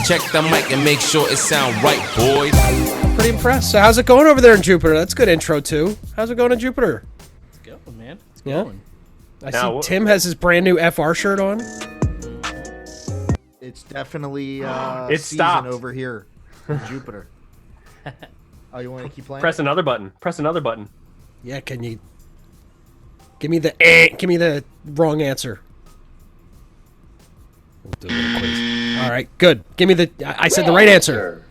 Check the mic and make sure it sound right, boys. Pretty impressed. So how's it going over there in Jupiter? That's a good intro too. How's it going in Jupiter? It's going, man. It's Yeah. going. I see Tim has his brand new FR shirt on. It's definitely It season stopped. over here in Jupiter. Oh, you want to keep playing? Press another button. Press another button. Yeah, can you give me the wrong answer? We'll do a little quiz. All right, good. Give me the I said the right answer.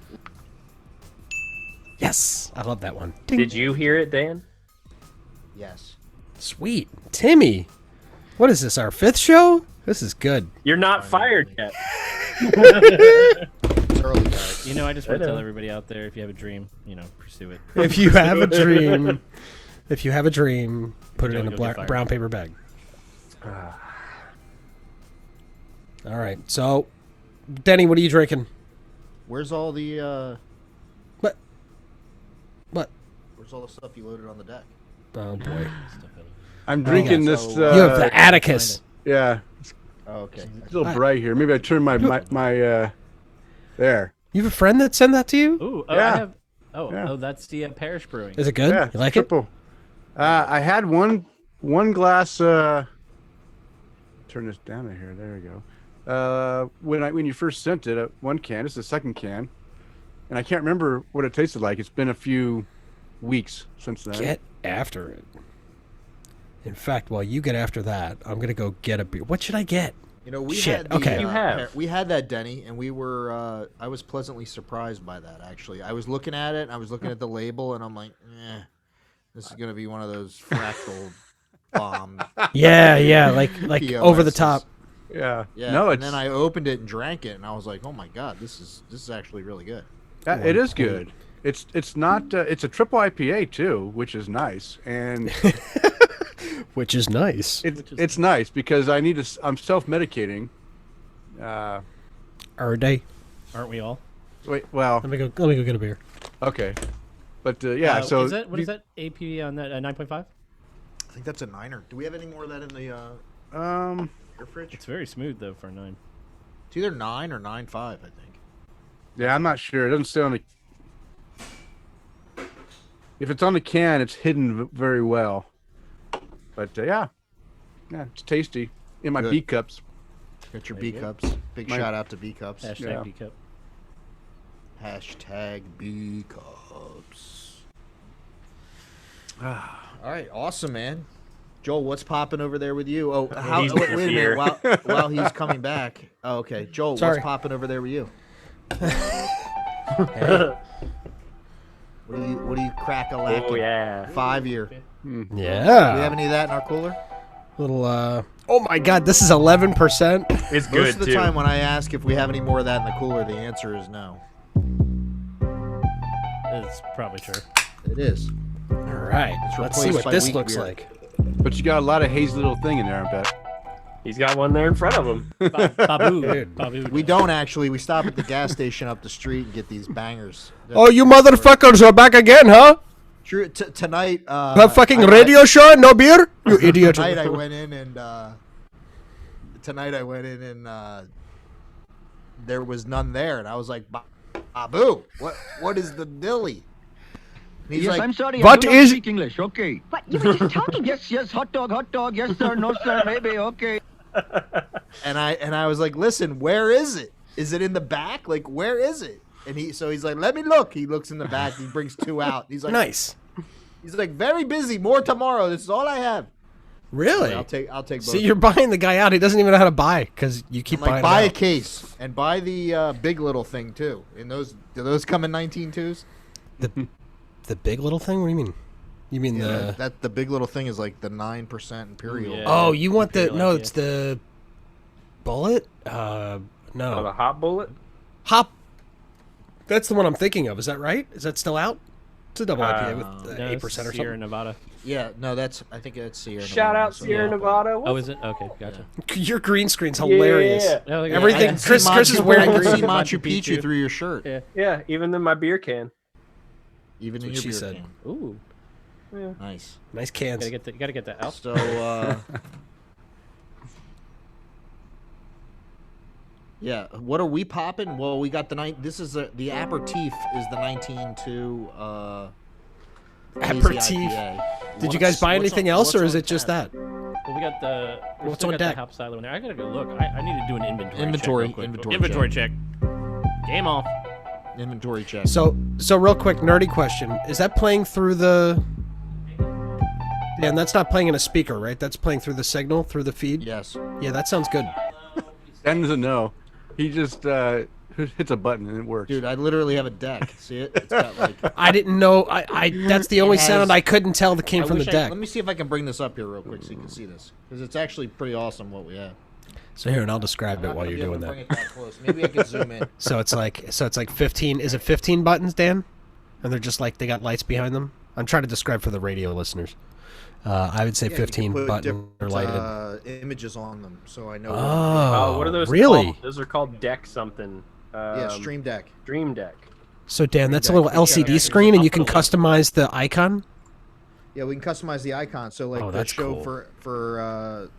Yes, I love that one. Ding. Did you hear it, Dan? Yes. Sweet. Timmy. What is this, our 5th show? This is good. You're not fired yet. It's early, guys. You know, I just want to tell everybody out there, if you have a dream, pursue it. If you have a dream, put it in a Don't go get fired. brown paper bag. All right. So, Denny, what are you drinking? Where's all the What? Where's all the stuff you loaded on the deck? Oh boy. I'm drinking yeah. this. You have the Atticus. Yeah, Oh, okay. it's a little bright here. Maybe I turn my there. You have a friend that sent that to you? Ooh, Yeah. I have. Yeah. Oh, that's the Parish Brewing. Is it good? Yeah, You like triple. I had one glass. Turn this down here. There we go. When you first sent it, one can. It's the second can, and I can't remember what it tasted like. It's been a few weeks since then. Get after it. In fact, while you get after that, I'm gonna go get a beer. What should I get? You know, we Shit, had the, okay. You have. we had that, Denny, and we were. I was pleasantly surprised by that. Actually, I was looking at it, and I was looking at the label, and I'm like, this is gonna be one of those fractal bomb. Yeah, like over the POSs. top. Yeah. Yeah. No, and it's then I opened it and drank it, and I was like, oh my god, this is actually really good. it is good. It's not. It's a triple IPA too, which is nice, and Which is nice. it's nice because I'm self-medicating. Are they? Aren't we all? Wait. Well. Let me go get a beer. Okay. But yeah. So What is that APV on that? 9.5? I think that's a 9er. Do we have any more of that in the air fridge? It's very smooth though for a 9. It's either 9 or 9.5, I think. Yeah, I'm not sure. It doesn't say on the. If it's on the can, it's hidden very well. But yeah, it's tasty in my Good. B cups. Got your There B you go. cups. Big shout out to B cups. Hashtag Yeah. B-Cup. Hashtag B cups. All right, awesome, man. Joel, what's popping over there with you? Oh, He's wait a here. minute. While he's coming back. Oh, okay, Joel, Sorry. what's popping over there with you? What do you crack a lacking? Oh yeah. 5 year. Do we Yeah. have any of that in our cooler? Little Oh my god, this is 11%. It's Most good of the too. time when I ask if we have any more of that in the cooler, the answer is no. It's probably true. It is. All right. Let's see replaced what by this wheat looks beer. like. But you got a lot of hazy little thing in there, I bet. He's got one there in front of him. Babu. Dude. Babu. We don't actually. We stop at the gas station up the street and get these bangers. Oh, you motherfuckers are back again, huh? True. Tonight. That fucking radio show and no beer? You idiot. Tonight I went in and. There was none there, and I was like, Babu, what is the dilly? And he's Yes, like, I'm sorry. What I do not is- speak English? Okay. What? You were just talking. Yes, hot dog. Yes, sir. No, sir. Maybe. Okay. and I was like, listen, where is it? Is it in the back? Like, where is it? And he's like, let me look. He looks in the back. He brings 2 out. He's like, Nice. He's like, very busy. More tomorrow. This is all I have. Really? I'll take both. See, you're buying the guy out. He doesn't even know how to buy because you keep I'm like, buying buy him a out. case and buy the Big Little thing too. And do those come in 19.2s? The big little thing? What do you mean? You mean the... that the Big Little thing is like the 9% Imperial. Yeah. Oh, you want the... Imperial No, IPA. it's the... Bullet? Oh, the No. hot bullet. Hop... That's the one I'm thinking of. Is that right? Is that still out? It's a double IPA with No, 8% it's or Sierra something. Nevada. Yeah, no, I think that's Sierra Nevada. Shout out So, Sierra yeah. Nevada. Oh, is it? Okay, gotcha. Your green screen's hilarious. Yeah. Oh, look at Everything- that. I can see Chris is wearing I can green. see Machu Picchu through your shirt. Yeah. Yeah, even in my beer can. Even in That's your what beer she said. can. Ooh. Yeah. Nice. Nice cans. Gotta get that out. So, Yeah. What are we popping? Well, we got the night. This is the aperitif is the 19.2 hazy Aperitif. IPA. Did you guys buy anything else, or is it just that? Well, we got the. We What's still on got deck? the Hop Silo in there. I gotta go look. I need to do an inventory. Inventory, check real quick. inventory check. Game off. Inventory check. So real quick, nerdy question: is that playing through the? Yeah, and that's not playing in a speaker, right? That's playing through the signal, through the feed. Yes. Yeah, that sounds good. Dan doesn't know. He just hits a button and it works. Dude, I literally have a deck. See it? It's got like. I didn't know. I that's the only sound I couldn't tell that came from the deck. Let me see if I can bring this up here real quick so you can see this, because it's actually pretty awesome what we have. So here, and I'll describe it while you're doing Bring that. it that close. Maybe I can zoom in. So it's like 15. Is it 15 buttons, Dan? And they're just like they got lights behind them. I'm trying to describe for the radio listeners. I would say Yeah, you 15 can put buttons are different, lighted. Images on them, so I know. Oh, what are those really? called? Those are called deck something. Yeah, Stream Deck. Stream Deck. So Dan, that's a Deck. little LCD Yeah, screen, and you I'll can put a link. customize the icon. Yeah, we can customize the icon. So like Oh, the that's show cool. for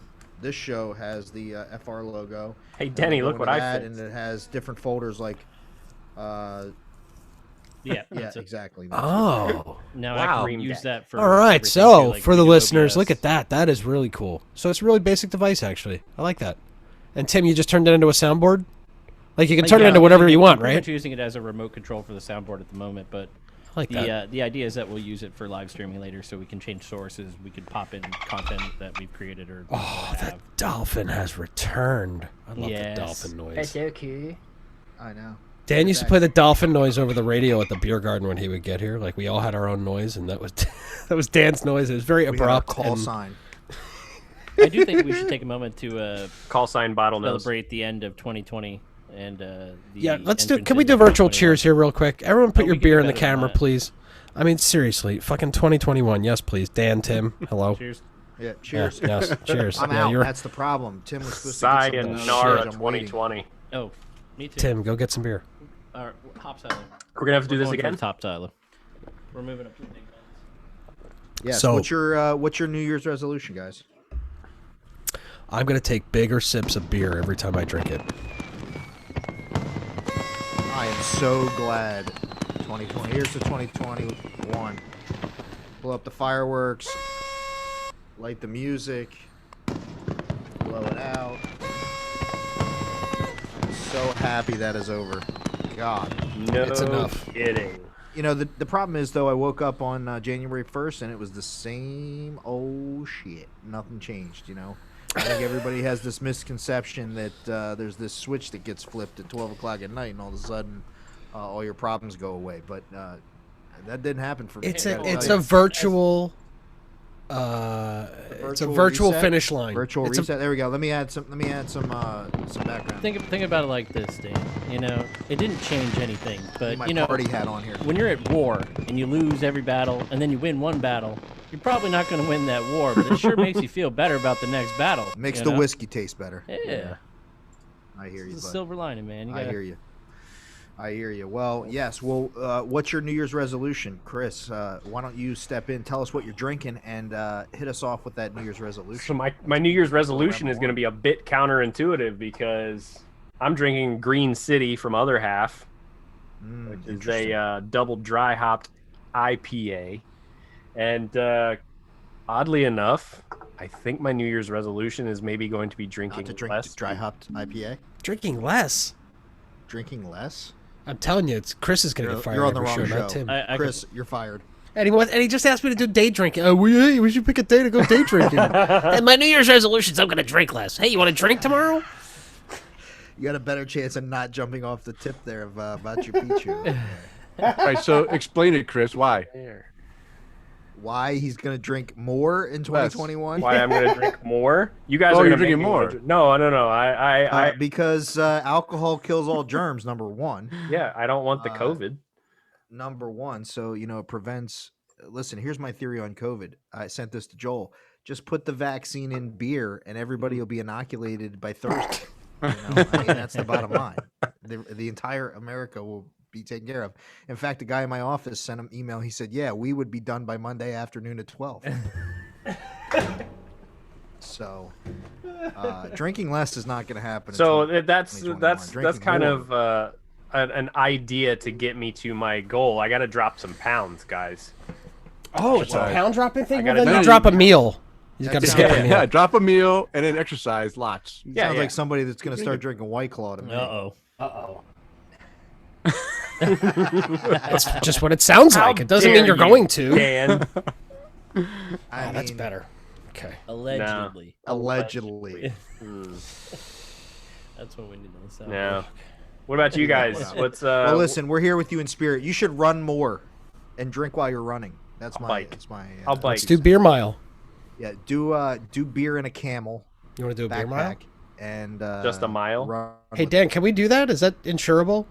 this show has the FR logo. Hey, And Denny, go look into what I that, fixed. And it has different folders like. Yeah. Yeah, that's it. exactly. Oh. Now Wow. I can use that for. All right, everything so too, like for the we do listeners, OBS. look at that. That is really cool. So it's a really basic device, actually. I like that. And Tim, you just turned it into a soundboard? Like you can turn it Yeah, into I'm whatever using you it- want, I'm pretty right? much using it as a remote control for the soundboard at the moment, but I like that. the idea is that we'll use it for live streaming later, so we can change sources. We could pop in content that we've created or Oh, have. that dolphin has returned. I love Yes. the dolphin noise. okay. I know. Dan used to play the dolphin noise over the radio at the beer garden when he would get here. Like we all had our own noise, and that was that was Dan's noise. It was very We had our abrupt. call and- sign. I do think we should take a moment to Call sign bottle nose. celebrate the end of 2020 and the Yeah, let's do. entrance Can we into do virtual 2021. cheers here, real quick? Everyone, put Oh, your we can do beer in the better than camera, that. please. I mean, seriously, fucking 2021. Yes, please. Dan, Tim, hello. Cheers. Yeah. Yeah, Cheers. yes, cheers. I'm yeah, out. you're That's the problem. Tim was supposed to get something. Sayonara I'm waiting. 2020. Oh, me too. Tim. Go get some beer. All right, Hop Silo. We're gonna have to do We're this going for again. the top Tyler. We're moving up to the big guns. Yes. So- what's your New Year's resolution, guys? I'm gonna take bigger sips of beer every time I drink it. I am so glad 2020. Here's the 2021. Blow up the fireworks. Light the music. Blow it out. I'm so happy that is over. God. No It's enough. kidding. You know, the problem is, though, I woke up on January 1st and it was the same old shit. Nothing changed, you know? I think everybody has this misconception that there's this switch that gets flipped at 12 o'clock at night and all of a sudden all your problems go away. But that didn't happen for me. It's I a gotta it's tell a you. virtual. It's a virtual reset? finish line. Virtual It's a- reset. There we go. Let me add some background. Think about it like this, Dan. You know, it didn't change anything, but my you know, party hat on here. when you're at war and you lose every battle and then you win one battle, you're probably not going to win that war, but it sure makes you feel better about the next battle. Makes you the know? whiskey taste better. Yeah, I hear you, it's a bud. silver lining, man. You I gotta, hear you. I hear you. Well, yes. Well, what's your New Year's resolution, Kris? Why don't you step in, tell us what you're drinking, and hit us off with that New Year's So resolution? my New Year's resolution is going to be a bit counterintuitive because I'm drinking Green City from Other Half, which is Interesting. a double dry hopped IPA, and oddly enough, I think my New Year's resolution is maybe going to be drinking Not to drink less. dry hopped IPA. Drinking less. Drinking less. I'm telling you, it's Chris is gonna get fired. You're on the every wrong show, show. not Tim. I Kris, you're fired. And he just asked me to do day drinking. We should pick a day to go day drinking. And my New Year's resolution is I'm gonna drink less. Hey, you want to drink tomorrow? You got a better chance of not jumping off the tip there of Machu Picchu. All right, so explain it, Chris. Why? Why he's gonna drink more in 2021? Why I'm going to drink more? You guys Oh, are you're gonna make drinking me more. wanna drink- No. I Because alcohol kills all germs. Number one. yeah, I don't want the Uh, COVID. Number one, so it prevents. Listen, here's my theory on COVID. I sent this to Joel. Just put the vaccine in beer, and everybody will be inoculated by Thursday. I mean, that's the bottom line. The entire America will be taken care of. In fact, a guy in my office sent him email. He said, "Yeah, we would be done by Monday afternoon at 12." So, Drinking less is not going to happen. So in that's 2021. kind Drinking more. of an idea to get me to my goal. I got to drop some pounds, guys. Oh, it's a pound dropping thing? I Well, gotta then you do- drop a meal. You got to That's- skip a meal. Yeah, drop a meal and then exercise lots. Sounds like somebody that's going to start drinking White Claw to me. Uh-oh. That's just what it sounds How like. It doesn't dare mean you're you, going to. Dan. I That's mean, better. Okay. Allegedly. Allegedly. That's what we need to sound. No. What about you guys? What's Well, listen, we're here with you in spirit. You should run more and drink while you're running. That's my. bike. That's my. I'll bike. Let's do beer mile. Yeah, do beer in a camel You want to do a beer mile? backpack and Just a mile? run Hey, with- Dan, can we do that? Is that insurable?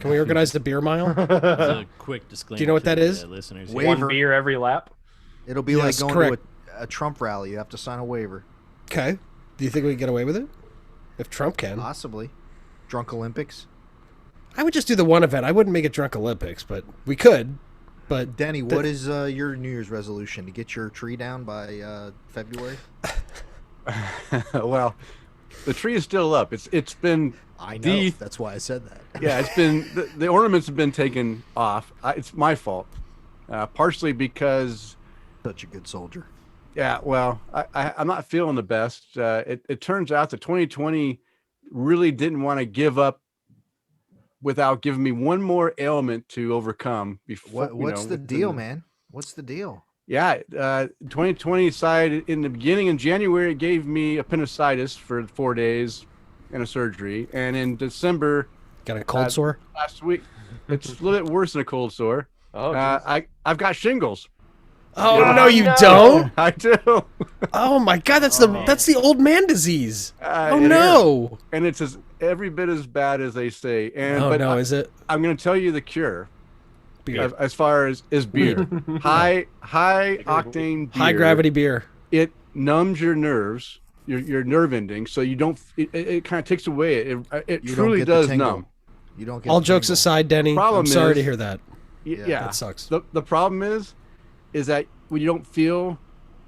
Can we organize the beer mile? As a quick disclaimer. Do you know what to that the, is? listeners. Wait. one waiver. beer every lap? It'll be Yes, like going correct. to a Trump rally. You have to sign a waiver. Okay. Do you think we can get away with it? If Trump can. Possibly. Drunk Olympics. I would just do the one event. I wouldn't make it Drunk Olympics, but we could. But Denny, what is your New Year's resolution? To get your tree down by February? Well, the tree is still up. It's been I know. the That's why I said that. yeah. It's been the ornaments have been taken off. It's my fault, partially because Such a good soldier. yeah. Well, I'm not feeling the best. It turns out that 2020 really didn't want to give up without giving me one more ailment to overcome. Before What's the deal, man? What's the deal? Yeah, 2020 side in the beginning in January it gave me appendicitis for 4 days and a surgery, and in December got a cold sore? last week it's a little bit worse than a cold sore. Oh, I've got shingles. Oh, no, you don't. I do. Oh my God, that's the old man disease. Oh It is. no. And it's every bit as bad as they say. And Oh but no, is it? I'm going to tell you the cure. Beer. As far as is beer, high octane beer, High gravity beer. It numbs your nerves, your nerve endings, so you don't. It kind of takes away. It You don't truly get the does tingle. numb. You don't get All the jokes tingle. aside, Denny, Problem I'm sorry is- to hear that. Yeah, That sucks. The problem is that when you don't feel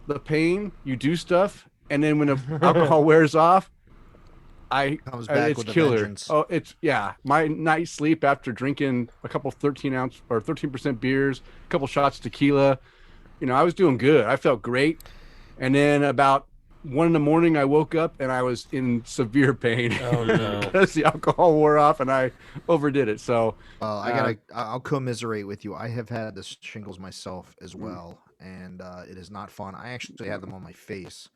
the pain, you do stuff, and then when the alcohol wears off, Comes back it's with a killer. vengeance. Oh, it's my night sleep after drinking a couple 13-ounce or 13% beers, a couple shots of tequila, I was doing good. I felt great, and then about 1 a.m, I woke up and I was in severe pain. Oh no. Because the alcohol wore off and I overdid it. So I'll commiserate with you. I have had the shingles myself as well, and it is not fun. I actually had them on my face,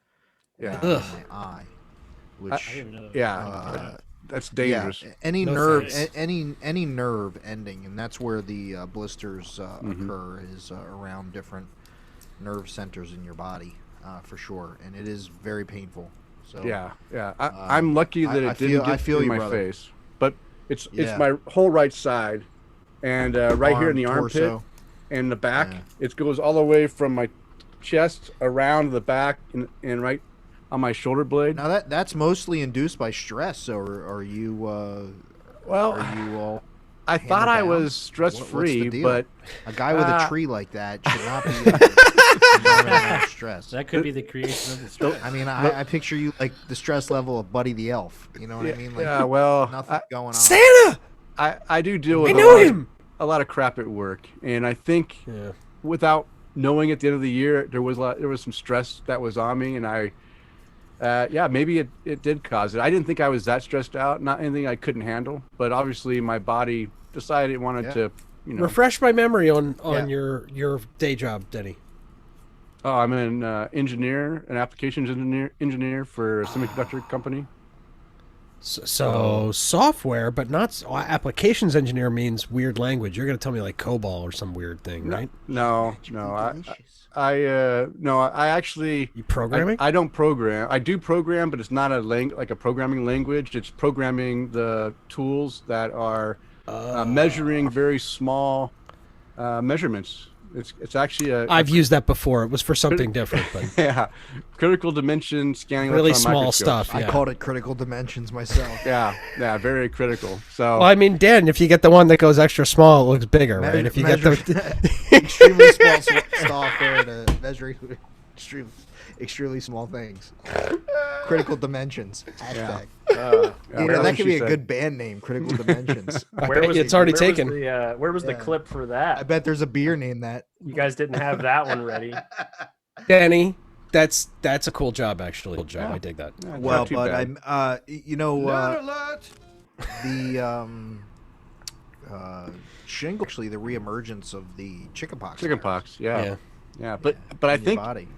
yeah, and on my eye, which that's dangerous. any No nerve, thanks. any nerve ending, and that's where the blisters occur, is around different nerve centers in your body, for sure, and it is very painful. So Yeah. I'm lucky that I it didn't I get feel in you, my brother. face, but it's Yeah. my whole right side, and right here in the Arm, armpit torso. and the back. Yeah. It goes all the way from my chest around the back and right on my shoulder blade. Now that's mostly induced by stress. So are you? Well, Are you all? I thought I down? was stress free, deal? but A guy with a tree like that should not be under that stress. That could be the creation of the stress. I mean, I picture you like the stress level of Buddy the Elf. You know what I mean? Like, yeah, well, nothing going on. Santa! I do deal with I know him! a lot of crap at work, and I think Yeah. without knowing at the end of the year there was some stress that was on me, and maybe it did cause it. I didn't think I was that stressed out, not anything I couldn't handle, but obviously my body decided it wanted to Refresh my memory on Yeah. your day job, Denny. I'm an engineer, an applications engineer for a semiconductor company. So software, but not applications engineer means weird language. You're gonna tell me like COBOL or some weird thing, right? No, I actually You programming? I don't program. I do program, but it's not like a programming language. It's programming the tools that are measuring very small measurements. It's actually I've used that before. It was for something different, but critical dimension scanning. really electron small microscopes. stuff. I Yeah. called it critical dimensions myself. Yeah, very critical. So Well, I mean, Dan, if you get the one that goes extra small, it looks bigger, right? If you get the extremely small software to measure extreme. extremely small things. Critical Dimensions. Hashtag. Where That could be a good band name, Critical Dimensions. It's already taken. Where was the clip for I that? bet there's a beer named that. You guys didn't have that one ready. Danny, that's a cool job, actually. Cool job. I dig that. Well, Not too but bad. I'm, the shingle, actually, the reemergence of the chickenpox. Chickenpox, yeah. But in I your think body.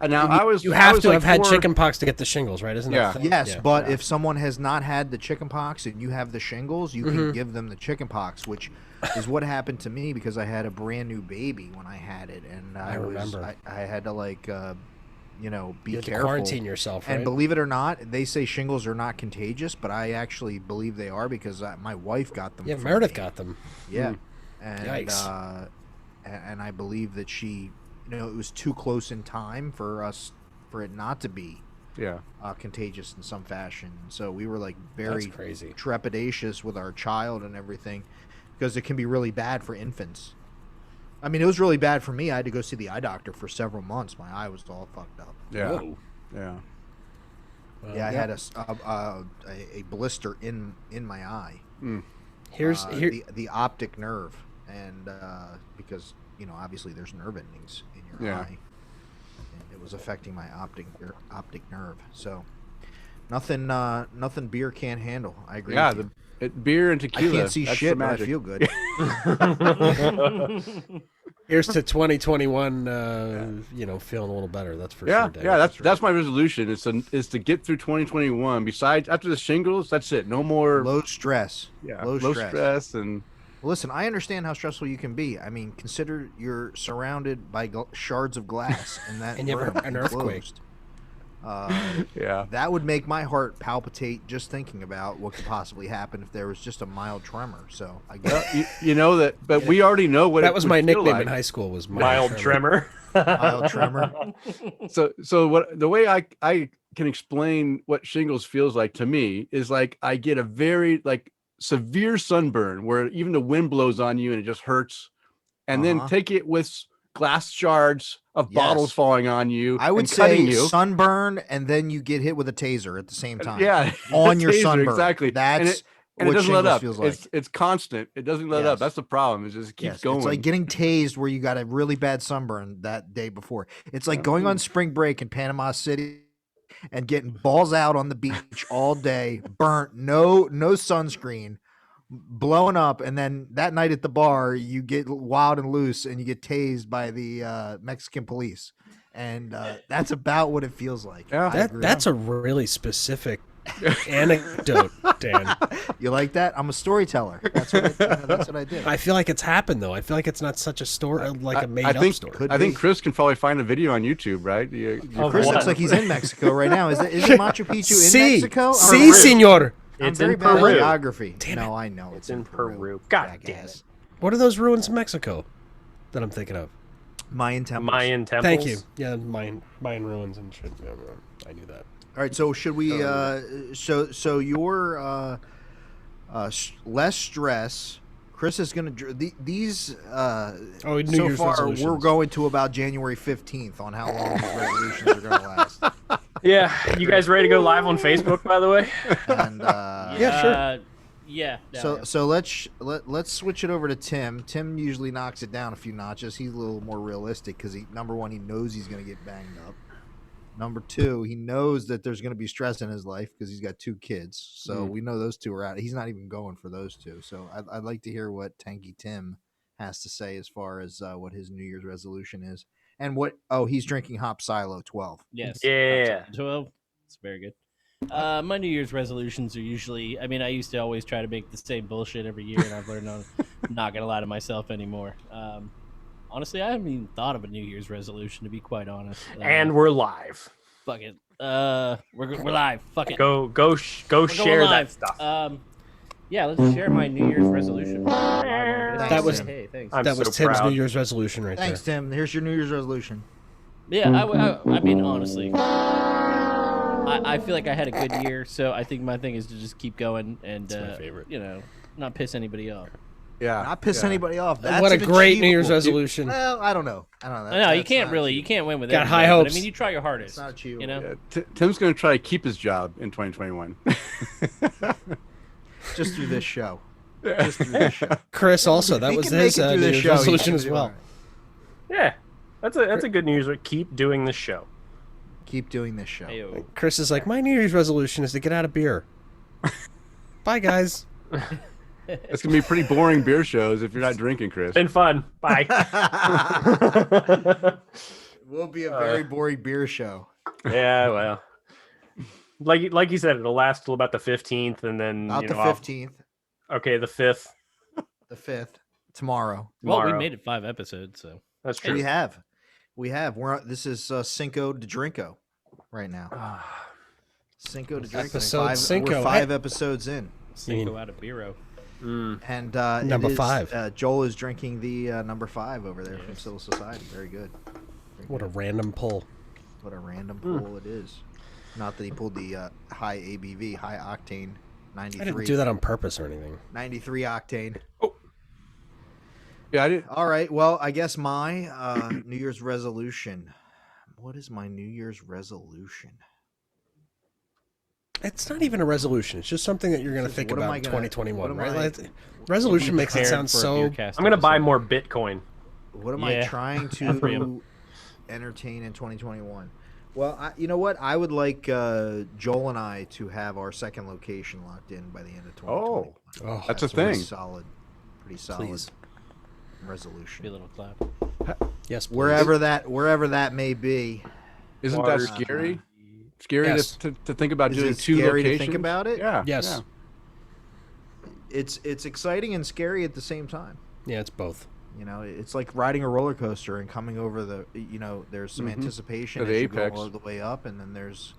now I was You I have was to like have had 4 chickenpox to get the shingles, right? Isn't Yeah. that? the thing? Yes, Yeah. but if someone has not had the chickenpox and you have the shingles, you can give them the chickenpox, which is what happened to me because I had a brand new baby when I had it, and I remember. had to be You have to careful. quarantine yourself, right? And believe it or not, they say shingles are not contagious, but I actually believe they are because my wife got them. Yeah, from Meredith me. got them. Yeah, and Yikes. And I believe that she, it was too close in time for it not to be contagious in some fashion. So we were like very That's crazy. trepidatious with our child and everything because it can be really bad for infants. I mean, it was really bad for me. I had to go see the eye doctor for several months. My eye was all fucked up. Yeah. Whoa. Yeah. Yeah, I had a blister in my eye. Here's the optic nerve, and because obviously there's nerve endings in your eye, and it was affecting my optic nerve. So nothing beer can't handle. I agree. Yeah, with you. beer and I tequila. can't see that's shit, the but I magic. feel good. Here's to 2021. Feeling a little better. That's for sure. Dave. That's my resolution. Is to get through 2021. Besides, after the shingles, that's it. No more Low stress. low stress and. Listen, I understand how stressful you can be. I mean, consider you're surrounded by shards of glass, and that And you have room an earthquake. enclosed. Yeah. That would make my heart palpitate just thinking about what could possibly happen if there was just a mild tremor. So I guess You know that, but we already know what That it was would my feel nickname like. in high school. Was Mild tremor. mild tremor. So what the way I can explain what shingles feels like to me is like I get a very severe sunburn where even the wind blows on you and it just hurts, and then take it with glass shards of bottles falling on you. I would and cutting say you. sunburn, and then you get hit with a taser at the same time. Yeah, on your taser, sunburn. exactly. That's and it what doesn't let shingles up. feels like. It's constant. It doesn't let up. Yes. That's the problem. It just keeps going. It's like getting tased where you got a really bad sunburn that day before. It's like going on spring break in Panama City and getting balls out on the beach all day, burnt, no sunscreen, blowing up, and then that night at the bar you get wild and loose and you get tased by the Mexican police, and that's about what it feels like. Yeah. That's a really specific anecdote, Dan. You like that? I'm a storyteller. That's what I did. I feel like it's happened though. I feel like it's not such a story, like a made-up story. Could I think be. Chris can probably find a video on YouTube, right? Chris looks like he's in Mexico right now. Is it Machu Picchu in Mexico? Or Si, Peru? senor. I'm It's very in bad at Peru. geography. Damn No, I know It's in Peru. God damn it. What are those ruins in Mexico that I'm thinking of? Mayan temples. Mayan temples. Thank you. Yeah, Mayan ruins and shit. Yeah, I knew that. All right, so should we? So your less stress. Chris is going to these. New So Year's far, resolutions. we're going to about January 15th on how long these resolutions are going to last. Yeah, you guys ready to go live on Facebook, by the way? And Yeah, sure. Yeah. so let's switch it over to Tim. Tim usually knocks it down a few notches. He's a little more realistic because number one, he knows he's going to get banged up. Number two, he knows that there's going to be stress in his life because he's got 2 kids. So we know those 2 are out. He's not even going for those 2. So I'd like to hear what Tanky Tim has to say as far as what his New Year's resolution is. And he's drinking Hop Silo 12. Yes. Yeah. 12. It's very good. My New Year's resolutions are usually, I used to always try to make the same bullshit every year, and I've learned I'm not going to lie to myself anymore. Honestly, I haven't even thought of a New Year's resolution, to be quite honest. And we're live. Fuck it. We're live. Fuck it. Go We're share going that live. stuff. Yeah, let's share my New Year's resolution. That was- Hey, thanks. I'm That was so Tim's proud. New Year's resolution right Thanks, Tim. Here's your New Year's resolution. Yeah, I mean, honestly, I feel like I had a good year, so I think my thing is to just keep going and my favorite. not piss anybody off. Yeah. not piss yeah. anybody off. That's What a an great New Year's achievable- resolution. Well, I don't know. No, That's you can't not really. You achievable. can't win with Got everybody, high but, hopes. I mean, you try your hardest. It's not achievable. You know. Yeah, Tim's going to try to keep his job in 2021. Just through this show. Just through this show. Chris also, that He was can make his it through New this Year's show. He's resolution gonna as do well. all right. Yeah, that's a good New Year's. Keep doing this show. Keep doing this show. Ayo. Chris is like, my New Year's resolution is to get out of beer. Bye, guys. It's going to be pretty boring beer shows if you're not drinking, Chris. Been fun. Bye. Will be a very boring beer show. Yeah, well, like you said, it'll last till about the 15th, and then Not the I'll- 15th, Okay, the 5th. the 5th, tomorrow. Well, we Tomorrow. made it 5 episodes, so That's true. We have. This is Cinco de Drinko right now. Cinco de Drinko. Episode Cinco. We're 5 episodes in. Cinco out of Biro. And Number it is, 5. Joel is drinking the number 5 over there from Civil Society. Very good. Very What a good. random pull. What a random pull it is. Not that he pulled the high ABV, high octane, 93. I didn't do that on purpose or anything. 93 octane. Yeah, I did. All right. Well, I guess my New Year's resolution. What is my New Year's resolution? It's not even a resolution. It's just something that you're going to Just think what am about I in gonna- 2021, what am right? I- Like, resolution makes it sound so. I'm gonna buy more Bitcoin. What am I Yeah. trying For you. to entertain in 2021? Well, you know what? I would like Joel and I to have our second location locked in by the end of 2021. Oh, That's a pretty thing. solid, pretty solid Please. Be a resolution. little clap. yes, please. Wherever that may be. Isn't that Water- scary? Scary Yes. to think about Is doing it 2 scary to locations? think about it? Yeah. Yes. yeah. It's exciting and scary at the same time. Yeah, it's both. You know, it's like riding a roller coaster and coming over the. You know, there's some anticipation To as the you go apex. all the way up, and then there's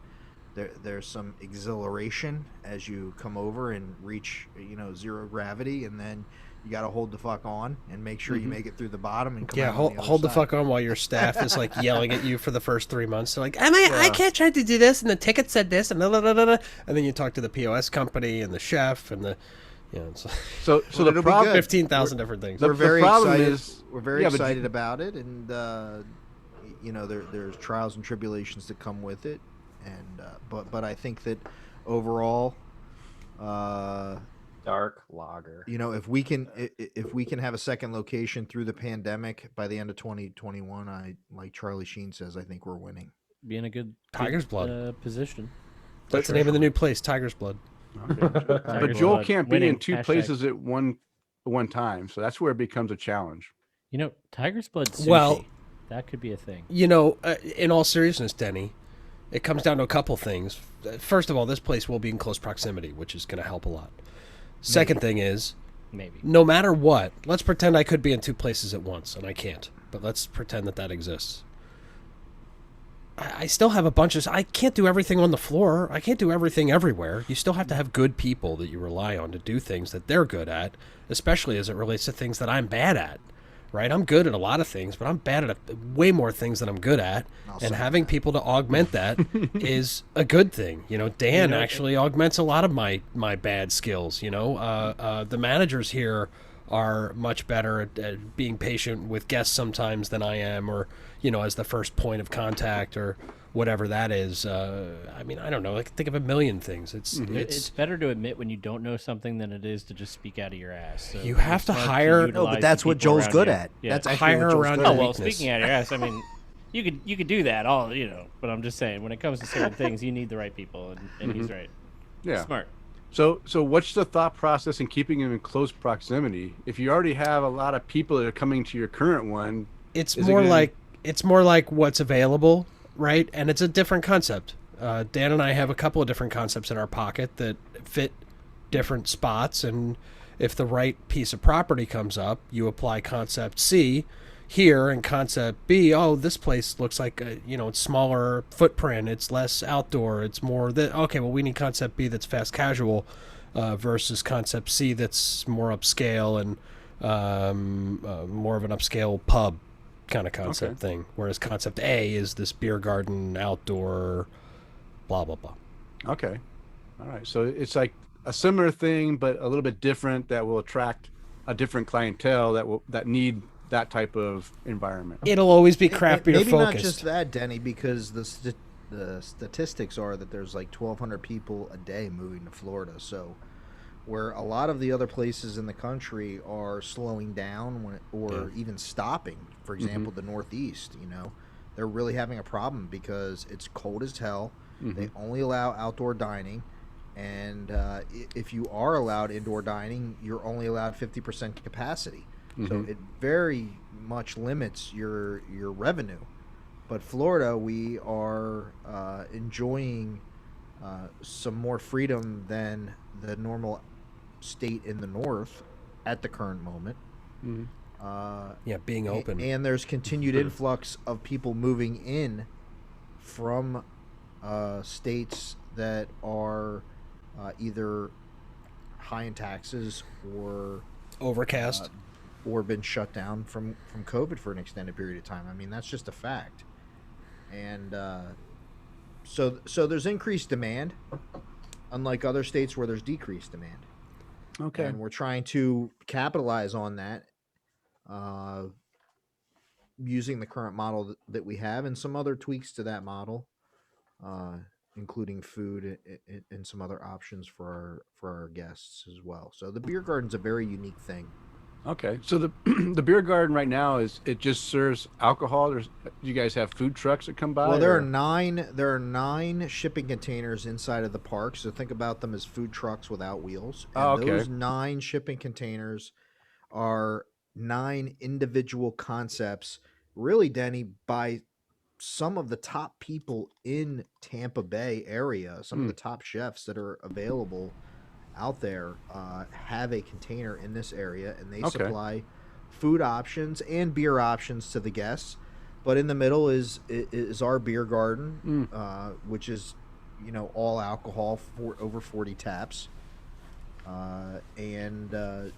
some exhilaration as you come over and reach zero gravity, and then you got to hold the fuck on and make sure you make it through the bottom and come Yeah, out on hold, the other hold the side. fuck on while your staff is like yelling at you for the first 3 months. They're like, I can't try to do this, and the ticket said this, and and then you talk to the POS company and the chef and the, it's So Well, the it'll be problem. good. 15,000 different things. We're The very problem excited. is- We're very yeah, but excited about it, and there's trials and tribulations that come with it, and but I think that overall, Dark lager. if we can have a second location through the pandemic by the end of 2021, like Charlie Sheen says, I think we're winning. Be in a good Tiger's Blood. position. That's the name of the new place, Tiger's Blood. But Tiger's Joel Blood. can't be Winning. in 2 Hashtag. places at one time, so that's where it becomes a challenge. Tiger's Blood sushi. Well- that could be a thing. In all seriousness, Denny, it comes down to a couple things. First of all, this place will be in close proximity, which is going to help a lot. Second thing is, Maybe. no matter what, let's pretend I could be in 2 places at once, and I can't. But let's pretend that exists. I still have a bunch of... I can't do everything on the floor. I can't do everything everywhere. You still have to have good people that you rely on to do things that they're good at, especially as it relates to things that I'm bad at. Right? I'm good at a lot of things, but I'm bad at way more things than I'm good at. And having people to augment that is a good thing. Dan actually augments a lot of my bad skills. The managers here are much better at being patient with guests sometimes than I am, or as the first point of contact or whatever that is. I don't know. I can think of a million things. It's better to admit when you don't know something than it is to just speak out of your ass. So You have it's to smart hire- No, utilize No, but that's the what people Joel's around good you. at. Yeah. That's actually Hire what Joel's around good your Oh at. well, weakness. speaking out of your ass, you could do that all, but I'm just saying when it comes to certain things, you need the right people, and he's right. Yeah. Smart. So what's the thought process in keeping them in close proximity? If you already have a lot of people that are coming to your current one, It's Is it more gonna- like what's available, right? And it's a different concept. Dan and I have a couple of different concepts in our pocket that fit different spots, and if the right piece of property comes up, you apply concept C here, and concept B, this place looks like it's smaller footprint, it's less outdoor, it's more okay, well, we need concept B that's fast casual versus concept C that's more upscale and more of an upscale pub kind of concept thing, whereas concept A is this beer garden, outdoor, blah blah blah. okay, all right. So it's like a similar thing, but a little bit different that will attract a different clientele that need that type of environment. It'll always be craft beer Maybe focused. not just that, Denny, because the statistics are that there's like 1,200 people a day moving to Florida. So where a lot of the other places in the country are slowing down or even stopping, for example, the Northeast, they're really having a problem because it's cold as hell. They only allow outdoor dining. And if you are allowed indoor dining, you're only allowed 50% capacity. So it very much limits your revenue. But Florida, we are enjoying some more freedom than the normal state in the north at the current moment. Being open. And there's continued influx of people moving in from states that are either high in taxes or overcast. Or been shut down from COVID for an extended period of time. I mean, that's just a fact. And so there's increased demand, unlike other states where there's decreased demand. Okay. And we're trying to capitalize on that using the current model that we have and some other tweaks to that model, including food and some other options for our guests as well. So the beer garden's a very unique thing. Okay, so the beer garden right now it just serves alcohol. Do you guys have food trucks that come by? Well, there are nine shipping containers inside of the park. So think about them as food trucks without wheels. And those 9 shipping containers are 9 individual concepts, really, Denny, by some of the top people in Tampa Bay area, some of the top chefs that are available out there have a container in this area, and they supply food options and beer options to the guests. But in the middle is our beer garden, which is all alcohol for over 40 taps, and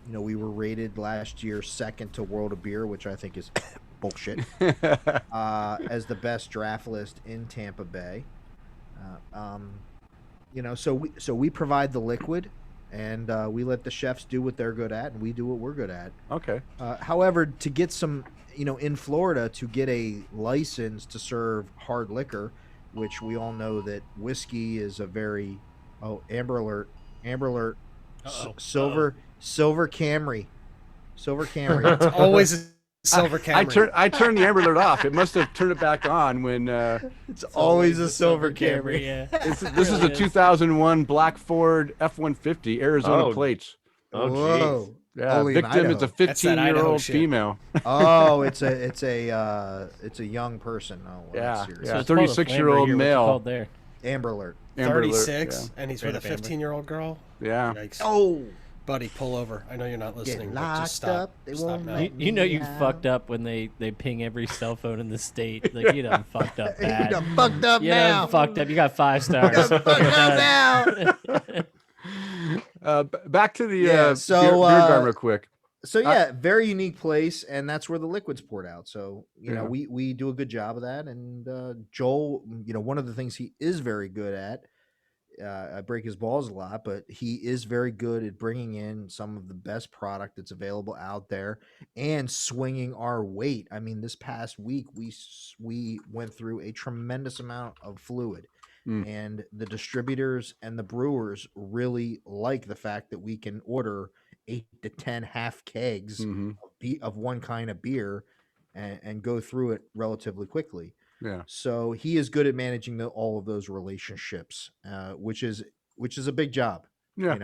we were rated last year second to World of Beer, which I think is bullshit, as the best draft list in Tampa Bay. So we provide the liquid, and we let the chefs do what they're good at, and we do what we're good at. Okay. However, to get some, in Florida, to get a license to serve hard liquor, which we all know that whiskey is a very Amber Alert, Silver Camry. It's always a Silver Camry. I turned the Amber Alert off. It must have turned it back on when. It's always a Silver Camry. Yeah. This is a 2001 black Ford F-150 Arizona plates. Oh, Whoa. jeez. Yeah, Only in victim is a Idaho. That's that Idaho 15-year-old shit. female. Oh, it's a young person. Oh, well, Yeah, seriously. yeah. it's called a 36-year-old Flamber here. What's it male. called there? Amber Alert. Amber Alert, 36, and he's with a Straight up Amber. 15-year-old girl. Yeah. Yikes. Oh, Buddy, pull over. I know you're not listening, get but just locked stop. up. They Stop won't now. let You know me you out. fucked up when they ping every cell phone in the state. Like, you done fucked up You bad. done fucked up You now. done fucked up. You got 5 stars. You done fucked up now. Back to the Yeah, so, beer garden real quick. So yeah, very unique place, and that's where the liquid's poured out. So we do a good job of that. And Joel, one of the things he is very good at, I break his balls a lot, but he is very good at bringing in some of the best product that's available out there and swinging our weight. I mean, this past week we went through a tremendous amount of fluid. And the distributors and the brewers really like the fact that we can order 8 to 10 half kegs of one kind of beer and go through it relatively quickly. Yeah. So he is good at managing all of those relationships, which is a big job. Yeah.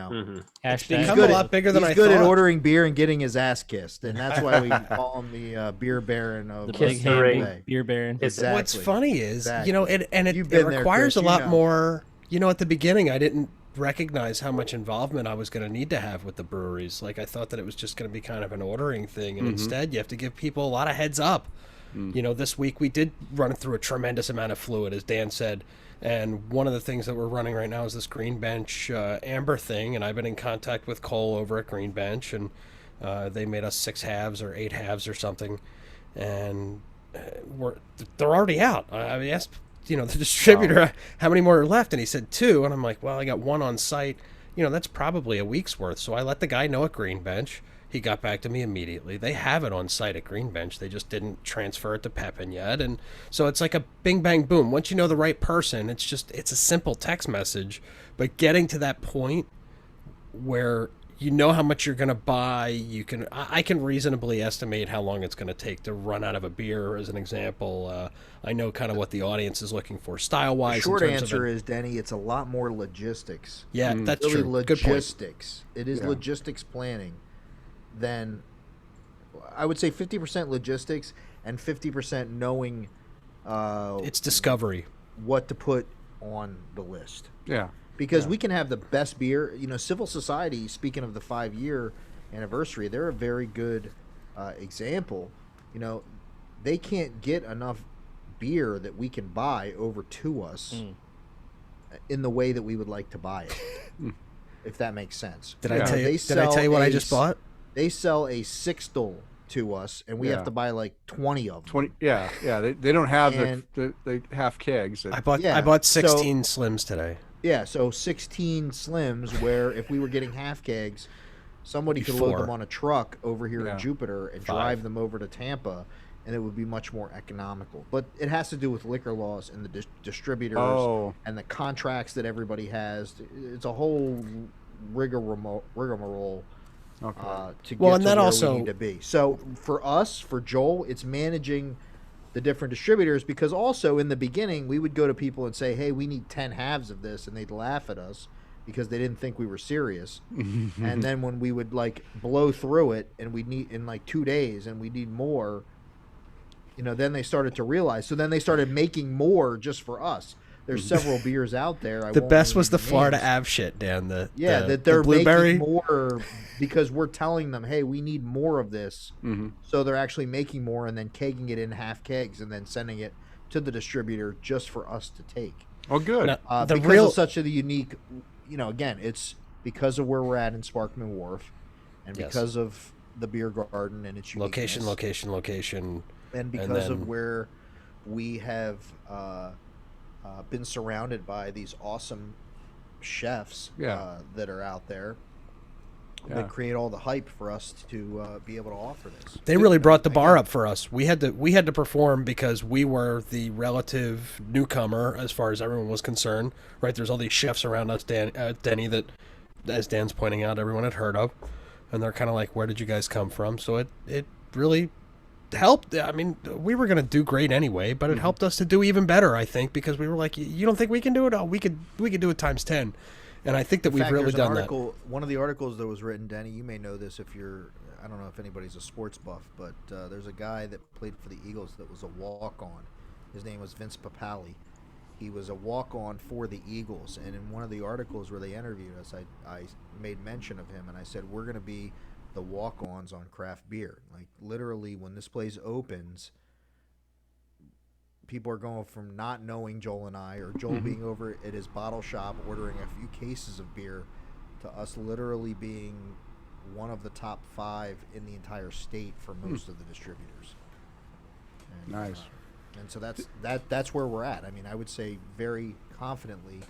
It's Hashtag become a lot bigger than He's I good thought. at ordering beer and getting his ass kissed, and that's why we call him the beer baron of the big Tampa hand Bay. beer baron. Exactly. What's funny is, Exactly. it You've been there, requires Kris, a lot know. more. At the beginning, I didn't recognize how much involvement I was going to need to have with the breweries. Like, I thought that it was just going to be kind of an ordering thing, and instead you have to give people a lot of heads up. This week we did run through a tremendous amount of fluid, as Dan said, and one of the things that we're running right now is this Green Bench amber thing, and I've been in contact with Cole over at Green Bench, and they made us 6 halves or 8 halves or something, and they're already out. I asked the distributor how many more are left, and he said 2, and I'm like, well, I got 1 on site. that's probably a week's worth. So I let the guy know at Green Bench. He got back to me immediately. They have it on site at Green Bench. They just didn't transfer it to Pepin yet. And so it's like a bing, bang, boom. Once you know the right person, it's a simple text message. But getting to that point where you know how much you're going to buy, I can reasonably estimate how long it's going to take to run out of a beer, as an example. I know kind of what the audience is looking for style-wise. The short answer is, Denny, it's a lot more logistics. Yeah, that's really true. Logistics. It is logistics planning. Then I would say 50% logistics and 50% knowing it's discovery, what to put on the list. Yeah. Because we can have the best beer. Civil Society, speaking of the 5-year anniversary, they're a very good example. They can't get enough beer that we can buy over to us in the way that we would like to buy it, if that makes sense. Did I tell you what I just bought? They sell a Sixtel to us, and we have to buy like 20 of them. 20, yeah. They don't have the half kegs. I bought 16 Slims today. Yeah, so 16 Slims, where if we were getting half kegs, somebody could load them on a truck over here in Jupiter and drive them over to Tampa, and it would be much more economical. But it has to do with liquor laws and the distributors and the contracts that everybody has. It's a whole rigmarole. To get to and that where also we need to be. So for us, for Joel, it's managing the different distributors, because also in the beginning we would go to people and say, hey, we need 10 halves of this, and they'd laugh at us because they didn't think we were serious. And then when we would like blow through it and we'd need in like 2 days and we need more, then they started to realize. So then they started making more just for us. There's several beers out there. The best was the Florida Ave shit, Dan. That they're blueberry making more because we're telling them, hey, we need more of this. So they're actually making more and then kegging it in half kegs and then sending it to the distributor just for us to take. Oh, good. Because of such a unique, again, it's because of where we're at in Sparkman Wharf, and because of the beer garden and its uniqueness. Location, and because of where we have been surrounded by these awesome chefs that are out there that create all the hype for us to be able to offer this. They really brought the bar up for us. We had to perform because we were the relative newcomer as far as everyone was concerned. Right? There's all these chefs around us, Denny, that, as Dan's pointing out, everyone had heard of, and they're kind of like, "Where did you guys come from?" So it really helped. I mean, we were going to do great anyway, but it helped us to do even better, I think, because we were like, you don't think we can do it? Oh, we could do it times 10. And I think that we've really done that. One of the articles that was written, Denny, you may know this if you're, I don't know if anybody's a sports buff, but there's a guy that played for the Eagles that was a walk-on. His name was Vince Papali. He was a walk-on for the Eagles, and in one of the articles where they interviewed us, I made mention of him, and I said, we're going to be the walk-ons on craft beer. Like, literally, when this place opens, people are going from not knowing Joel and I, or Joel being over at his bottle shop ordering a few cases of beer, to us literally being one of the top 5 in the entire state for most of the distributors. And, nice. And so that's where we're at. I mean, I would say very confidently,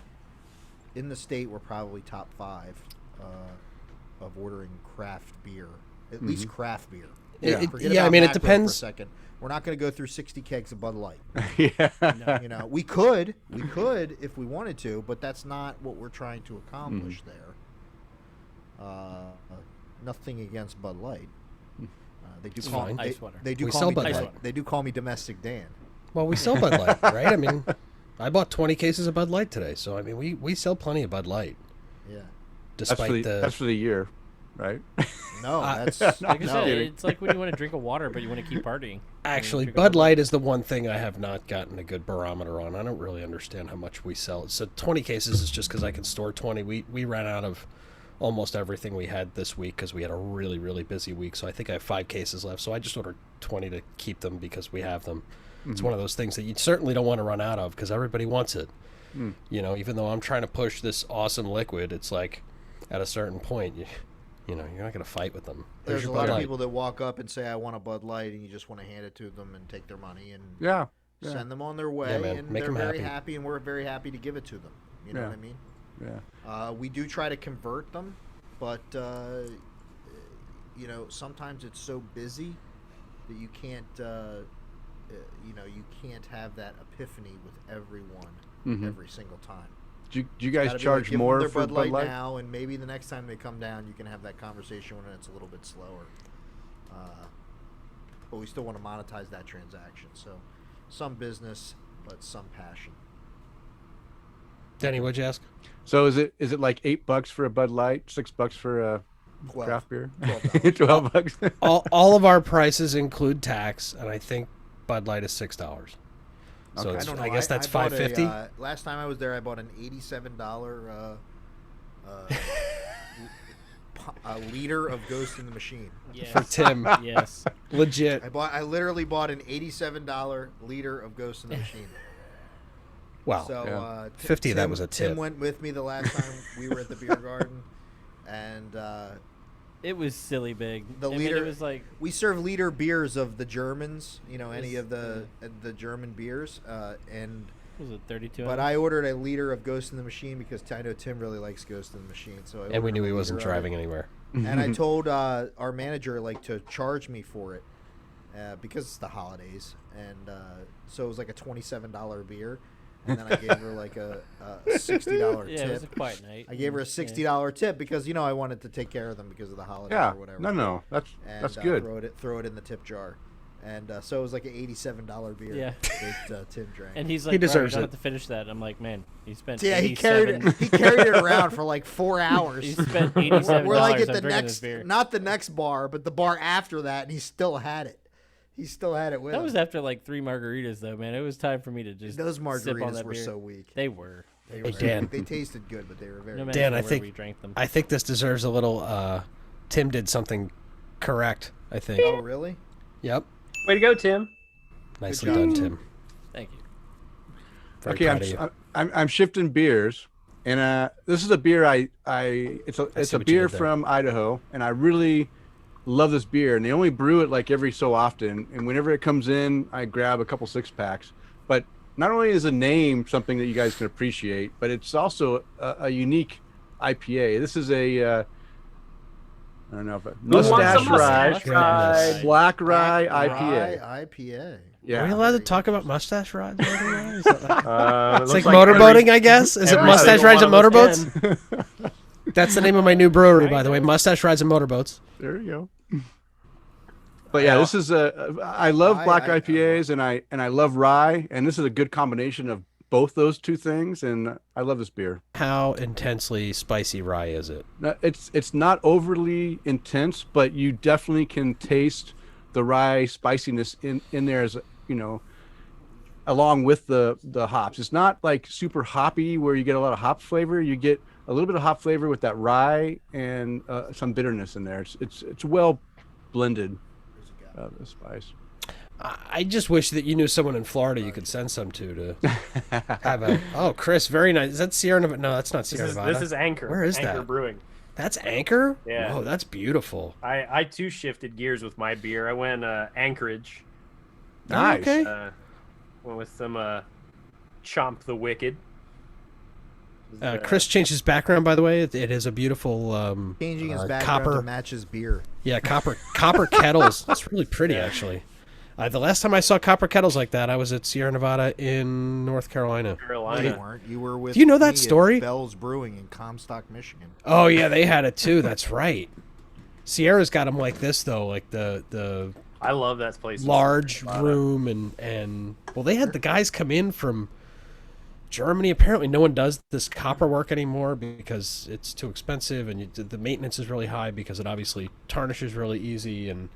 in the state, we're probably top 5 of ordering craft beer, at least craft beer. I mean, it depends. For a second. We're not going to go through 60 kegs of Bud Light. Yeah. We could if we wanted to, but that's not what we're trying to accomplish there. Nothing against Bud Light. They do call me ice water. They do We call sell me Bud Light. They do call me Domestic Dan. Well, we sell Bud Light, right? I mean, I bought 20 cases of Bud Light today, so I mean, we sell plenty of Bud Light. Yeah. Despite that's for the year, right? No, that's Like I said, it's like when you want to drink a water, but you want to keep partying. Actually, Bud Light is the one thing I have not gotten a good barometer on. I don't really understand how much we sell. So 20 cases is just because I can store 20. We ran out of almost everything we had this week because we had a really, really busy week. So I think I have 5 cases left. So I just ordered 20 to keep them because we have them. It's one of those things that you certainly don't want to run out of because everybody wants it. Even though I'm trying to push this awesome liquid, it's like at a certain point, you're not going to fight with them. There's a lot of people that walk up and say, I want a Bud Light, and you just want to hand it to them and take their money and send them on their way. Yeah, man. And Make they're them very happy. happy, and we're very happy to give it to them. You know what I mean? Yeah. We do try to convert them, but sometimes it's so busy that you can't have that epiphany with everyone every single time. Do you guys Gotta be charge give them more their for Bud Light Light? now, and maybe the next time they come down, you can have that conversation when it's a little bit slower. But we still want to monetize that transaction. So, some business, but some passion. Denny, what'd you ask? So is it like $8 for a Bud Light, $6 for a 12. craft beer? $12. $12. All of our prices include tax, and I think Bud Light is $6. So Okay. it's, I don't know. I guess that's bought $5.50. Last time I was there, I bought an $87 a liter of Ghost in the Machine. Yes. For Tim. Yes. Legit. I literally bought an $87 liter of Ghost in the Machine. Wow. So Yeah. 50 of that was a tip. Tim went with me the last time we were at the beer garden, and It was silly big. the I mean, liter it was like we serve liter beers of the Germans, any of the German beers, and was it 32? but I ordered a liter of Ghost in the Machine because I know Tim really likes Ghost in the Machine. So And we knew he wasn't driving anywhere. And I told our manager to charge me for it because it's the holidays, and so it was like a $27 beer, and then I gave her like a $60 Yeah, tip. it was a quiet night. I gave her a $60 tip because I wanted to take care of them because of the holidays Yeah. or whatever. No, that's good. Throw it in the tip jar, and so it was like an $87 beer. Yeah. that Tim drank. And he's like, He "Bro, deserves you don't it." have to finish that. I'm like, man, he spent. Yeah, he 87 he carried it around for like 4 hours. He spent $87. We're like at on the drinking this next, beer. not the next bar, but the bar after that, and he still had it. He still had it with That him. was after like 3 margaritas, though, man. It was time for me to just. Those sip on margaritas that were beer. so weak. They were. They Hey, were Dan. They tasted good, but they were very. No weak. matter Dan, I where think- we drank them. I think this deserves a little Tim did something correct, I think. Oh, really? Yep. Way to go, Tim. Nicely job. done, Tim. Thank you. Very Okay, proud of you. I'm shifting beers, and this is a beer it's see a what you beer did there. from Idaho, and I really love this beer. And they only brew it like every so often, and whenever it comes in, I grab a couple 6-packs. But not only is the name something that you guys can appreciate, but it's also a unique IPA. This is a I don't know if mustache rye, black rye IPA. IPA. Yeah. Are we allowed to talk about mustache rides? Is that- It It's looks like motorboating, I guess. Is it every mustache single rides and one of us motorboats? That's the name of my new brewery, by the way. Mustache rides and motorboats. There you go. But yeah, this is I love black IPAs and I love rye, and this is a good combination of both those two things, and I love this beer. How intensely spicy rye is it? Now, it's not overly intense, but you definitely can taste the rye spiciness in there as along with the hops. It's not like super hoppy where you get a lot of hop flavor. You get a little bit of hop flavor with that rye and some bitterness in there. It's well blended, the spice. I just wish that you knew someone in Florida you could send some to have a. Oh, Chris, very nice. Is that Sierra Nevada? No, that's not Sierra Nevada. This is Anchor. Where is Anchor that? Brewing. That's Anchor? Yeah. Oh, that's beautiful. I too shifted gears with my beer. I went Anchorage. Nice. Okay. Went with some Chomp the Wicked. Chris changed his background, by the way. It is a beautiful Changing his background copper. to match his beer. Yeah, copper kettles. It's really pretty, actually. The last time I saw copper kettles like that, I was at Sierra Nevada in North Carolina. No, Carolina. you weren't. You were with. Do you know that me at story? Bell's Brewing in Comstock, Michigan. Oh yeah, they had it too. That's right. Sierra's got them like this though, like the I love that place. large room and well, they had the guys come in from Germany. Apparently, no one does this copper work anymore because it's too expensive, and the maintenance is really high because it obviously tarnishes really easy. And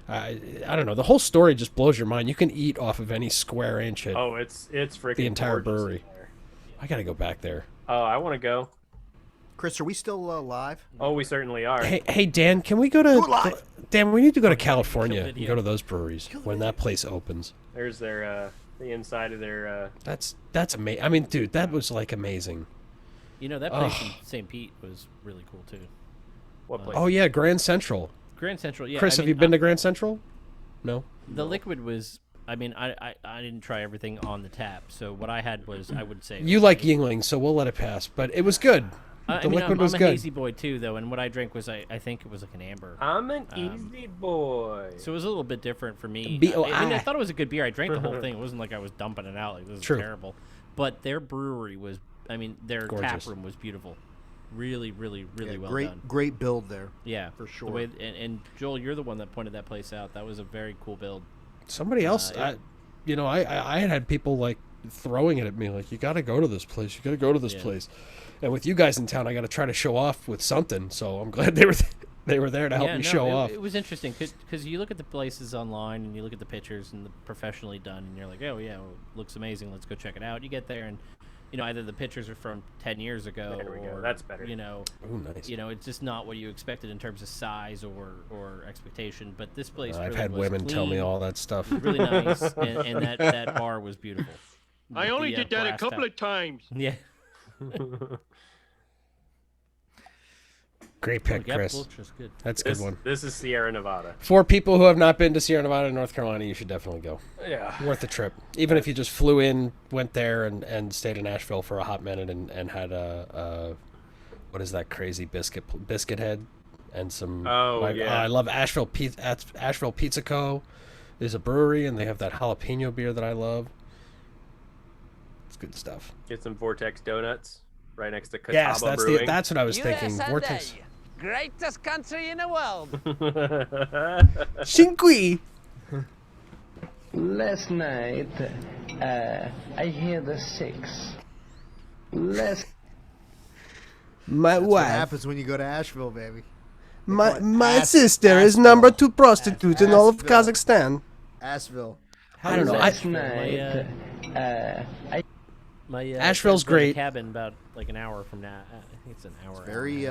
I don't know. The whole story just blows your mind. You can eat off of any square inch at Oh, it's freaking the entire gorgeous in brewery. there. I gotta go back there. Oh, I want to go. Chris, are we still live? Oh, we certainly are. Hey, Dan, can we go to live. Dan? We need to go to California and go to those breweries when that place opens. There's their the inside of their. That's amazing. I mean, dude, that was like amazing. You know, that place in St. Pete was really cool, too. What place? Oh yeah, Grand Central. Grand Central, yeah. Chris, I have mean, you been to Grand Central? No. The liquid was I mean, I didn't try everything on the tap. So what I had was, I would say, You like Yingling, so we'll let it pass. But it was good. I The mean, liquid I'm was a good. hazy boy too, though, and what I drank was, I think it was like an amber. I'm an easy boy. So it was a little bit different for me. B.O.I.. I mean, I thought it was a good beer. I drank the whole thing. It wasn't like I was dumping it out. Like, this is True. terrible. But their brewery was, I mean, their Gorgeous. tap room was beautiful. Really, really, really well great, done. great build there. Yeah, for sure. The way, and Joel, you're the one that pointed that place out. That was a very cool build. Somebody else, it- I had people like throwing it at me, like, you got to go to this place. You got to go to this place. And with you guys in town, I got to try to show off with something. So I'm glad they were there to help me show off. It was interesting because you look at the places online and you look at the pictures and the professionally done, and you're like, oh yeah, well, it looks amazing. Let's go check it out. You get there and either the pictures are from 10 years ago, There we go. or That's better. Ooh, nice. It's just not what you expected in terms of size or expectation. But this place, I've really had was women tell me clean, all that stuff. really nice, and that bar was beautiful. I only did that a brass couple tap. of times. Yeah. Great pick, Yep, Chris. Ultra's good. That's a good one. This is Sierra Nevada. For people who have not been to Sierra Nevada, North Carolina, you should definitely go. Yeah. Worth the trip. Even if you just flew in, went there, and stayed in Asheville for a hot minute and had a what is that crazy biscuit head and some. I love Asheville Pizza Co. is a brewery, and they have that jalapeno beer that I love. It's good stuff. Get some Vortex donuts right next to Catawba Yes, Brewing. that's what I was thinking. Vortex. Greatest country in the world. Cinque. Last night, I had a sex. My That's what wife. happens when you go to Asheville, baby. My sister is number 2 prostitute in all of Asheville. Kazakhstan. Asheville. I don't know. Last night, My Asheville's friend's got a great. cabin about like an hour from now. I think it's an hour. Very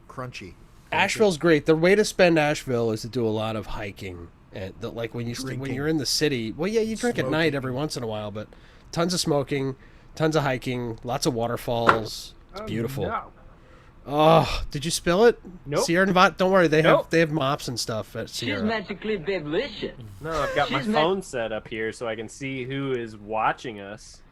crunchy. Asheville's great. The way to spend Asheville is to do a lot of hiking, and like when Drinking. you're in the city. Well, yeah, you drink at night every once in a while, but tons of smoking, tons of hiking, lots of waterfalls. It's beautiful. No. Oh, did you spill it? Nope. Sierra Nevada. Don't worry, they Nope. have mops and stuff at She's Sierra. magically delicious. No, I've got my She's not- phone set up here so I can see who is watching us.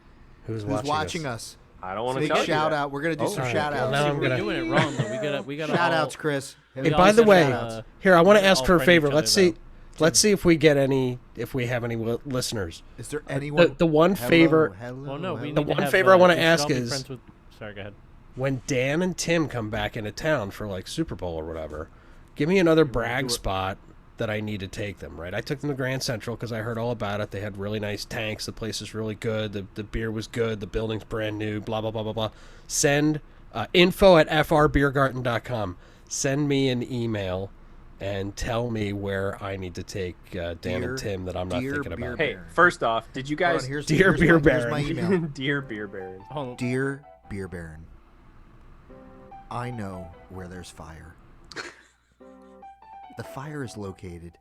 Who's Who's watching us? I don't want to Big tell you shout that. out. We're gonna do some alright. shout Well, outs. now I'm We're gonna- doing it wrong though. We got Shout outs, Chris. Hey, by the way, here I want to ask all for a friend favor. each Let's other, see. Let's see if we get any. If we have any listeners. Is there anyone? The one favor. Hello, Well, no, we hello. need to one have, favor I wanna we should ask all be is- friends with- Sorry, go ahead. When Dan and Tim come back into town for like Super Bowl or whatever, give me another brag spot that I need to take them, right? I took them to Grand Central because I heard all about it. They had really nice tanks. The place is really good. The beer was good. The building's brand new, blah, blah, blah, blah, blah. Send info at frbeergarten.com. Send me an email and tell me where I need to take Dan Dear- and Tim that I'm not dear thinking beer about. Hey, Baron. first off, did you Hold guys... on, here's Dear here's Beer my, here's my Baron. email. Dear Beer Baron. Hold on. Dear Beer Baron, I know where there's fire. The fire is located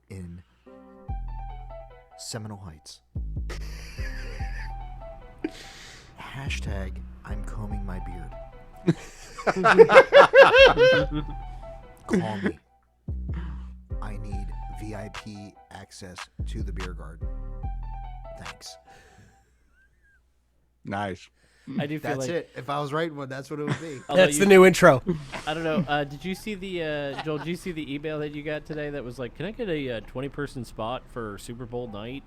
in Seminole Heights. Hashtag I'm combing my beard. Call me. I need VIP access to the beer garden. Thanks. Nice. I do feel That's like it. If I was writing one, that's what it would be. although That's you- the new intro. I don't know. Did you see the Joel? Did you see the email that you got today that was like, "Can I get a 20-person spot for Super Bowl night?"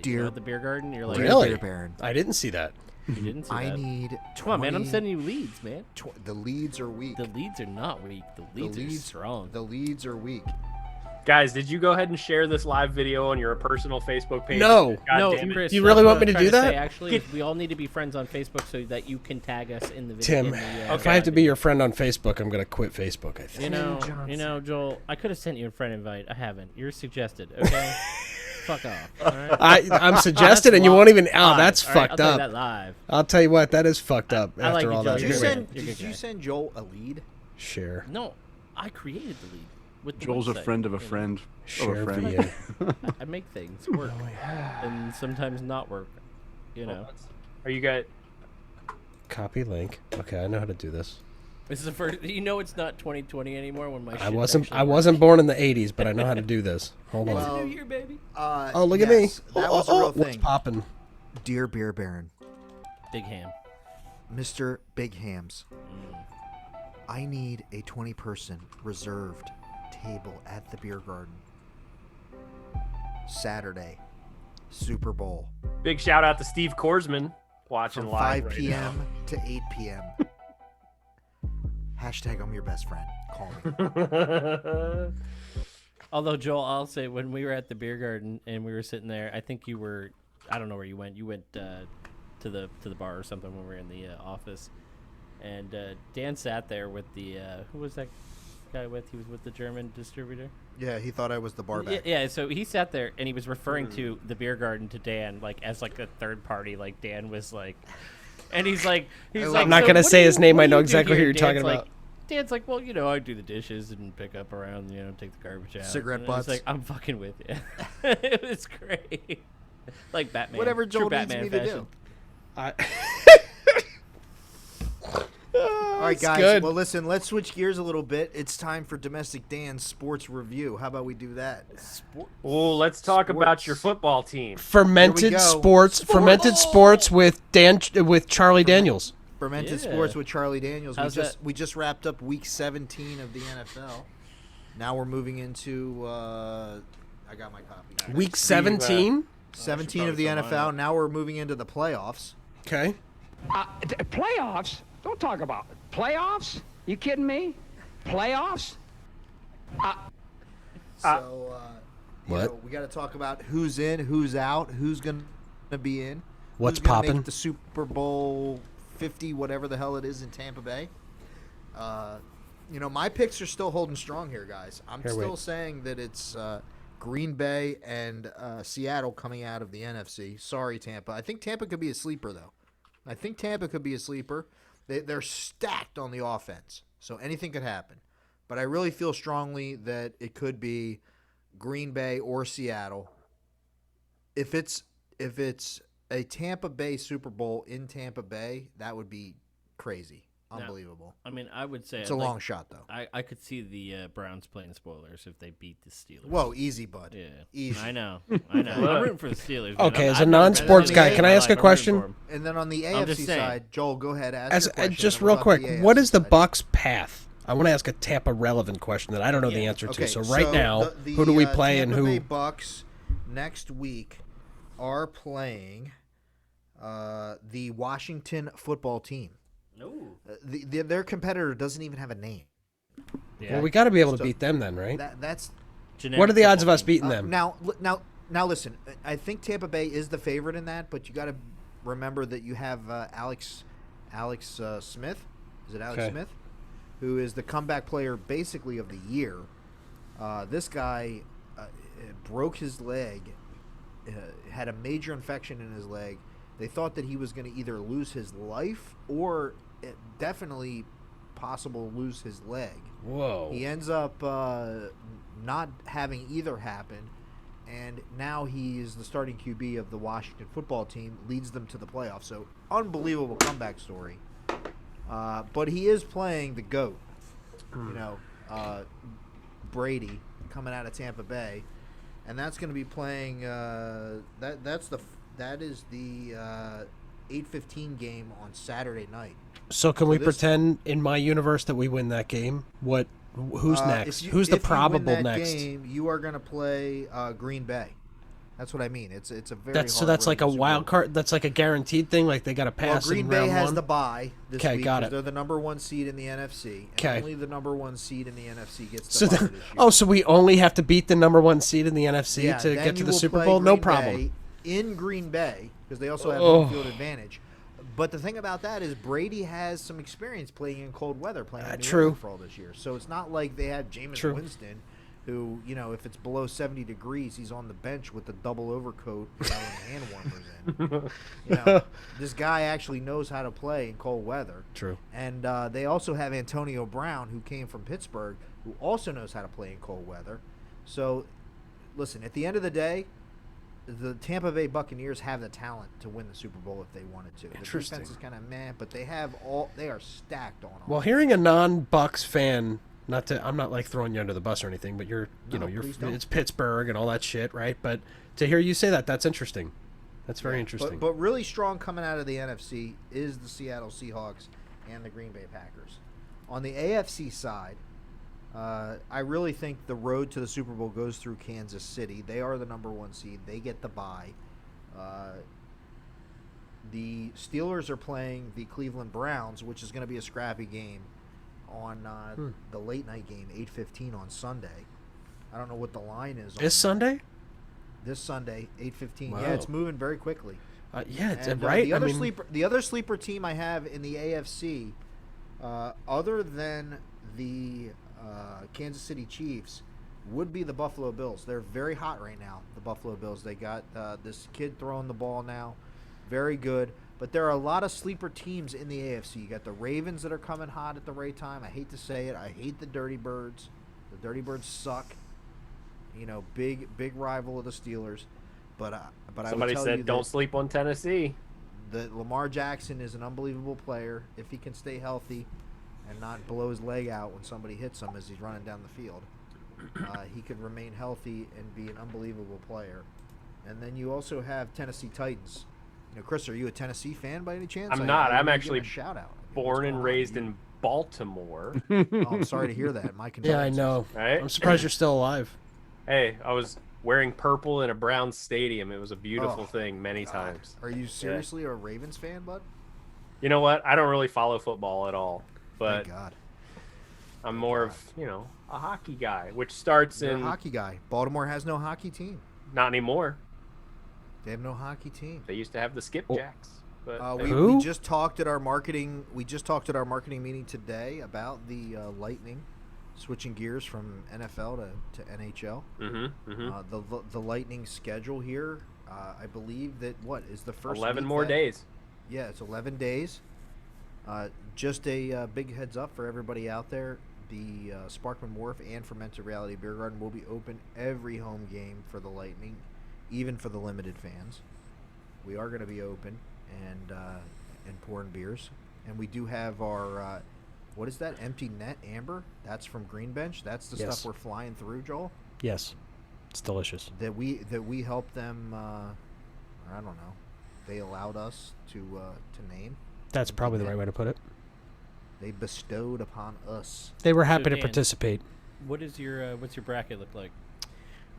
Dear- at the beer garden. You're like, Really? Beer Baron. I didn't see that. You didn't see I that. need 20, Come on, man. I'm sending you leads, man. the leads are weak. The leads are not weak. The leads are strong. The leads are weak. Guys, did you go ahead and share this live video on your personal Facebook page? No. God no, damn it. Chris. You really that's want what me I'm to do trying that? say, actually, is we all need to be friends on Facebook so that you can tag us in the video. Tim, in the, if I have to be your friend on Facebook, I'm going to quit Facebook, I think. you know, Joel. I could have sent you a friend invite. I haven't. You're suggested. Okay. Fuck off. All right. I'm suggested, and you won't even. Oh, that's All right, fucked I'll tell up. you that live. I'll tell you what, that is fucked up. I like after you, all Joe. that, You're Did great. anyway. You're a good you guy. send Joel a lead? Share, No, I created the lead. With the Joel's a website, friend of a you know. friend of share a friend. via. I make things work, and sometimes not work. You know. Are you guys... Copy link. Okay, I know how to do this. This is the first. You know, it's not 2020 anymore. When my I shit wasn't actually I wasn't born in the 80s, but I know how to do this. Hold on. works. It's a new year, baby. Oh, look at me. That was a real What's thing. popping? Dear Beer Baron, Big ham. Mr. Big Hams, I need a 20-person reserved table at the beer garden. Saturday, Super Bowl, Big shout out to Steve Korsman watching from live 5 right p.m. to 8 p.m. Hashtag I'm your best friend. Call me. now. Although Joel, I'll say when we were at the beer garden and we were sitting there, I think you were. I don't know where you went. You went to the bar or something when we were in the office, and Dan sat there with the who was that guy with? He was with the German distributor. Yeah, he thought I was the bar back. Yeah, so he sat there and he was referring to the beer garden to Dan like as like a third party. Like Dan was like, and he's like, I'm not gonna say his name. I know exactly who you're talking about. Dan's like, well, you know, I do the dishes and pick up around, you know, take the garbage out. Cigarette And butts. He's like, I'm fucking with you. It was great. Like Batman. Whatever True Joel needs Batman me to fashion. do. All right, guys. good. Well, listen, let's switch gears a little bit. It's time for Domestic Dan's sports review. How about we do that? Oh, let's talk about your football team. Fermented go. Fermented sports with Charlie Daniels. Fermented Yeah. Sports with Charlie Daniels. How's We just wrapped up week 17 of the NFL. Now we're moving into I got my copy. Week 17. 17 of the probably still NFL. line Now we're moving into the playoffs. Okay. Playoffs? Don't talk about it. Playoffs? You kidding me? Playoffs? So you What? know, we got to talk about who's in, who's out, who's going to be in. What's who's gonna poppin'? make the Super Bowl 50, whatever the hell it is, in Tampa Bay. You know, my picks are still holding strong here, guys. I'm Here, still wait. saying that it's Green Bay and Seattle coming out of the NFC. Sorry, Tampa. I think Tampa could be a sleeper, though. I think Tampa could be a sleeper. They're stacked on the offense, so anything could happen. But I really feel strongly that it could be Green Bay or Seattle. If it's a Tampa Bay Super Bowl in Tampa Bay, that would be crazy. Unbelievable. I mean, I would say It's a long shot, though. I could see the Browns playing spoilers if they beat the Steelers. Whoa, easy, bud. Yeah. Easy. I know. I'm rooting for the Steelers. man. Okay, as a I've never non-sports been guy, to can I my ask a life. I'm rooting question? for 'em. And then on the I'm just AFC saying. side, Joel, go ahead. Ask As your question. just and real we'll quick, talk the what AFC is the side. Bucks' path? I want to ask a Tampa relevant question that I don't know the answer to. Okay, So right now, the who do we play and Tampa who? Bay Bucks next week are playing the Washington football team. No. Their competitor doesn't even have a name. Yeah. Well, we got to be able to So- beat them then, right? That's What are the odds of us beating them? now. Listen, I think Tampa Bay is the favorite in that, but you got to remember that you have Alex Smith. Is it Alex Okay. Smith? Who is the comeback player basically of the year. This guy broke his leg, had a major infection in his leg. They thought that he was going to either lose his life or definitely possible lose his leg. Whoa. He ends up not having either happen, and now he is the starting QB of the Washington football team, leads them to the playoffs. So, unbelievable comeback story. But he is playing the GOAT, Brady, coming out of Tampa Bay, and that's going to be playing. That is the 8:15 game on Saturday night. So can we this- pretend in my universe that we win that game? Who's next? Who's the if you probable win that next? game, you are going to play Green Bay. That's what I mean. It's a very That's hard that's road like to a Super wild Bowl. card. That's like a guaranteed thing. Like they got to Well, pass Green in Bay round has one. the bye this 'Kay, week got 'cause it. they're the number one seed in the NFC. And 'Kay. only the number one seed in the NFC gets So the bye the- this year. oh, so we only have to beat the number one seed in the NFC Yeah, to then get to you the will Super play Bowl. No Green problem. Bay in Green Bay because they also have Oh. home field advantage. But the thing about that is Brady has some experience playing in cold weather, playing in New True. England for all this year. So it's not like they had Jameis True. Winston, who, if it's below 70 degrees, he's on the bench with the double overcoat and hand warmers in. This guy actually knows how to play in cold weather. True. And they also have Antonio Brown, who came from Pittsburgh, who also knows how to play in cold weather. So, listen, at the end of the day, the Tampa Bay Buccaneers have the talent to win the Super Bowl if they wanted to. The Interesting. defense is kind of meh, but they are stacked on. Well, hearing a non-Bucks fan, I'm not like throwing you under the bus or anything, but you're please don't. it's Pittsburgh and all that shit, right? But to hear you say that, that's interesting. That's very interesting. But really strong coming out of the NFC is the Seattle Seahawks and the Green Bay Packers. On the AFC side, I really think the road to the Super Bowl goes through Kansas City. They are the number 1 seed. They get the bye. The Steelers are playing the Cleveland Browns, which is going to be a scrappy game on the late night game, 8:15 on Sunday. I don't know what the line is. This Sunday? This Sunday, 8:15. Wow. Yeah, it's moving very quickly. Yeah, it's And, right. The other sleeper team I have in the AFC, other than the Kansas City Chiefs, would be the Buffalo Bills. They're very hot right now, the Buffalo Bills. They got this kid throwing the ball now. Very good. But there are a lot of sleeper teams in the AFC. You got the Ravens that are coming hot at the right time. I hate to say it. I hate the Dirty Birds. The Dirty Birds suck. Big rival of the Steelers. But Somebody said don't sleep on Tennessee. That Lamar Jackson is an unbelievable player if he can stay healthy and not blow his leg out when somebody hits him as he's running down the field. He could remain healthy and be an unbelievable player. And then you also have Tennessee Titans. Kris, are you a Tennessee fan by any chance? I'm not. I'm give actually a shout out. born and raised in Baltimore. Oh, I'm sorry to hear that. My Yeah, I condolences. know. Right? I'm surprised you're still alive. Hey, I was wearing purple in a Browns stadium. It was a beautiful Oh, thing many God. times. Are you seriously a Ravens fan, bud? You know what? I don't really follow football at all, but Thank God. I'm more of, a hockey guy, which starts You're in a hockey guy. Baltimore has no hockey team. not anymore. They have no hockey team. They used to have the skipjacks. But We just talked at our marketing. We just talked at our marketing meeting today about the Lightning switching gears from NFL to NHL. The Lightning schedule here. I believe that is the first 11 week more days. Yeah, it's 11 days. Just a big heads up for everybody out there. The Sparkman Wharf and Fermented Reality Beer Garden will be open every home game for the Lightning, even for the limited fans. We are going to be open and pouring beers. And we do have our, what is that, empty net amber? That's from Green Bench. That's the stuff we're flying through, Joel. Yes, it's delicious. That we helped them. I don't know. They allowed us to name. That's probably the right way to put it. They bestowed upon us. They were happy So, to Dan, participate. What's your bracket look like?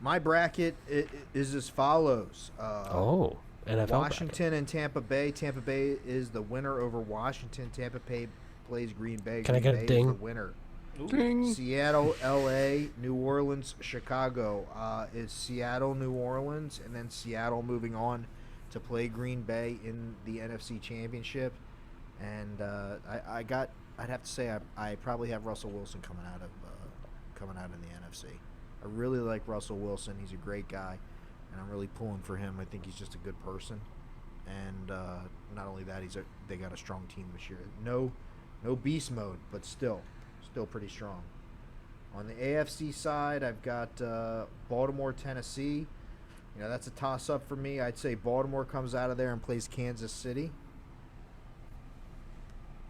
My bracket is as follows. NFL Washington and Tampa Bay. Tampa Bay is the winner over Washington. Tampa Bay plays Green Bay. Can I Green get a Bay ding? Is the winner. Ding. Seattle, L.A., New Orleans, Chicago. Is Seattle, New Orleans, and then Seattle moving on to play Green Bay in the NFC Championship. And I'd have to say I probably have Russell Wilson coming out in the NFC. I really like Russell Wilson. He's a great guy, and I'm really pulling for him. I think he's just a good person, and not only that, they got a strong team this year. No beast mode, but still pretty strong. On the AFC side, I've got Baltimore, Tennessee. That's a toss-up for me. I'd say Baltimore comes out of there and plays Kansas City.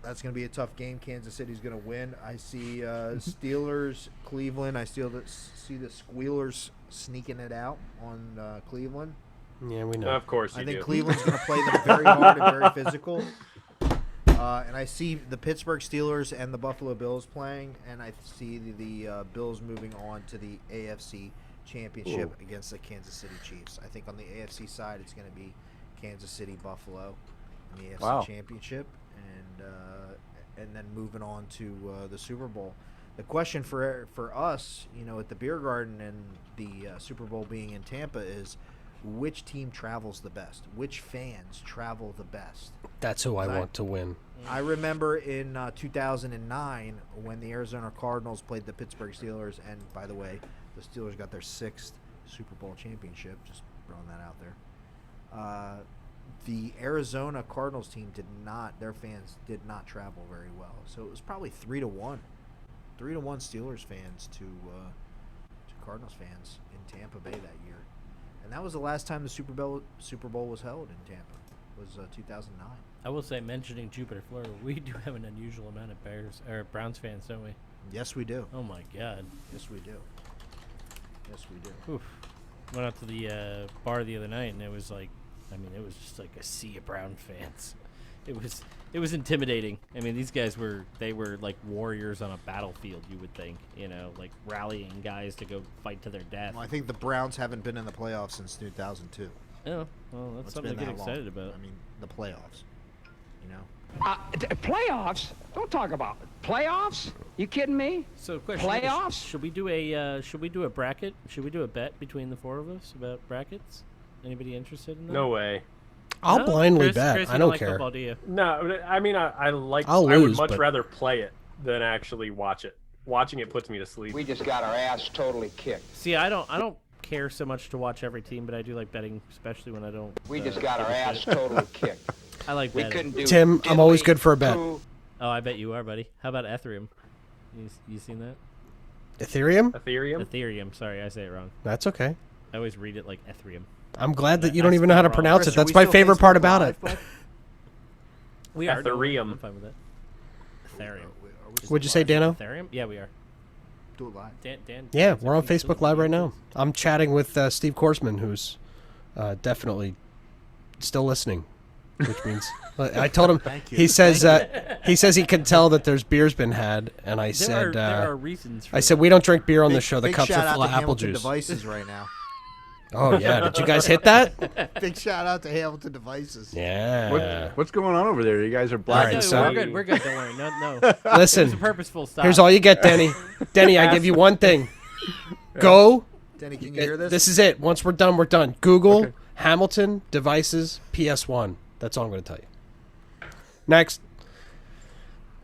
That's going to be a tough game. Kansas City's going to win. I see Steelers, Cleveland. I see the Squealers sneaking it out on Cleveland. Yeah, we know. Of course you I think do. Cleveland's going to play them very hard and very physical. And I see the Pittsburgh Steelers and the Buffalo Bills playing, and I see the Bills moving on to the AFC Championship against the Kansas City Chiefs. I think on the AFC side, it's going to be Kansas City, Buffalo in the AFC Championship, and then moving on to the Super Bowl. The question for us, at the Beer Garden and the Super Bowl being in Tampa is, which team travels the best? Which fans travel the best? That's who I want to win. I remember in 2009 when the Arizona Cardinals played the Pittsburgh Steelers, and by the way, the Steelers got their 6th Super Bowl championship. Just throwing that out there. The Arizona Cardinals team their fans did not travel very well. So it was probably 3-1. 3-1 Steelers fans to Cardinals fans in Tampa Bay that year. And that was the last time the Super Bowl was held in Tampa. Was 2009. I will say, mentioning Jupiter, Florida, we do have an unusual amount of Browns fans, don't we? Yes, we do. Oh my God. Yes, we do. Yes, we do. Oof. Went out to the bar the other night, and it was like, it was just like a sea of Brown fans. It was intimidating. I mean, these guys were like warriors on a battlefield, you would think, like rallying guys to go fight to their death. Well, I think the Browns haven't been in the playoffs since 2002. Oh, well, that's something to get excited about. I mean, the playoffs. Playoffs? Don't talk about it. Playoffs? You kidding me? So, question: Playoffs? Should we do a bracket? Should we do a bet between the four of us about brackets? Anybody interested in that? No way. I'll blindly Chris, bet. Chris, I don't like care. Football, do you? No, I mean, I like. I'll I lose, would much but- rather play it than actually watch it. Watching it puts me to sleep. We just got our ass totally kicked. See, I don't care so much to watch every team, but I do like betting, especially when I don't. We just got our ass totally kicked. I like We betting. couldn't do Tim, I'm always good for a bet. Oh, I bet you are, buddy. How about Ethereum? You seen that? Ethereum? Ethereum. Sorry, I say it wrong. That's okay. I always read it like Ethereum. I'm glad that you don't even know how to pronounce Chris, it. are That's we my still favorite part Facebook about Live, it. bud? We are. Ethereum. I'm fine with that. Ethereum. What'd you say, Dano? Ethereum? Yeah, we are. Do it live. Dan. Yeah, we're on Facebook Live right now. I'm chatting with Steve Korsman, who's definitely still listening, which means I told him. He says he can tell that there's beer's been had, and I said there are reasons. For I said we don't drink beer on the show. The Big cups shout are out full to of apple Hamilton juice. Devices right now. Oh yeah, did you guys hit that? Big shout out to Hamilton Devices. Yeah. What's going on over there? You guys are All black. right, No, so we're good. We're good. Don't worry. No. listen. It's a purposeful stop. Here's all you get, Denny. Denny, I give you one thing. Go. Denny, can you hear this? This is it. Once we're done, we're done. Google Hamilton Devices PS1. That's all I'm going to tell you. Next.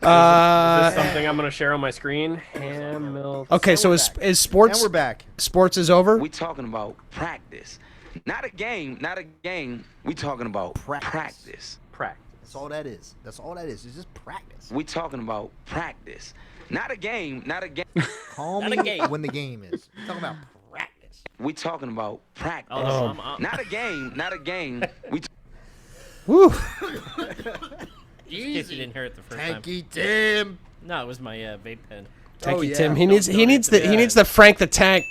Is this something I'm going to share on my screen? Hamilton. Okay, so is sports? And we're back. Sports is over. We talking about practice, not a game. We talking about practice. That's all that is. That's all that is. It's just practice. We talking about practice, not a game. Call Not a me game. when the game is. We're talking about practice. We talking about practice, Oh, not a game. We Woo. in case you didn't hear it the first time. Tanky Tim. No, it was my vape pen. Thank you, yeah. Tim. He Don't needs donate the Frank the Tank.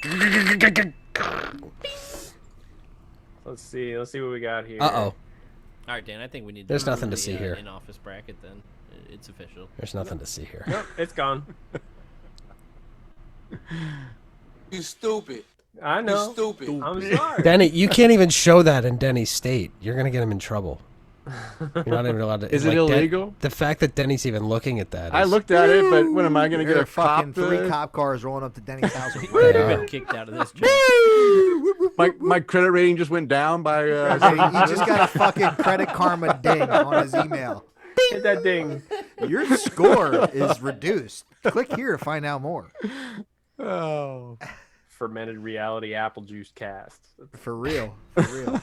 Let's see what we got here. Uh-oh. All right, Dan. I think we need. There's to nothing do to see the, here. In-office bracket. Then it's official. There's nothing to see here. Nope, it's gone. You stupid. I know. Stupid. I'm sorry. Denny, you can't even show that in Denny's state. You're gonna get him in trouble. You're not even allowed to. Is it Den- illegal? the fact that Denny's even looking at that. I is- looked at it, but when am I going to There get are a cop? fucking 3 cop cars rolling up to Denny's house. You've Yeah. been kicked out of this job. My credit rating just went down by. He just got a fucking Credit Karma ding on his email. Hit that ding. Your score is reduced. Click here to find out more. Oh. Fermented reality apple juice cast. For real. For real.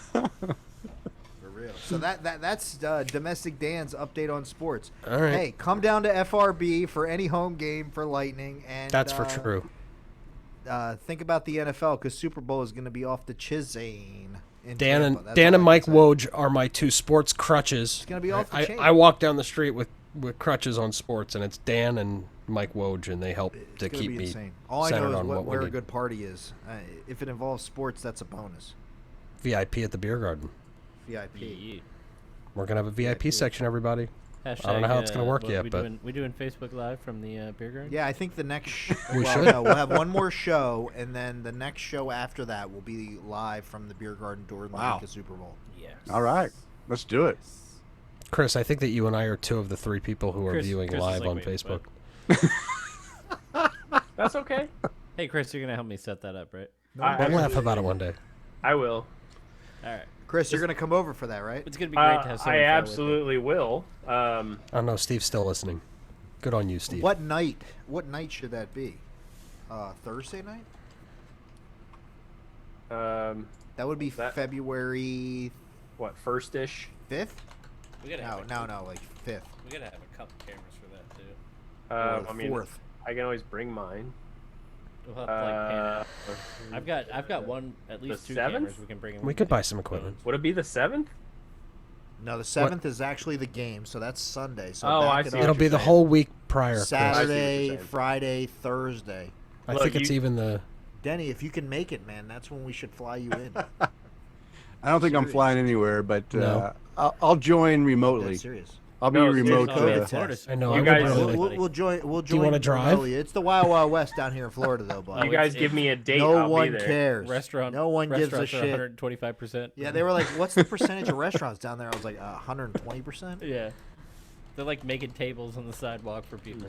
For real. So that's Domestic Dan's update on sports. All right. Hey, come down to FRB for any home game for Lightning. And That's for true. Think about the NFL because Super Bowl is going to be off the Chisane. in Dan Tampa. and That's Dan all and I Mike can say. Woj are my 2 sports crutches. It's gonna be off the chain. I walk down the street with crutches on sports, and it's Dan and Mike Woj, and they help to It's gonna keep be me insane. All I centered know on is what where we a need. good party is. If it involves sports, that's a bonus. VIP at the beer garden. VIP. Yeah. We're gonna have a VIP section, everybody. Hashtag, I don't know how it's gonna work what yet, we but we doing Facebook Live from the beer garden. Yeah, I think the next We should. No, we'll have one more show, and then the next show after that will be live from the beer garden during the Wow. week of Super Bowl. Yes. All right, let's do it. Chris, I think that you and I are 2 of the 3 people who are Chris viewing is live like, on wait, Facebook. That's okay. Hey, Chris, you're gonna help me set that up, right? We'll laugh about it one day. I will. All right. Chris, you're gonna come over for that, right? It's gonna be great to have someone. I follow with absolutely will. Oh no, Steve's still listening. Good on you, Steve. What night? What night should that be? Thursday night? That would be February What, first-ish? 5th? it. We gotta have No, like 5th. We gotta have a couple cameras for that too. Or the I mean, 4th. I can always bring mine. We'll have to, like, pan it out. I've got one, at least two 7th? cameras we can bring in. We could buy some equipment. Would it be the 7th? No, the 7th is actually the game, so that's Sunday. So Oh, I back it see. up. It'll be the whole week prior. Chris. Saturday, saying. Friday, Thursday. I Look, think it's even the. Denny, if you can make it, man, that's when we should fly you in. I don't think I'm flying anywhere, but No. I'll join remotely. Dead serious. I'll be No, remote. seriously. I know. You I guys- would really We'll, like- we'll join. We'll join. wanna drive? remotely. It's the Wild Wild West down here in Florida, though, bud. You guys give me a date. No I'll one be there. cares. Restaurant. No one gives a restaurants are shit. 125%. Yeah, they were like, "What's the percentage of restaurants down there?" I was like, 120%. Yeah. They're like making tables on the sidewalk for people.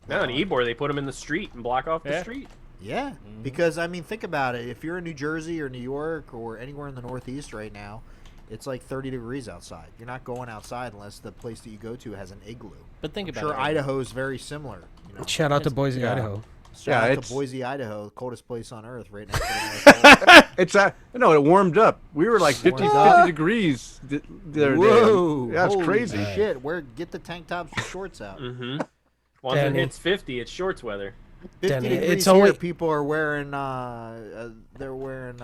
No, in Ybor, they put them in the street and block off the Yeah. street. Yeah, because I mean, think about it. If you're in New Jersey or New York or anywhere in the Northeast right now, it's like 30 degrees outside. You're not going outside unless the place that you go to has an igloo. But think I'm about sure it. right Idaho is very similar. You know, Shout out to Boise, Yeah. Idaho. shout out it's- to Boise, Idaho, the coldest place on earth, right next to the North Pole. It's no, it warmed up. We were like 50 degrees the other day. Whoa, Yeah, it's holy crazy. shit! Get the tank tops and shorts out. Mm-hmm. Once Danny. it hits 50, it's shorts weather. 50 Danny, degrees it's here, only- people are wearing. They're wearing.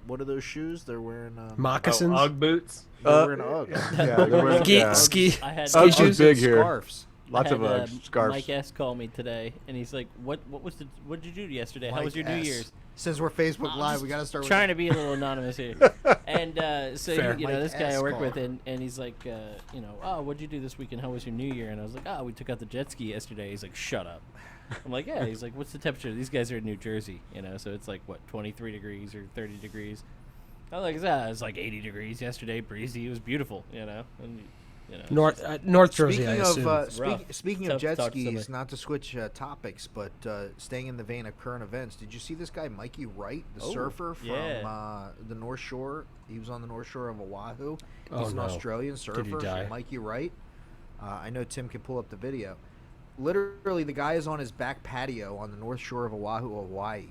What are those shoes? They're wearing. Moccasins. Oh, Ugg boots. They're wearing Uggs. Yeah, they're wearing- ski, yeah. ski, I had ski Uggs is shoes. big here. Scarves. Lots of I had, scarves. Mike S called me today, and he's like, "What did you do yesterday? How Mike was your New S. Year's?" Since we're Facebook I'm Live, just we gotta start. trying to be a little anonymous here. And so Fair. you know, Mike this guy I S. work with, called. and he's like, you know, oh, what'd you do this weekend? How was your New Year? And I was like, oh, we took out the jet ski yesterday. He's like, shut up. I'm like, yeah. He's like, what's the temperature? These guys are in New Jersey, you know, so it's like what, 23 degrees or 30 degrees. I was like, it was like 80 degrees yesterday, breezy. It was beautiful, you know. And, you know, it's just- North Jersey, I Speaking assume. rough. speaking Tough of to jet talk to skis, somebody. not to switch topics, but staying in the vein of current events, did you see this guy Mikey Wright, the Oh, surfer from yeah. the North Shore? He was on the North Shore of Oahu. Oh, He's an no. Australian surfer. Did he die? Mikey Wright. I know Tim can pull up the video. Literally, the guy is on his back patio on the North Shore of Oahu, Hawaii.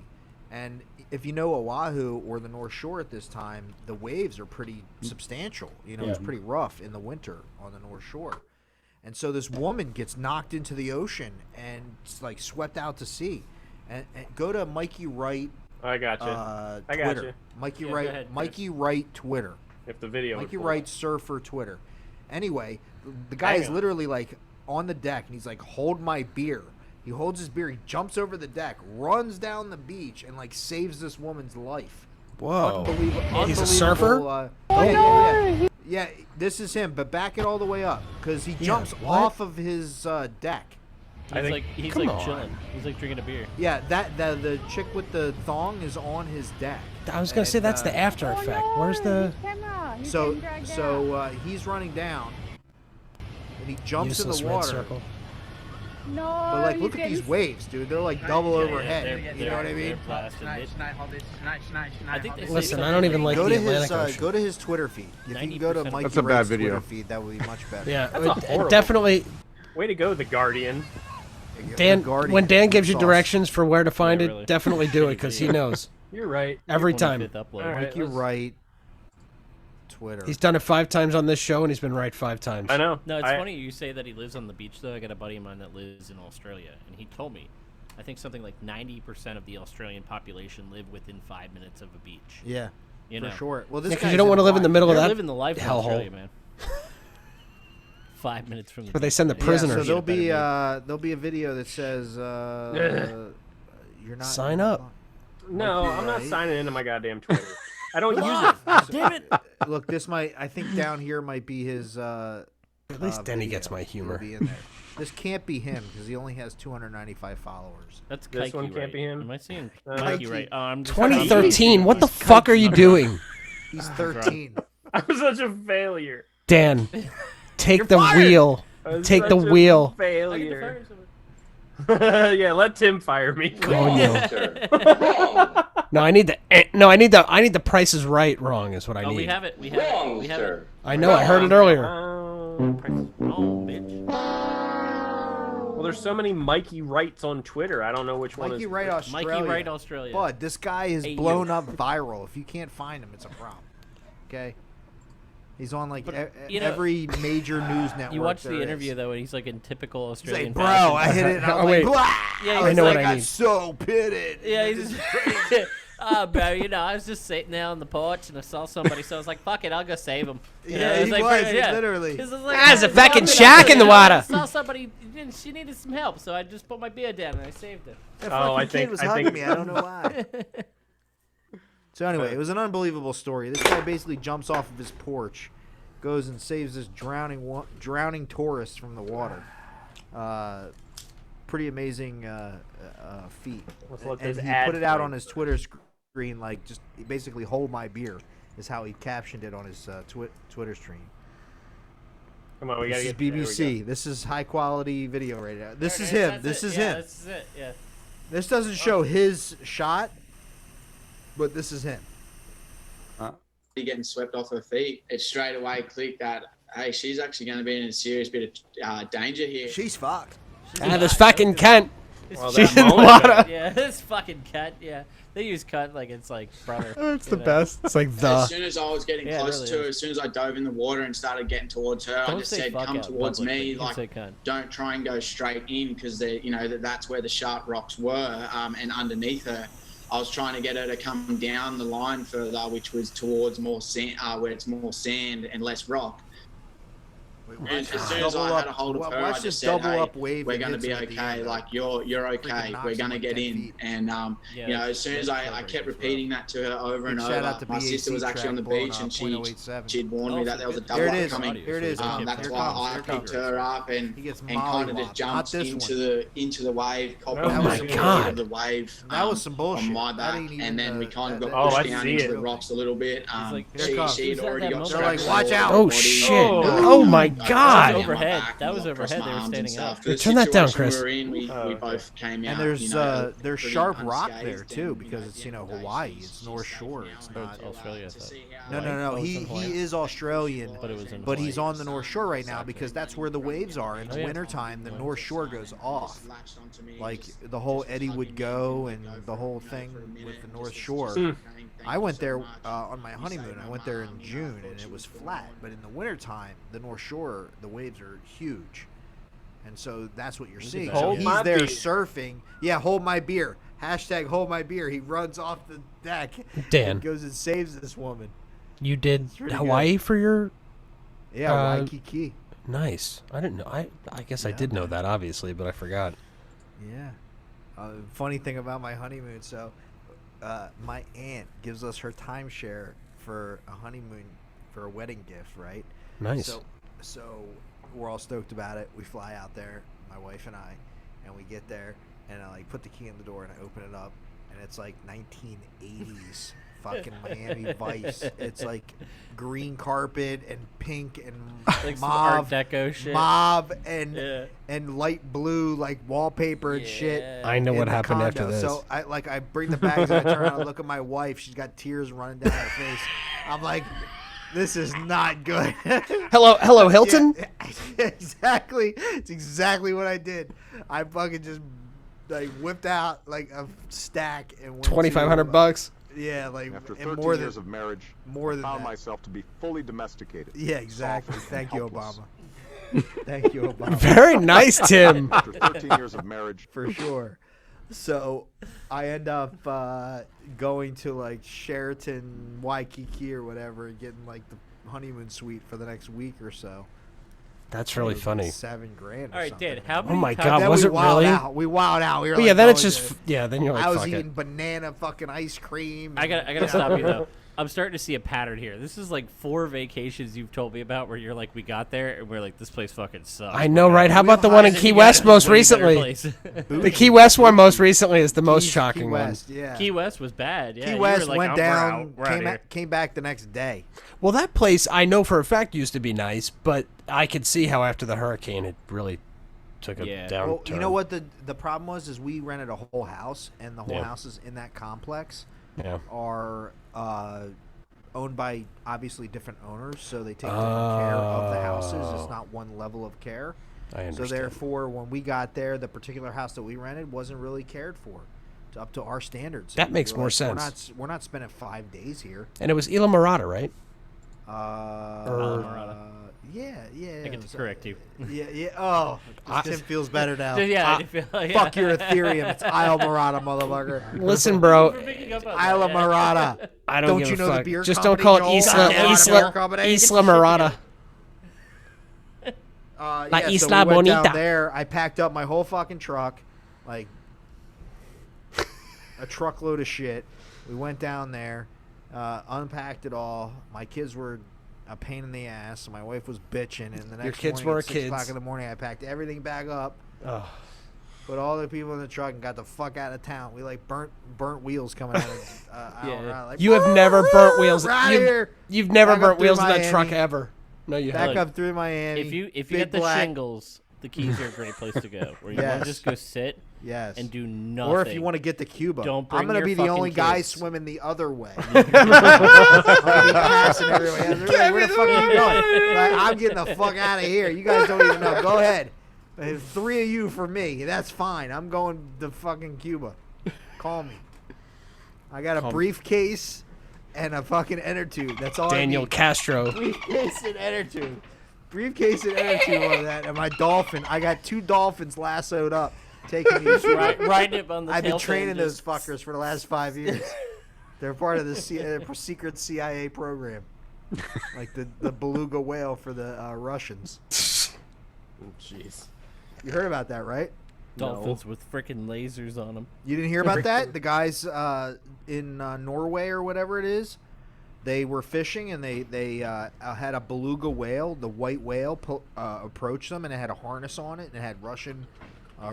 And if you know Oahu or the North Shore at this time, the waves are pretty substantial. You know, it's pretty rough in the winter on the North Shore. And so this woman gets knocked into the ocean and it's like swept out to sea. And go to Mikey Wright I got you. I got Twitter. you. Mikey Yeah, go Wright, ahead, Chris. Mikey Wright Twitter. If the video. would Mikey pull Wright up. surfer Twitter. Anyway, the guy Hang is on. literally like on the deck and he's like, hold my beer. He holds his beer, he jumps over the deck, runs down the beach, and like saves this woman's life. Whoa. Unbelievable. He's a surfer? Yeah, this is him, but back it all the way up because he Yeah, jumps what? off of his deck. He's come like on. chilling. He's like drinking a beer. Yeah, the chick with the thong is on his deck. I was gonna say that's the after effect. Where's the So he's running down, and he jumps useless in the red water. circle? No, But like, look at these waves, dude. They're like double overhead. They're- You know what I they're mean? blasted. I think they say Listen, I something don't even like Go the to his Atlantic Ocean. go to his Twitter feed. If you can go to 90% Mikey That's a bad Wright's video. Twitter feed, that would be much better. Yeah, That's a horrible- definitely. Way to go, the Guardian. Dan, when Dan gives you Sauce. directions for where to find Yeah, it, really. definitely do it because he knows You're right. every time. 25th upload. All right. Mikey Wright Twitter. He's done it 5 times on this show, and he's been right 5 times. I know. No, it's I- funny you say that he lives on the beach, though. I got a buddy of mine that lives in Australia, and he told me, I think something like 90% of the Australian population live within 5 minutes of a beach. Yeah, You for know, sure. Well, this Yeah, 'cause you guy's don't want to live in the middle of they're that living the life in hellhole. Australia, man. 5 minutes from the. But they beach. send the Yeah, prisoners. so there'll Better be move. there'll be a video that says you're not Sign up. No, Mikey I'm not Wright. signing into my goddamn Twitter. I don't use it. Damn it! Look, this might. I think down here might be his. At least Denny video. gets my humor. It'll be in there. This can't be him because he only has 295 followers. That's This one Kike can't right. be him? Am I seeing Mikey. Mikey right? I'm just 2013. What the fuck are you doing, He's 13. I'm such a failure. Dan? Take You're the fired. wheel. I'm Take the such a wheel. I get to Failure. fire someone. Yeah, let Tim fire me. Coño. No, I need the. I need the Price is Right wrong is what I Oh, need. we have it. We have it. We have it. I know. I heard it earlier. Oh, Oh, bitch. well, there's so many Mikey Wrights on Twitter. I don't know which one Mikey is. Wright, Australia. Mikey Wright, Australia. Bud, this guy is Hey, blown you. up viral. If you can't find him, it's a problem. Okay. He's on like you know, every major news network. You watch the there interview is. though, and he's like in typical He's Australian like, bro, fashion. I hit it. And I was Oh, wait. like, blah! Yeah, I he's know like, what I I'm mean. so pitted. Yeah, he's just, bro, you know, I was just sitting there on the porch and I saw somebody, so I was like, fuck it, I'll go save him. You know, Yeah, it he like, was, yeah. literally. This is like, There's a "Hey, fucking fuck it, shark in the you know, water." I saw somebody, she needed some help, so I just put my beer down and I saved her. That Oh, I fucking kid think- was I hugging think- me. I don't know why. So anyway, it was an unbelievable story. This guy basically jumps off of his porch, goes and saves this drowning tourist from the water. Pretty amazing feat. Let's let And this he ad put it out play. on his Twitter screen, like just basically "Hold my beer" is how he captioned it on his Twitter stream. Come on, we gotta This is get there we go. BBC. This is high quality video right now. This is Okay, him. that's This it. is Yeah, him. This is it. Yeah. This doesn't show his shot, but this is him. Getting swept off her feet, it straight away clicked that, hey, she's actually going to be in a serious bit of danger here. She's fucked. This fucking cunt. Well, She's that in the moment- water. Yeah, this fucking cunt. Yeah, they use cunt like it's like brother. It's you the know? best. It's like As the. soon as I was getting Yeah, it close really to her, is. as soon as I dove in the water and started getting towards her, I Don't just say said, fuck come out towards publicly. me. You can Like, say cunt. don't try and go straight in because that's where the sharp rocks were, and underneath her. I was trying to get her to come down the line further, which was towards more sand, where it's more sand and less rock. And as soon as I had a hold of her, I watch just this said, double hey, up wave. we're that going to hits be him at the okay. end, Like, though. you're Freaking okay. knocks We're him going to like get 10 in. feet. And, as soon as I kept repeating that to her over and Big shout out over, to my sister was BAC actually on the track blowing beach up, and 0.087. she'd warned me that there was a double There up it is. coming. Here it is. That's Here why I comes. picked her up and He gets kind of just mollywopped. jumped Not this into the wave. Oh Copping my the God. of the wave. That was some bullshit. On my That back, ain't even, and then we kind of got Oh, I pushed down see into it. the rocks a little bit. like, here it comes. She'd Was that already that got moment? They're like, strapped watch to out. her Oh body, shit! and, Oh my that was god! on my Overhead. back, That was more across overhead. my They were arms and standing up. stuff. For the Turn that down, situation Kris. we were in, we Okay. both came out. And there's pretty there's sharp rock unscathed there too and, because at it's the end of the day, Hawaii. she's It's North Shore. tough It's now not. to, Australia, I to thought. see how No, Hawaii? no, no. Oh, it's He in Hawaii. is Australian, But it was in but he's Hawaii. on the North Shore right now because that's where the waves are. In the Oh, yeah. wintertime, the North Shore goes off. Like the whole Eddie would go and the whole thing with the North Shore. I went there on my honeymoon. I went there in June and it was flat. But in the wintertime, the North Shore, the waves are huge. And so that's what you're seeing. So Hold he's my there beer. surfing. Yeah, hold my beer. Hashtag hold my beer. He runs off the deck Dan. and goes and saves this woman. You did pretty Hawaii for your Yeah, Uh, Waikiki. nice. I didn't know. I guess I Yeah, did know that obviously, but I forgot. Yeah. Funny thing about my honeymoon, so my aunt gives us her timeshare for a honeymoon, for a wedding gift, right? Nice. So we're all stoked about it. We fly out there, my wife and I, and we get there, and I like put the key in the door and I open it up, and it's like 1980s fucking Miami Vice. It's like green carpet and pink and Like some Art mauve, Deco shit. mauve and Yeah. and light blue like wallpaper and shit. I know in what the happened after condo. this. So I bring the bags and I turn around and look at my wife. She's got tears running down her face. I'm like, this is not good. Hello, Hilton. Yeah, exactly. It's exactly what I did. I fucking just like whipped out like a stack and went to, $2,500. Yeah, like After and 13 more than years of marriage, more I than found that. myself to be fully domesticated. Yeah, exactly. soft, Thank you, helpless. Obama. Thank you, Obama. Very nice, Tim. After 13 years of marriage, For sure. So I end up going to like Sheraton Waikiki or whatever and getting like the honeymoon suite for the next week or so. That's really It was like funny. $7,000 or All right, something. Dan. How many Oh my times- God, Then was we it wowed really? out. We wowed out. We were But like yeah, then it's going just to- yeah. Then you're like, I was fuck eating it. banana fucking ice cream. I and- gotta stop you though. I'm starting to see a pattern here. This is like 4 vacations you've told me about where you're like, we got there and we're like, this place fucking sucks. I know, right? How We about the one in And Key you West got a most way better recently? place. The Key West one most recently is the most Key shocking West, one. yeah. Key West was bad. Yeah, Key you West were like, went "Oh, down, we're out here." came back the next day. Well, that place I know for a fact used to be nice, but I could see how after the hurricane it really took a Yeah. downturn. Well, you know what the problem was is we rented a whole house, and the whole Yeah. houses in that complex Yeah. are owned by obviously different owners, so they take different care of the houses. It's not one level of care. I So understand. therefore, when we got there, the particular house that we rented wasn't really cared for, up to our standards. That And makes we're more like, sense. We're not spending 5 days here. And it was Isla Mirada, right? Yeah. I get to correct you. Yeah. Oh, Tim feels better now. Yeah, I feel like, Fuck your Ethereum. It's Isla Morada, motherfucker. Listen, bro. Isla Morada. I don't give you a know fuck. the beer Just company, don't call it Joel? Isla Morada. La La so Isla we went Bonita. down there. I packed up my whole fucking truck, like a truckload of shit. We went down there, unpacked it all. My kids were a pain in the ass. My wife was bitching, and the next kids morning were at 6 kids. o'clock in the morning, I packed everything back up. Oh. Put all the people in the truck and got the fuck out of town. We like burnt wheels coming out of like, You have never burnt wheels. We're outta here. You've never Back up burnt through wheels in that Miami. truck ever. No, you Back haven't. up through Miami. If you Big get the black. shingles, the Keys are a great place to go. Where you want Yes. to just go sit Yes. and do nothing. Or if you want to get to Cuba. Don't bring I'm going to your be the fucking only guy kids. swimming the other way. I'm going to be passing everywhere. Where the fuck are you going? Like, I'm getting the fuck out of here. You guys don't even know. Go ahead. 3 of you for me. That's fine. I'm going to fucking Cuba. Call me. I got a briefcase and a fucking inner tube. That's all Daniel I need. Castro. Briefcase and inner tube. Briefcase and inner tube on that. And my dolphin. I got 2 dolphins lassoed up. Taking me riding it on the I've been tail training fin, those just- fuckers for the last 5 years. They're part of the secret CIA program. Like the beluga whale for the Russians. Jeez. You heard about that, right? Dolphins with freaking lasers on them. You didn't hear about that? The guys in Norway or whatever it is, they were fishing and they had a beluga whale, the white whale, approach them, and it had a harness on it and it had Russian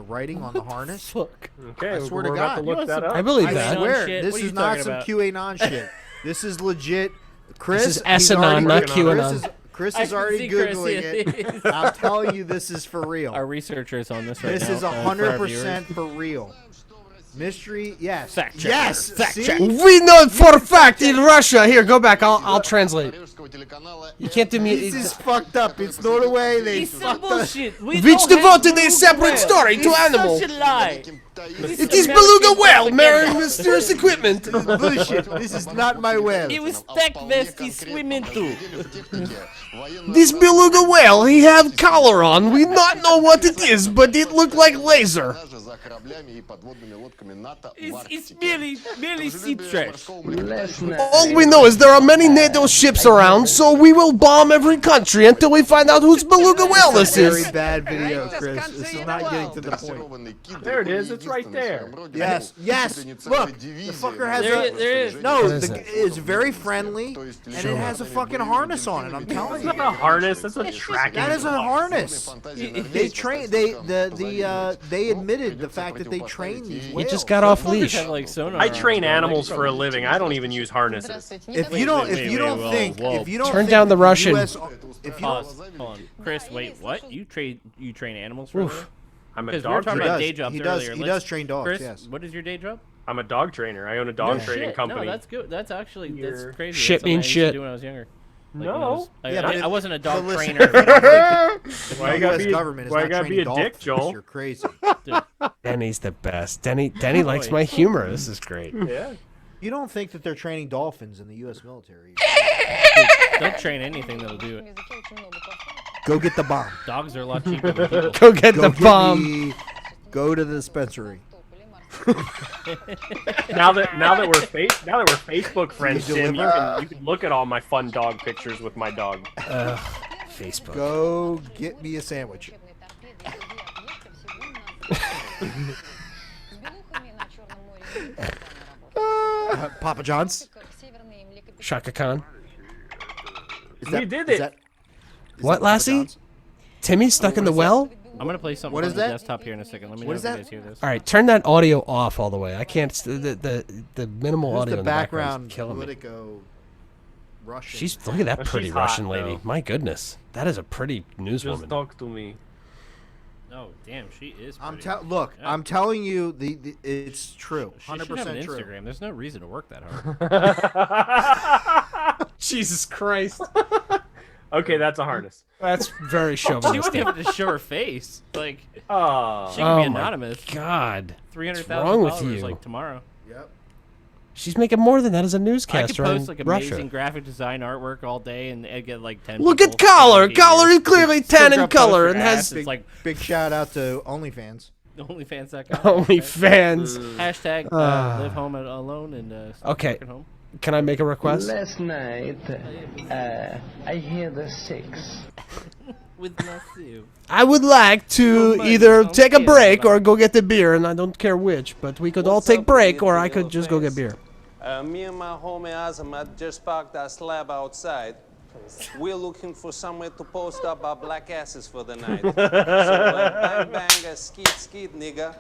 writing on the harness. Fuck. Okay, I swear to we're about God. to look that up. I believe I that. swear, shit. this What are you is not talking some about? QAnon shit. This is legit. Chris, This is he's Asinine, already- not Chris QAnon. Chris I is can already see Chris, Googling yeah. it. I'm telling you, this is for real. Our researchers on this right This now. is for our 100% viewers. for real. Mystery, yes. Fact checker. Yes. Fact See? check. We know for a fact in Russia. Here, go back. I'll translate. You can't do me. This is fucked up. It's Norway. They It's some fucked up. bullshit. We Which don't devoted have a separate beluga story whale. to It's animals. Such a lie. It is beluga whale, marrying mysterious equipment. Bullshit. This is not my whale. It was tech vest he's swimming to. This beluga whale, he have collar on. We not know what it is, but it look like laser. It's merely sea trash. All we know is there are many NATO ships around, so we will bomb every country until we find out whose beluga whale this Very is. bad video, Chris. This is not getting to the point. There it is. It's right there. Yes, yes. Look, the fucker has There is. No, What is it's very friendly, and it has a fucking harness on it. I'm telling That's you. not a harness. That's a tracking. That is a harness. They train. They admitted the fact that they train these He whales. just got off Fuckers leash. have, like, sonar I on train them, bro. animals for a living. I don't even use harnesses. If you don't, wait, if you don't whoa, think, whoa. if you don't Turn think down the that Russian. US if you don't, Pause. Hold on. Chris, wait, what? You train animals for a living? I'm a Because we were dog talking trainer. about day jobs he does, earlier. he Let's- does train dogs. Chris, Yes. what is your day job? I'm a dog trainer. I own a dog training Shit. company. No, that's good. That's actually that's You're- crazy. Shit That's something means I used to shit. do when I was younger. Like, No. when I was- Yeah, but I wasn't a dog but listen- trainer. but I was Why you the gotta US be? government is Why not you gotta be training a dick, dolphins. Joel? You're crazy. Dude, Denny's the best. Denny likes my humor. This is great. Yeah. You don't think that they're training dolphins in the U.S. military? don't train anything that'll do it. Go get the bomb. Dogs are a lot cheaper than people. Go get the bomb. Go to the dispensary. Now that we're Facebook friends, You Tim, deliver? you can look at all my fun dog pictures with my dog. Facebook. Go get me a sandwich. Papa John's. Shaka Khan. Is We did it. is What, that Papa Lassie? John's? Timmy's stuck in the well? I'm gonna play something What on is the that? desktop here in a second. Let me What know is if you that? guys hear this. All right, turn that audio off all the way. I can't. The minimal Who's audio the in the background background is killing me. Politico Russian? She's look at that Well, pretty she's hot, Russian lady. though. My goodness, that is a pretty Just newswoman. talk to me. Oh damn, she is. I'm pretty. look. Yeah. I'm telling you, it's true. She should have an 100% true. Instagram. There's no reason to work that hard. Jesus Christ, Okay, that's a harness. that's very She wouldn't chauvinistic. have to show her face. Like Oh. she can be Oh my anonymous. God, $300,000 what's wrong with you? like tomorrow. Yep. She's making more than that as a I could newscaster post in like Russia. amazing graphic design artwork all day and I'd get like 10 Look people at Collar. to Collar here. is clearly Still 10 in got color poster and ads. has It's like Big shout out to OnlyFans. OnlyFans.com. OnlyFans. Hashtag live home alone and stop Okay. working home. Can I make a request? Last night, I hear the six. With Matthew. I would like to money, either no take a care, break but- or go get the beer, and I don't care which, but we could all take break, or I could just go get beer. Me and my homie Azamat just parked our slab outside. We're looking for somewhere to post up our black asses for the night. So bang bang, skeet skeet, nigga.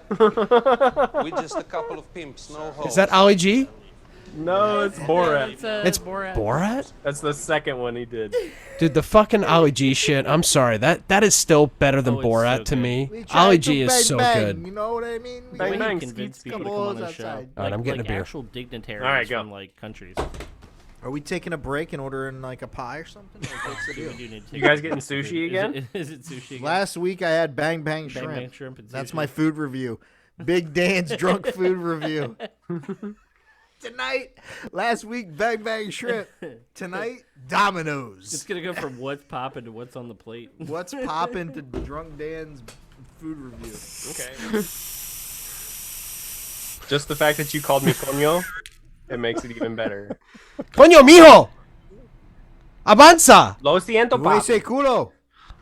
We're just a couple of pimps, no hoes. Is that Ali G? No, it's Borat. It's Borat? That's the second one he did. Dude, the fucking Ali G shit, I'm sorry, that is still better than it's Borat so to good. me. Ali G is so good. You know what I mean? We Bang, Way bang, he convinced skeet, people to skeet. come on the Outside. show. All right, I'm getting like a beer. actual dignitaries All right, go. from like countries. Are we taking a break and ordering like a pie or something? Or what's the We deal? do need to You take guys a getting break. sushi again? Is it sushi again? Last week I had Bang Bang Bang Shrimp. Bang Shrimp and That's sushi. my food review. Big Dan's drunk food review. Tonight, last week, Bang Bang Shrimp. Tonight, Domino's. It's gonna go from what's popping to what's on the plate. What's poppin' to Drunk Dan's food review? Okay. Just the fact that you called me coño, it makes it even better. Coño, mijo! Avanza! Lo siento, Voy papi. say culo.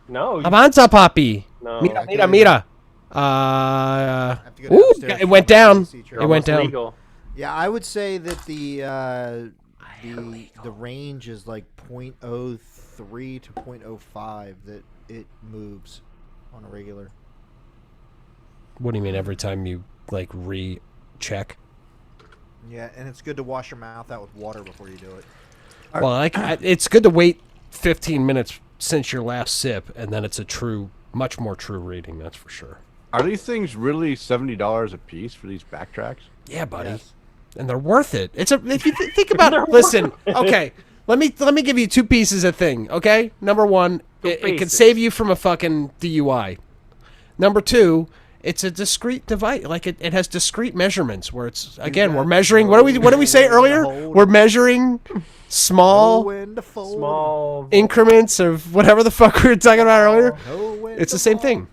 No. Avanza, papi! No. Mira, mira, mira. have to go Ooh, downstairs it for went my down. CC It trip. went down. Legal. Yeah, I would say that the range is like 0.03 to 0.05 that it moves on a regular. What do you mean every time you, like, recheck? Yeah, and it's good to wash your mouth out with water before you do it. Well, it's good to wait 15 minutes since your last sip, and then it's a much more true reading, that's for sure. Are these things really $70 a piece for these backtracks? Yeah, buddy. Yes. And they're worth it. If you think about it, listen, okay, let me give you two pieces of thing, okay? Number one, it can pieces. save you from a fucking DUI. Number two, it's a discrete device. Like it has discrete measurements where it's again we're measuring. What did we say earlier? We're measuring small increments of whatever the fuck we were talking about earlier. It's the same thing.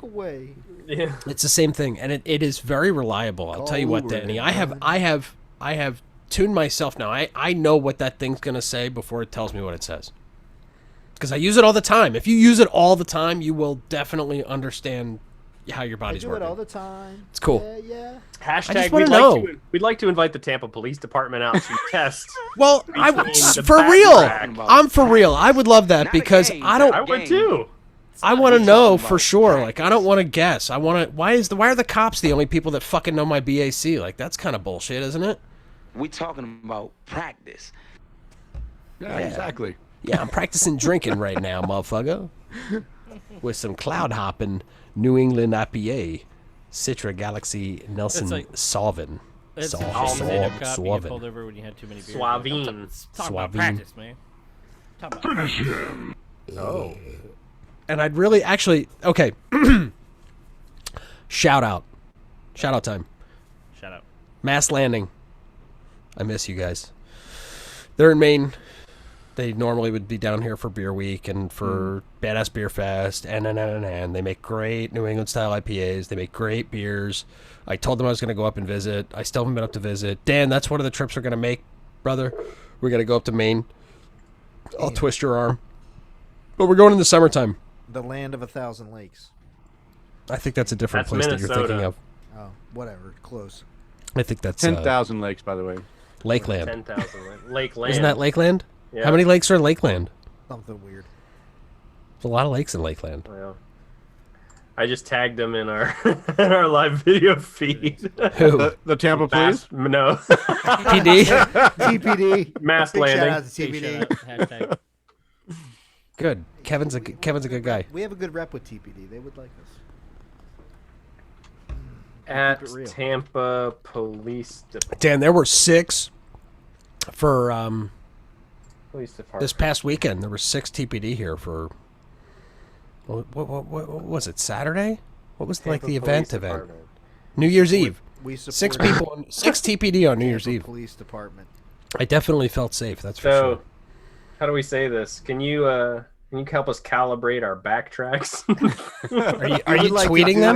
Yeah. It's the same thing, and it is very reliable. I'll tell you what, Danny. I have tuned myself now. I know what that thing's gonna say before it tells me what it says. Because I use it all the time. If you use it all the time, you will definitely understand how your body's I do working. it all the time. It's cool. Yeah. Hashtag wanna know. we'd like to invite the Tampa Police Department out to test. Well, between the for real. backtrack. I'm for real. I would love that because I would too. I want to know for sure. Like, I don't want to guess. I want to. Why are the cops the only people that fucking know my BAC? Like, that's kind of bullshit, isn't it? We talking about practice. Yeah, exactly. Yeah, I'm practicing drinking right now, motherfucker. With some cloud hopping New England IPA, Citra Galaxy Nelson That's like- Sauvin. That's Sau- a shame they Sau- don't cop you get Suavin. pulled over when you had too many beers. Suavine. Talk about Suavine. practice, man. Talk about Oh. And I'd really actually okay. Shout out time. Shout out. Mass Landing. I miss you guys. They're in Maine. They normally would be down here for Beer Week and for Badass Beer Fest, and they make great New England style IPAs. They make great beers. I told them I was going to go up and visit. I still haven't been up to visit. Dan, that's one of the trips we're going to make, brother. We're going to go up to Maine. I'll twist your arm. But we're going in the summertime. The land of 1,000 lakes. I think that's a different That's place that you're thinking Minnesota. of. Oh, whatever. Close. I think that's 10,000 lakes, by the way. Lakeland. 10,000. Lakeland. Isn't that Lakeland? Yeah. How many lakes are in Lakeland? Something weird. There's a lot of lakes in Lakeland. Well, I just tagged them in our in our live video feed. Who? The Tampa Police? No. PD? TPD. Mass Big landing. shout out to Big TPD. shout out. Hashtag. Good. Kevin's a good guy. We have a good rep with TPD. They would like us. At Keep it real. Tampa Police Department. Dan, there were 6 for Police Department. this past weekend. There were 6 TPD here for what was it? Saturday? What was like Tampa the Police event? Department. New Year's Eve. We support 6 people, 6 TPD on New Year's Eve. Police department. I definitely felt safe. That's for So, sure. how do we say this? Can you help us calibrate our backtracks? Are you tweeting them?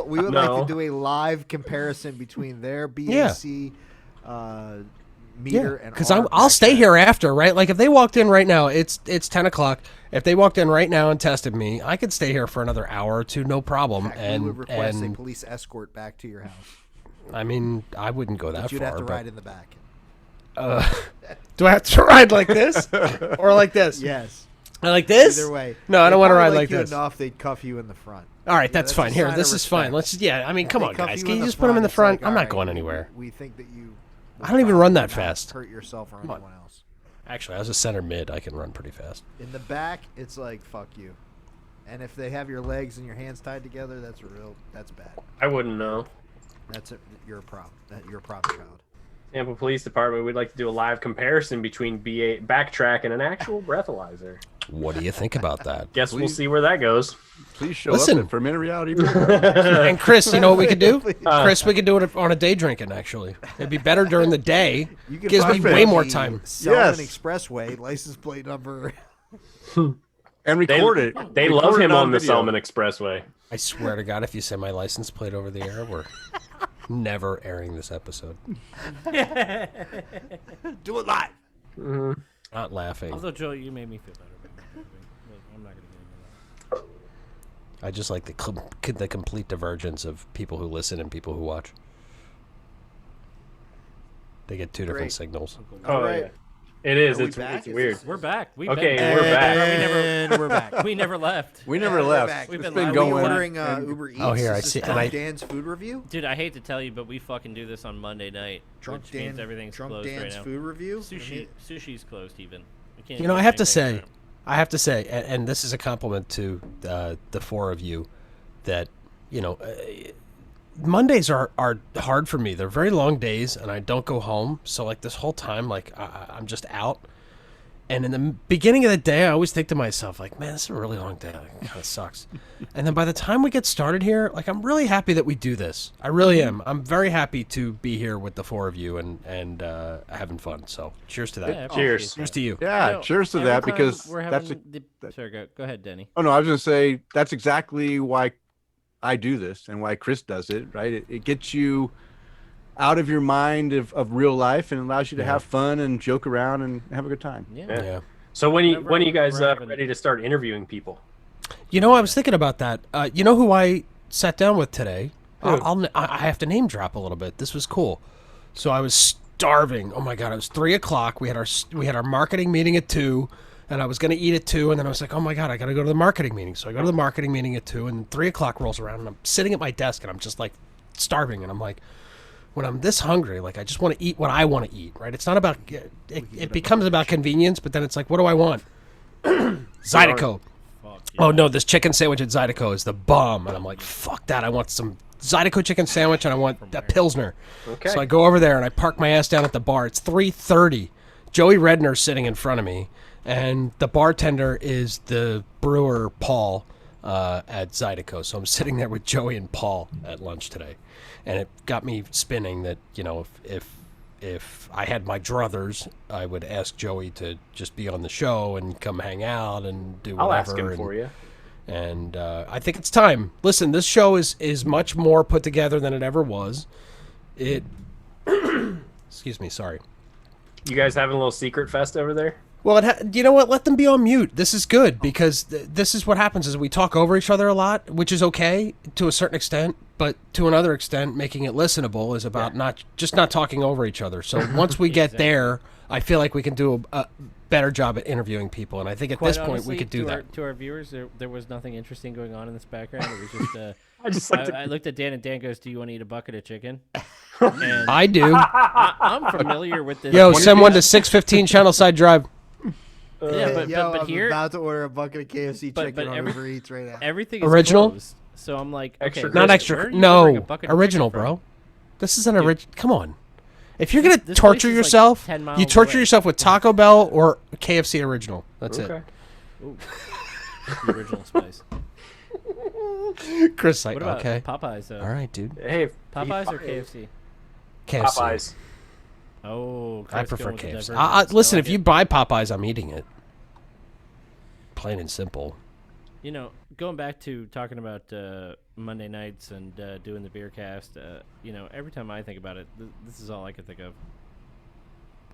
We would like to do a live comparison between their BAC meter and because our I'll stay backtrack. here after, right? Like if they walked in right now, it's 10 o'clock. If they walked in right now and tested me, I could stay here for another hour or two, no problem. In fact, and we would request and a police escort back to your house. I mean, I wouldn't go that But you'd far. have to but, ride in the back. do I have to ride like this or like this? Yes. Like this? Either way. No, I don't want to ride like you this. Enough, they'd cuff you in the front. All right, Yeah, that's a fine. Here, sign this of is fine. respect. Let's. I mean, come They on, cuff guys. you Can in you the just put them in the it's front? like, I'm all not going right, anywhere. We think that you. I don't even run that fast. Hurt yourself or Come on. anyone else. Actually, I was a center mid. I can run pretty fast. In the back, it's like fuck you. And if they have your legs and your hands tied together, that's bad. I wouldn't know. You're a problem. You're a problem child. Tampa Police Department, we'd like to do a live comparison between BA backtrack and an actual breathalyzer. What do you think about that? Guess we'll see where that goes. Please show Listen. up at Fermented Reality. And Chris, you know what we could do? Chris, we could do it on a day drinking, actually. It'd be better during the day. You can Gives me find way more the time. Selman Expressway license plate number. And record it. They Record love it him on the video. Selman Expressway. I swear to God, if you send my license plate over the air, we're never airing this episode. Do it live. Not laughing. Although, Joel, you made me feel better. I'm not going to get into that. I just like the complete divergence of people who listen and people who watch. They get two different Great. signals. Oh, right. yeah. It is. Are we It's back? weird. We're back. Okay, we're back. And we're back. We never left. We never We're left. back. We've It's been been live. going. Are we ordering Uber Eats? Oh, here, Is I this see- Drunk and I- Dan's food review. Dude, I hate to tell you, but we fucking do this on Monday night, Drunk which means everything's Drunk closed Dan's right now. food review. Sushi's closed even. We can't You know, even I have make to things say, and this is a compliment to the four of you, that, you know, Mondays are hard for me. They're very long days, and I don't go home. So, like, this whole time, like, I'm just out. And in the beginning of the day, I always think to myself, like, man, this is a really long day. It kind of sucks. And then by the time we get started here, like, I'm really happy that we do this. I really am. I'm very happy to be here with the four of you and having fun. So, cheers to that. Yeah, Cheers. Cheers to you. Yeah, You know, cheers to every that time because we're that's. having sorry, go ahead, Denny. Oh no, I was going to say that's exactly why I do this and why Kris does it. Right, it gets you out of your mind of real life and allows you to have fun and joke around and have a good time. Yeah. So when Whenever are you guys we're having- ready to start interviewing people? You know, I was thinking about that. You know who I sat down with today? I have to name drop a little bit. This was cool. So I was starving. Oh my God, it was 3 o'clock. We had our marketing meeting at 2, and I was going to eat at 2, and then I was like, oh my God, I got to go to the marketing meeting. So I go to the marketing meeting at 2, and 3 o'clock rolls around, and I'm sitting at my desk, and I'm just like starving, and I'm like, when I'm this hungry, like, I just want to eat what I want to eat, right? It's not about it becomes about convenience, but then it's like, what do I want? Zydeco. Oh no, this chicken sandwich at Zydeco is the bomb, and I'm like, fuck that. I want some Zydeco chicken sandwich, and I want a Pilsner. Okay. So I go over there and I park my ass down at the bar. It's 3:30. Joey Redner's sitting in front of me, and the bartender is the brewer Paul at Zydeco. So I'm sitting there with Joey and Paul at lunch today, and it got me spinning that, you know, if I had my druthers, I would ask Joey to just be on the show and come hang out and do whatever. I'll ask him for you. And I think it's time. Listen, this show is much more put together than it ever was. It. Excuse me. Sorry. You guys having a little secret fest over there? Well, you know what? Let them be on mute. This is good because this is what happens: is we talk over each other a lot, which is okay to a certain extent, but to another extent, making it listenable is about not talking over each other. So once we get there, I feel like we can do a better job at interviewing people, and I think at Quite this point honestly, we could do to that. To our viewers, there was nothing interesting going on in this background. It was just I I looked at Dan, and Dan goes, "Do you want to eat a bucket of chicken?" And I do. I'm familiar with this. Yo, send one to 615 Channel Side Drive. Yeah, but I'm here, about to order a bucket of KFC chicken but on Uber Eats right now. everything is Original? closed. So I'm like, Extra okay, Not where extra. are you ordering a No, bucket of original, chicken from? bro. This is an original. Come on. If you're gonna This place torture is like yourself, 10 you miles torture away. yourself with Taco Bell or KFC original. That's Okay. it. Ooh. The original spice. Kris, like, What about okay. Popeyes, though? All right, dude. Hey, Popeyes or KFC? KFC. Popeyes. Oh, I Kris prefer going with the KFC. divergence. Listen, I like if you it. buy Popeyes, I'm eating it. Plain and simple. You know, going back to talking about Monday nights and doing the beer cast, you know, every time I think about it, this is all I can think of.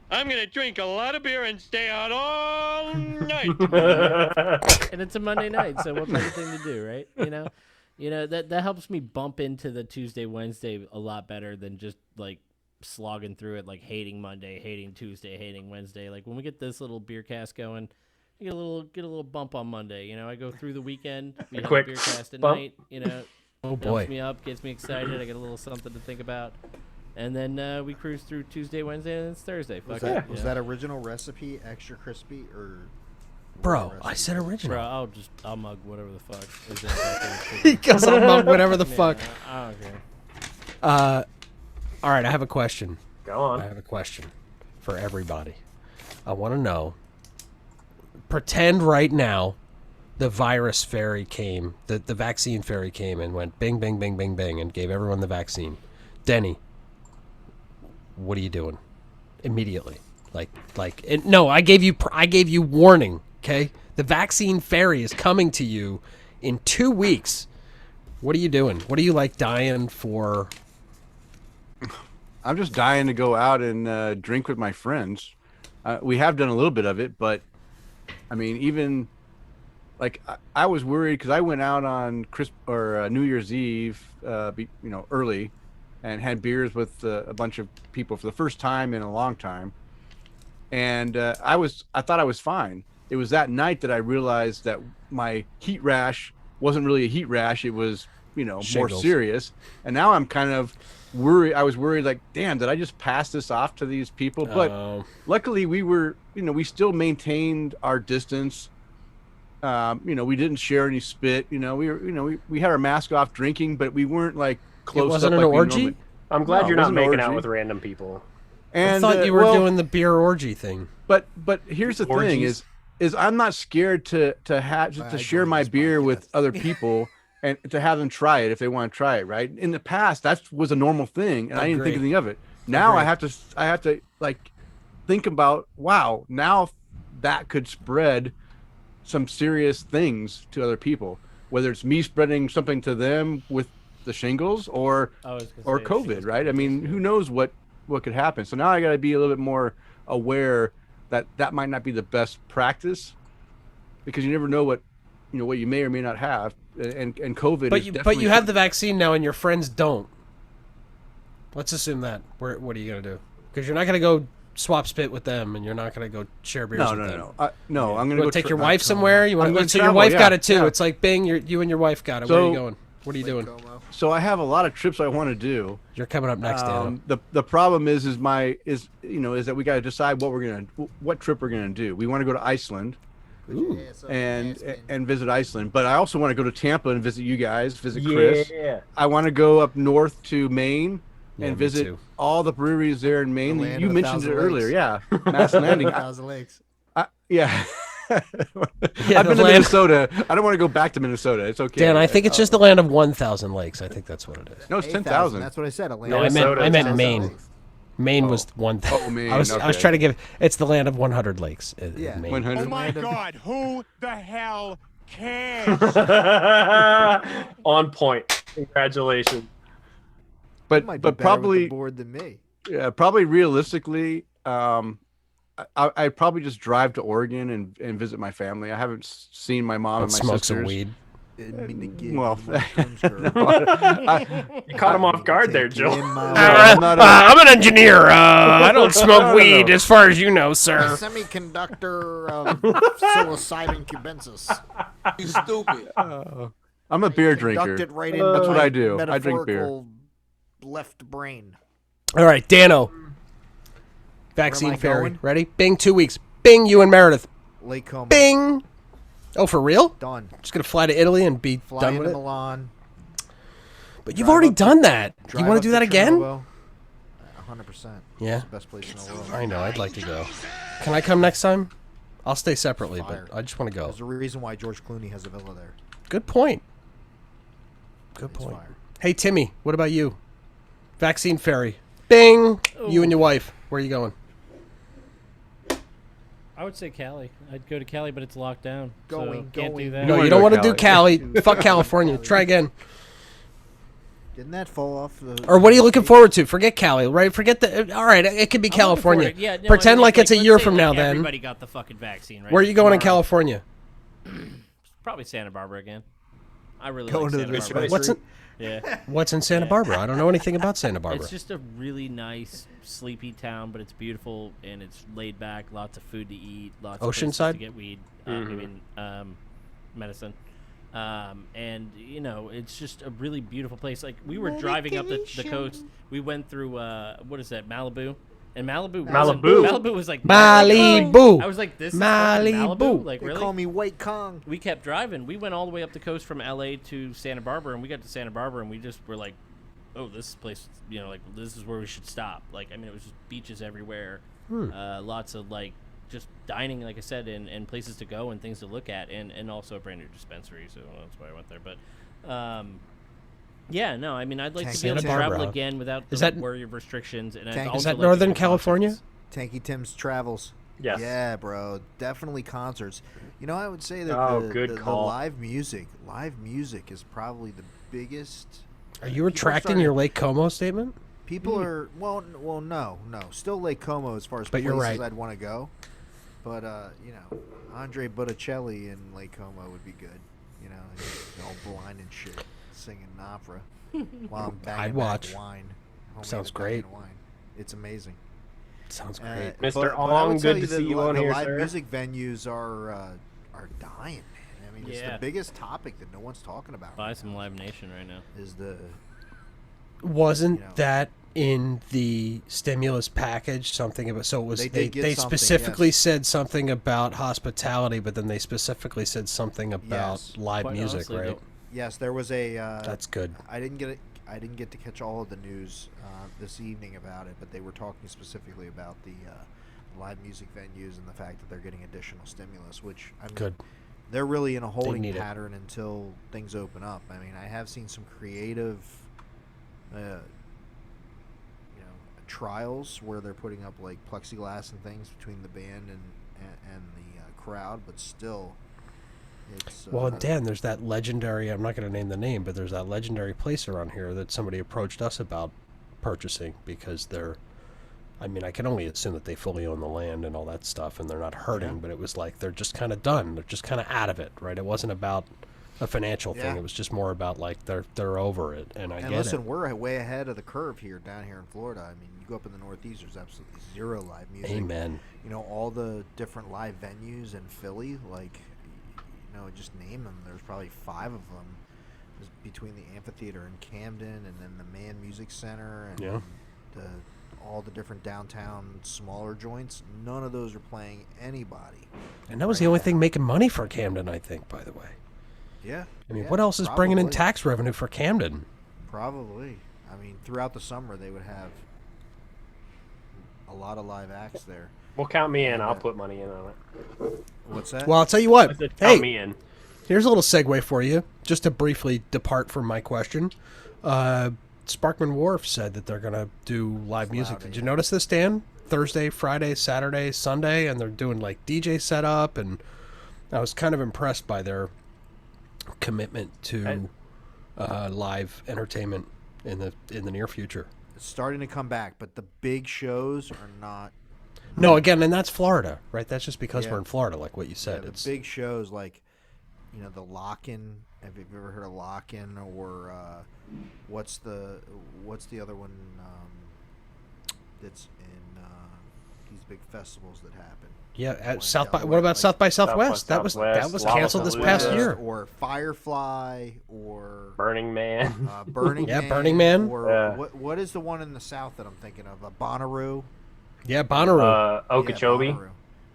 I'm gonna drink a lot of beer and stay out all night. And it's a Monday night, so what better thing to do, right? You know that helps me bump into the Tuesday, Wednesday a lot better than just like slogging through it, like hating Monday, hating Tuesday, hating Wednesday. Like when we get this little beer cast going, I get a little bump on Monday. You know, I go through the weekend, we have a Quick beer cast at bump. night. You know, Oh helps boy. me up, gets me excited. I get a little something to think about. And then we cruise through Tuesday, Wednesday, and it's Thursday. Was Fuck it, that, you was know? that original recipe extra crispy or? Bro, what I recipe? said original. Bro, I'll mug whatever the fuck. is in that He goes, I'll mug whatever the Yeah, fuck. I don't care. All right, I have a question. Go on. I have a question for everybody. I want to know. Pretend right now the virus fairy came, the vaccine fairy came and went bing, bing, bing, bing, bing, and gave everyone the vaccine. Denny, what are you doing? Immediately. No, I gave you warning, okay? The vaccine fairy is coming to you in 2 weeks. What are you doing? What are you like dying for? I'm just dying to go out and drink with my friends. We have done a little bit of it, but I mean, even like I was worried because I went out on New Year's Eve, early, and had beers with a bunch of people for the first time in a long time, and I thought I was fine. It was that night that I realized that my heat rash wasn't really a heat rash; it was more Shingles. serious. And now I'm kind of worried. I was worried, like, damn, did I just pass this off to these people? But luckily, we still maintained our distance. We didn't share any spit. We had our mask off drinking, but we weren't like close. It wasn't up an like we orgy? normally- I'm glad No, you're it not wasn't an making out orgy. with random people. And I thought you were doing the beer orgy thing. But here's the thing: Orgies? is I'm not scared to share my beer with other people and to have them try it if they want to try it. Right? In the past, that was a normal thing, and I didn't think Agree. anything of it. Now Agree. I have to like think about, wow, now that could spread some serious things to other people, whether it's me spreading something to them with the shingles or COVID, right? I mean, who knows what could happen. So now I got to be a little bit more aware that might not be the best practice, because you never know what you may or may not have, and COVID. But you have the vaccine now, and your friends don't. Let's assume that. What are you gonna do? Because you're not gonna go swap spit with them, and you're not gonna go share beers with them. No, I'm You gonna want go to take tra- your wife somewhere? You I'm want? gonna So your travel, wife got yeah, it too. yeah. It's like, bing, you and your wife got it. Where are you going? What are you doing? So I have a lot of trips I want to do. You're coming up next, Dan. The problem is that we got to decide what trip we're gonna do. We want to go to Iceland. Ooh. And visit Iceland, but I also want to go to Tampa and visit you guys, visit Kris. Yeah. I want to go up north to Maine Yeah, and me visit too. all the breweries there in Maine. land You of the mentioned it 1,000 earlier, lakes. yeah. Mass Landing. 1,000 lakes. Yeah. Yeah, I've been the to land- Minnesota. I don't want to go back to Minnesota. It's okay. Dan, I think it's just the land of 1,000 lakes. I think that's what it is. No, it's 8,000. 10,000. That's what I said. A land No, of I meant 10,000 Maine. lakes. Maine was 1,000. Oh, Maine, I was okay. trying to give. It's the land of 100 lakes. In Yeah. Maine. 100. Oh my God, who the hell cares? On point. Congratulations. You might do But better with the probably board than me. probably realistically, I probably just drive to Oregon and visit my family. I haven't seen my mom and my Smoke sisters. some weed. Well, You caught him off guard there, Joel. I'm an engineer. I don't smoke weed, as far as you know, sir. Semiconductor psilocybin cubensis. You stupid. I'm a beer Conduct drinker. it right into That's what my I do. I drink beer. metaphorical left brain. All right, Dano. Where Vaccine am I fairy. going? Ready? Bing, 2 weeks. Bing, you and Meredith. Lake Como. Bing. Oh, for real? Done. Just gonna fly to Italy and be Fly done into with it. Milan. But you've drive already up to- done that. You drive want up to do that again? Chernobyl. 100%. Yeah. It's the best place in the world. I know. I'd like to go. Can I come next time? I'll stay separately, Fire. but I just want to go. There's a reason why George Clooney has a villa there. Good point. Good It's point. fire. Hey, Timmy, what about you? Vaccine fairy. Bing! You and your wife. Where are you going? I would say Cali. I'd go to Cali, but it's locked down. Going, so can't do going. that. No, wanna you go don't to want to do Cali. Fuck California. Try again. Didn't that fall off the? Or what are you looking forward to? Forget Cali, right? Forget the. All right, it could be I'm looking California. forward- yeah, no, Pretend I mean, like it's a let's year say, from like, now. Then everybody got the fucking vaccine. Right? where are you going in Tomorrow. California? Probably Santa Barbara again. I really Going like to Santa the Barbara. What's in Yeah. What's in Santa Barbara? I don't know anything about Santa Barbara. It's just a really nice, sleepy town, but it's beautiful and it's laid back. Lots of food to eat. Lots of places Oceanside? to get weed. Medicine. And you know, it's just a really beautiful place. Like we were driving up the coast. We went through what is that? Malibu. And Malibu was like Malibu. I was like, this is fucking Malibu. Like They really? call me White Kong. We kept driving. We went all the way up the coast from LA to Santa Barbara, and we got to Santa Barbara, and we just were like, "Oh, this place, you know, like this is where we should stop." Like, I mean, it was just beaches everywhere, lots of like just dining, like I said, and places to go and things to look at, and also a brand new dispensary. So that's why I went there. But yeah, no, I mean, I'd like to be able to Santa Barbara. travel again without Is the that- worry of restrictions. And I'd Is also Is that like to Northern go to California? concerts. Tanky Tim's Travels. Yes. Yeah, bro. Definitely concerts. You know, I would say that Oh, the, good the call. live music is probably the biggest. Are you retracting your Lake Como statement? People are no, still Lake Como as far as But places you're right. I'd want to go. But you know, Andre Botticelli in Lake Como would be good. You know, he's all blind and shit, singing an opera while I'm banging I'd back watch. wine. Homemade Sounds Italian great. Wine. It's amazing. Sounds great. Mr. But I would Ong, tell good you to that see you the on here, live sir. music venues are dying, man. I mean, it's Yeah. the biggest topic that no one's talking about. Buy right some now, Live Nation right now. is the Wasn't You know. that in the stimulus package? Something about so it was They they, did get they something, specifically yes. said something about hospitality, but then they specifically said something about Yes. live Quite music, honestly, right? though, yes, there was a. That's good. I didn't get to catch all of the news this evening about it, but they were talking specifically about the live music venues and the fact that they're getting additional stimulus, which I mean, Good. they're really in a holding need it. pattern until things open up. I mean, I have seen some creative, trials where they're putting up like plexiglass and things between the band and the crowd, but still, it's Well, Dan, there's that legendary. I'm not going to name the name, but there's that legendary place around here that somebody approached us about purchasing because they're. I mean, I can only assume that they fully own the land and all that stuff, and they're not hurting. Yeah. But it was like they're just kind of done. They're just kind of out of it, right? It wasn't about a financial thing. Yeah. It was just more about like they're over it, and I And get listen, it. we're way ahead of the curve here down here in Florida. I mean, you go up in the Northeast, there's absolutely zero live music. Amen. You know, all the different live venues in Philly, like, you know, just name them. There's probably 5 of them between the amphitheater in Camden and then the Mann Music Center and Yeah. all the different downtown smaller joints. None of those are playing anybody. And that was the only thing making money for Camden, I think. By the way, Yeah. I mean, yeah, what else is bringing in probably. tax revenue for Camden? Probably. I mean, throughout the summer, they would have a lot of live acts there. Well, count me in. I'll put money in on it. What's that? Well, I'll tell you what. I said, Hey, count me in. here's a little segue for you, just to briefly depart from my question. Sparkman Wharf said that they're going to do live music. Did you notice this, Dan? Thursday, Friday, Saturday, Sunday, and they're doing like DJ setup, and I was kind of impressed by their commitment to live entertainment in the near future. It's starting to come back, but the big shows are not. No, again, and that's Florida, right? That's just because Yeah. we're in Florida, like what you said. The It's big shows like, you know, the Lock-In. Have you ever heard of Lock-In or what's the other one that's in these big festivals that happen? yeah, at One South by. Delaware, What about like South by Southwest? That was Southwest, canceled this past Lollapalooza. year. Or Firefly or Burning Man. Burning Yeah, Man. Burning Man. Or Yeah. what is the one in the South that I'm thinking of? Bonnaroo. Yeah, Bonnaroo. Okeechobee. Yeah, Bonnaroo.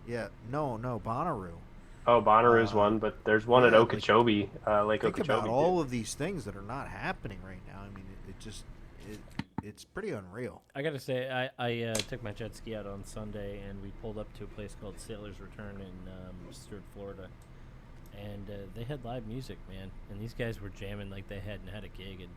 Yeah, no, Bonnaroo. Oh, Bonnaroo's one, but there's one at yeah, Okeechobee, Lake Think Okeechobee. about all of these things that are not happening right now. I mean, it's pretty unreal. I gotta say, I took my jet ski out on Sunday, and we pulled up to a place called Sailor's Return in Stewart, Florida. and they had live music, man. And these guys were jamming like they hadn't had a gig in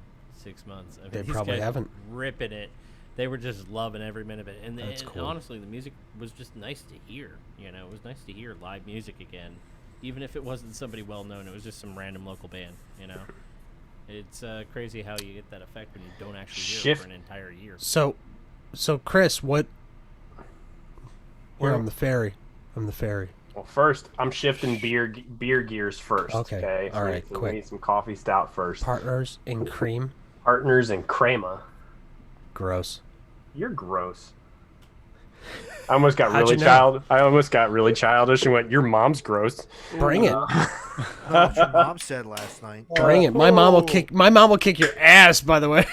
6 months. I mean, They these probably guys were haven't. ripping it. They were just loving every minute of it. And, That's and cool. honestly, the music was just nice to hear. You know, it was nice to hear live music again, even if it wasn't somebody well known. It was just some random local band. You know, it's crazy how you get that effect when you don't actually hear it for an entire year. So Kris, what? Here, Well- I'm the fairy. I'm the fairy. Well, first, I'm shifting beer gears first. Okay. So All right, we quick. need some coffee stout first. Partners in cream. Partners in crema. Gross. You're gross. I almost got How'd really you know? I almost got really childish and went, "Your mom's gross." Bring it. That's what your mom said last night. Bring it. My mom will kick. My mom will kick your ass. By the way.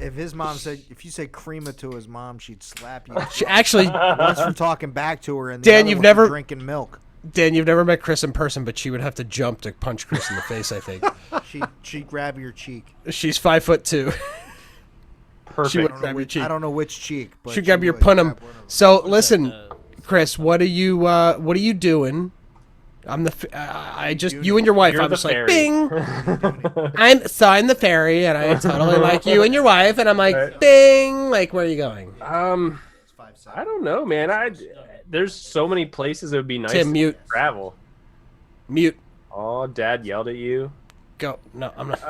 If you said crema to his mom, she'd slap you. She actually. Once for talking back to her, and the Dan, other you've one for never drinking milk. Dan, you've never met Kris in person, but she would have to jump to punch Kris in the face. I think. She'd grab your cheek. She's 5'2". Perfect. She would grab your cheek. I don't know which cheek, but She'd grab she your would punum. grab one of them. So listen, Kris, what are you doing? I'm the. You and your wife. You're I'm the just like, fairy. bing. I'm the fairy, and I totally like you and your wife, and I'm like, bing. Like, where are you going? I don't know, man. There's so many places it would be nice Tim, mute. to travel. Mute. Oh, Dad yelled at you. Go. No, I'm not.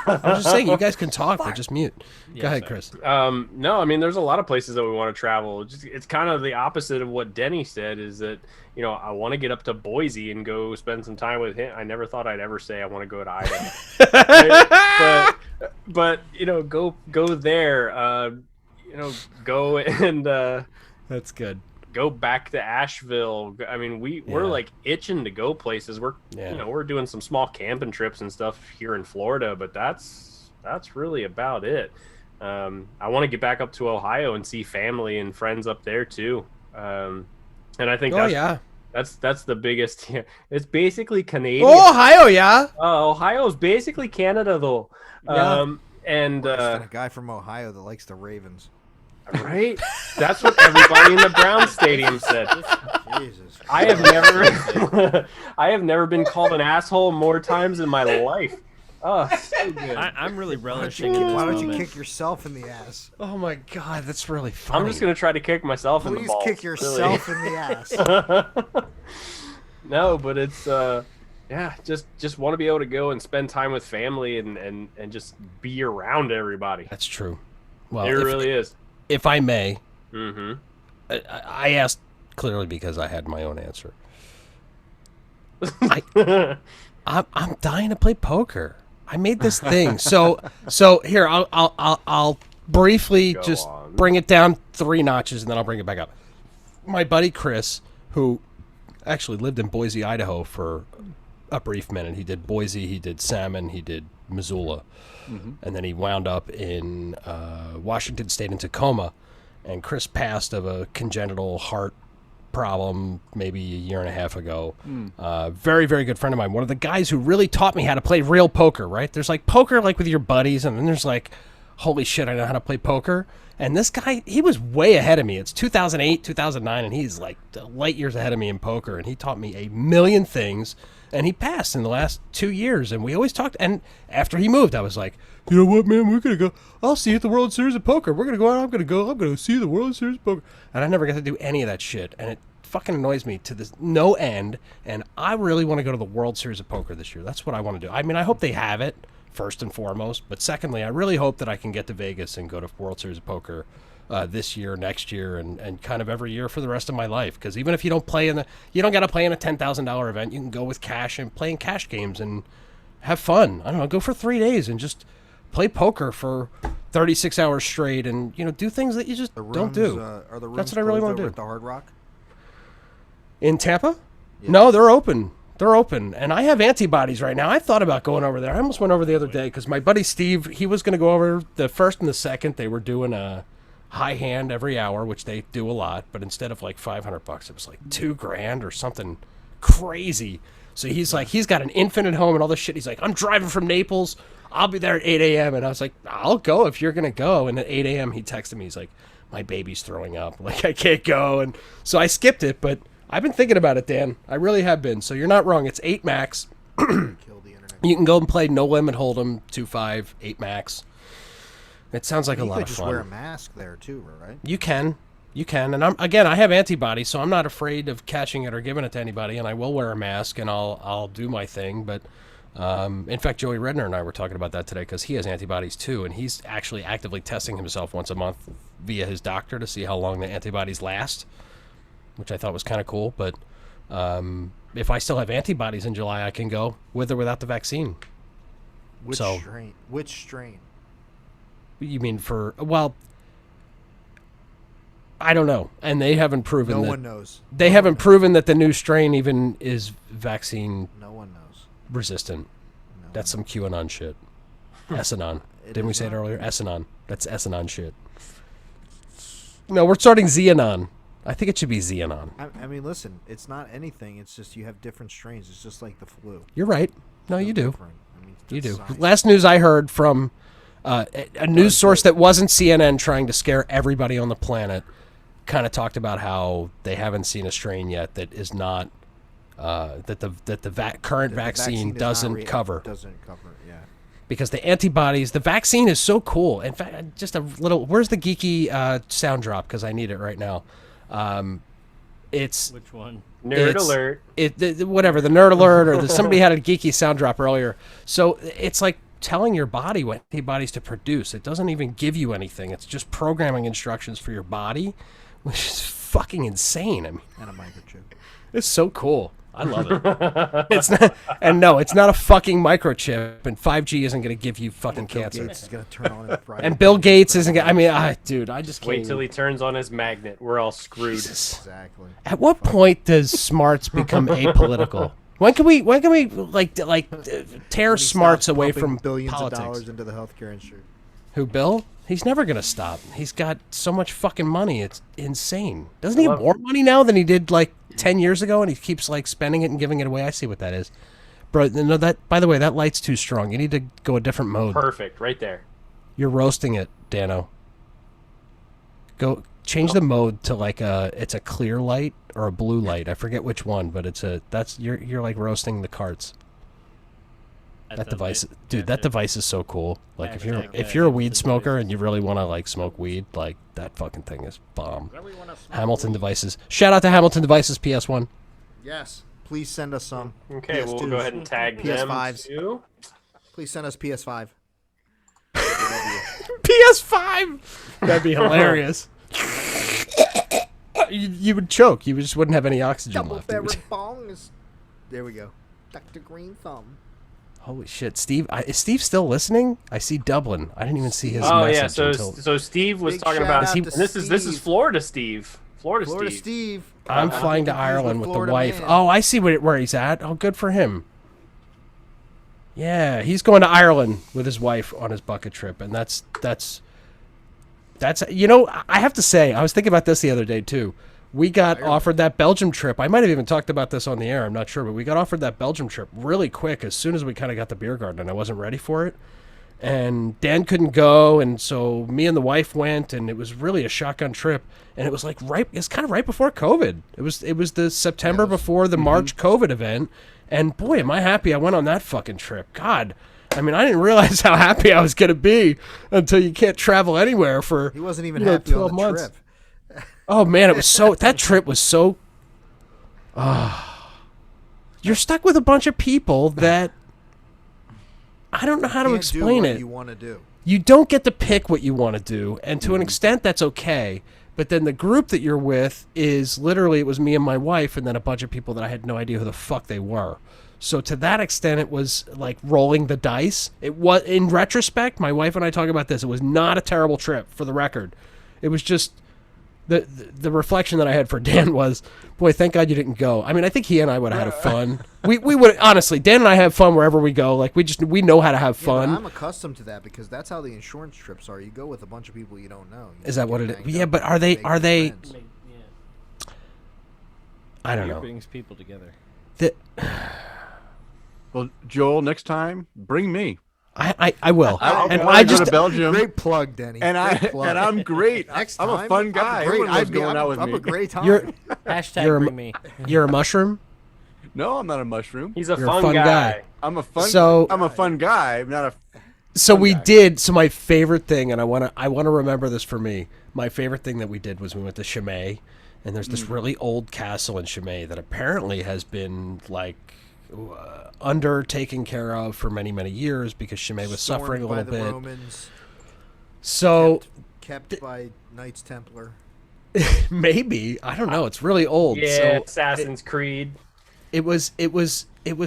I'm just saying, you guys can talk, but just mute. Go ahead, Kris. No, I mean, there's a lot of places that we want to travel. It's kind of the opposite of what Denny said. Is that I want to get up to Boise and go spend some time with him. I never thought I'd ever say I want to go to Idaho, but go there. Go and that's good. Go back to Asheville. I mean, we're like itching to go places. We're we're doing some small camping trips and stuff here in Florida, but that's really about it. I want to get back up to Ohio and see family and friends up there too. And I think that's the biggest. It's basically Canadian. Oh, Ohio, yeah. Ohio's basically Canada though. Yeah. And a guy from Ohio that likes the Ravens. Right? That's what everybody in the Brown Stadium said. Jesus. I have never been called an asshole more times in my life. Oh, so good. I'm really relishing in this Why don't you moment. kick yourself in the ass? Oh my God, that's really funny. I'm just gonna try to kick myself in the Please balls. kick yourself in the ass. No, but it's just want to be able to go and spend time with family and just be around everybody. That's true. Well, It really is. If I may, Mm-hmm. I asked clearly because I had my own answer. I'm dying to play poker. I made this thing. So here I'll briefly just bring it down 3 notches and then I'll bring it back up. My buddy Kris, who actually lived in Boise, Idaho for a brief minute. He did Boise, he did Salmon, he did Missoula. And then he wound up in Washington State in Tacoma. And Kris passed of a congenital heart problem maybe a year and a half ago. Very, very good friend of mine. One of the guys who really taught me how to play real poker, right? There's like poker like with your buddies, and then there's like, holy shit, I know how to play poker. And this guy, he was way ahead of me. It's 2008, 2009, and he's like light years ahead of me in poker. And he taught me a million things. And he passed in the last 2 years, and we always talked. And after he moved, I was like, you know what, man? We're gonna go. I'll see you at the World Series of Poker. We're gonna go out. I'm gonna see the World Series of Poker. And I never got to do any of that shit, and it fucking annoys me to this no end. And I really want to go to the World Series of Poker this year. That's what I want to do. I mean, I hope they have it first and foremost, but secondly, I really hope that I can get to Vegas and go to World Series of Poker this year, next year, and kind of every year for the rest of my life. Because even if you don't play you don't got to play in a $10,000 event. You can go with cash and play in cash games and have fun. I don't know, go for 3 days and just play poker for 36 hours straight, and do things that you just don't do. Are the rooms That's what I really closed want to over do. at the Hard Rock? In Tampa? No, they're open. They're open, and I have antibodies right now. I thought about going over there. I almost went over the other day because my buddy Steve, he was going to go over the first and the second. They were doing a high hand every hour, which they do a lot, but instead of like $500, it was like $2,000 or something crazy. So he's like, he's got an infant at home and all this shit. He's like, I'm driving from Naples. I'll be there at 8 a.m. And I was like, I'll go if you're going to go. And at 8 a.m. he texted me. He's like, my baby's throwing up. Like, I can't go. And so I skipped it, but I've been thinking about it, Dan. I really have been. So you're not wrong. It's 8 max. You can go and play No Limit Hold'em 2-5 8 max. It sounds like a lot of fun. You could just wear a mask there too, right? You can, and I have antibodies, so I'm not afraid of catching it or giving it to anybody, and I will wear a mask and I'll do my thing. But in fact, Joey Redner and I were talking about that today because he has antibodies too, and he's actually actively testing himself once a month via his doctor to see how long the antibodies last, which I thought was kind of cool. But if I still have antibodies in July, I can go with or without the vaccine. Which strain? Which strain? You mean well, I don't know, and they haven't proven. No one knows. They haven't proven that the new strain even is vaccine. No one knows. Resistant. That's some QAnon shit. Essanon. Didn't we say it earlier? Essanon. That's Essanon shit. No, we're starting Xenon. I think it should be Xenon. I mean, listen, it's not anything. It's just you have different strains. It's just like the flu. You're right. No, you do. I mean, You do. science. Last news I heard from a news source that wasn't CNN trying to scare everybody on the planet kind of talked about how they haven't seen a strain yet that is not that the current vaccine doesn't cover. Doesn't cover, yeah. Because the antibodies, the vaccine is so cool. In fact, just a little. Where's the geeky sound drop? Because I need it right now. It's which one? Nerd alert. Whatever, the nerd alert or somebody had a geeky sound drop earlier. So it's like telling your body what antibodies to produce. It doesn't even give you anything. It's just programming instructions for your body, which is fucking insane. I mean, and a microchip. It's so cool. I love it. It's not, and no, it's not a fucking microchip, and 5G isn't going to give you fucking cancer. Bill Gates is going to turn on Friday. And Bill Gates isn't going to, I mean, dude, I just can't. Wait till he turns on his magnet. We're all screwed. Exactly. At what point does smarts become apolitical? When can we like tear smarts away from billions politics? of dollars into the healthcare industry? Who, Bill? He's never going to stop. He's got so much fucking money. It's insane. Doesn't he have more money now than he did like 10 years ago, and he keeps like spending it and giving it away? I see what that is. Bro, no, that, by the way, that light's too strong. You need to go a different mode. Perfect, right there. You're roasting it, Dano. Go change the mode to like it's a clear light or a blue light. I forget which one, but you're like roasting the carts. That device, dude, that device is so cool. Like if you're a weed smoker and you really want to like smoke weed, like that fucking thing is bomb. Hamilton Devices. Shout out to Hamilton Devices PS1. Yes. Please send us some. Okay, PS2s, we'll go ahead and tag them PS5s. too. Please send us PS5. PS5. That'd be hilarious. You would choke. You just wouldn't have any oxygen left. Bongs. There we go. Dr. Green Thumb. Holy shit, Steve! Is Steve still listening? I see Dublin. I didn't even see his Oh message yeah, until. so Steve was Big talking shout about. out And to this is Florida Steve. Florida Steve. I'm flying to Ireland with the Florida wife. man. Oh, I see where he's at. Oh, good for him. Yeah, he's going to Ireland with his wife on his bucket trip, and that's you know, I have to say, I was thinking about this the other day too. We got offered that Belgium trip. I might have even talked about this on the air. I'm not sure, but we got offered that Belgium trip really quick as soon as we kind of got the beer garden, and I wasn't ready for it. And Dan couldn't go, and so me and the wife went, and it was really a shotgun trip. And it was like it's kind of right before COVID. It was the September before the March COVID event. And boy, am I happy I went on that fucking trip. God, I mean, I didn't realize how happy I was gonna be until you can't travel anywhere for He wasn't even happy 12 on the months. trip. Oh man, it was so. That trip was so. You're stuck with a bunch of people that I don't know how to Can't explain do what it. you want to do. You don't get to pick what you want to do, and to an extent, that's okay. But then the group that you're with is literally, it was me and my wife, and then a bunch of people that I had no idea who the fuck they were. So to that extent, it was like rolling the dice. It was, in retrospect, my wife and I talk about this. It was not a terrible trip, for the record. It was just the reflection that I had for Dan was, boy, thank God you didn't go. I mean, I think he and I would have had fun. We would, honestly, Dan and I have fun wherever we go. Like we know how to have fun. Yeah, I'm accustomed to that because that's how the insurance trips are. You go with a bunch of people you don't know. Is that what it is? Yeah, but are they? I don't know. Brings people together. Well, Joel, next time, bring me. I will. And wanna I go just to Belgium. Great plug, Denny. And I'm great. Next I'm a time, fun guy. great. Everyone loves going out with I'm me. a great time. Hashtag bring me. You're a mushroom. No, I'm not a mushroom. He's a You're fun, a fun guy. I'm a fun. So I'm a fun guy. I'm not a. So fun we guy. did. So my favorite thing, and I want to remember this for me. My favorite thing that we did was we went to Chimay, and there's this really old castle in Chimay that apparently has been like undertaken care of for many years because Chimay was suffering a little by the bit. Romans, So kept by Knights Templar. maybe I don't know. It's really old. Yeah, so Assassin's Creed. It was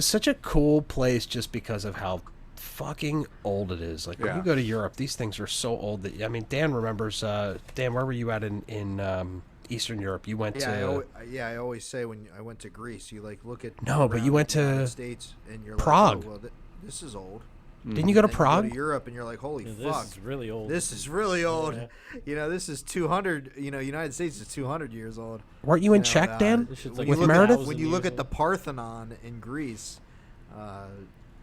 such a cool place just because of how fucking old it is. Like when you go to Europe, these things are so old that Dan remembers. Dan, where were you at in Eastern Europe? You went to. I always say when I went to Greece, you like look at but you went the United to States and you're Prague. like, oh, well, this is old. Didn't you go to And Prague? You go to Europe and you're like, holy fuck, This is really old. This is really old. Yeah. This is 200. United States is 200 years old. Weren't you in Czech, Dan? like With Meredith? When you look at the Parthenon in Greece,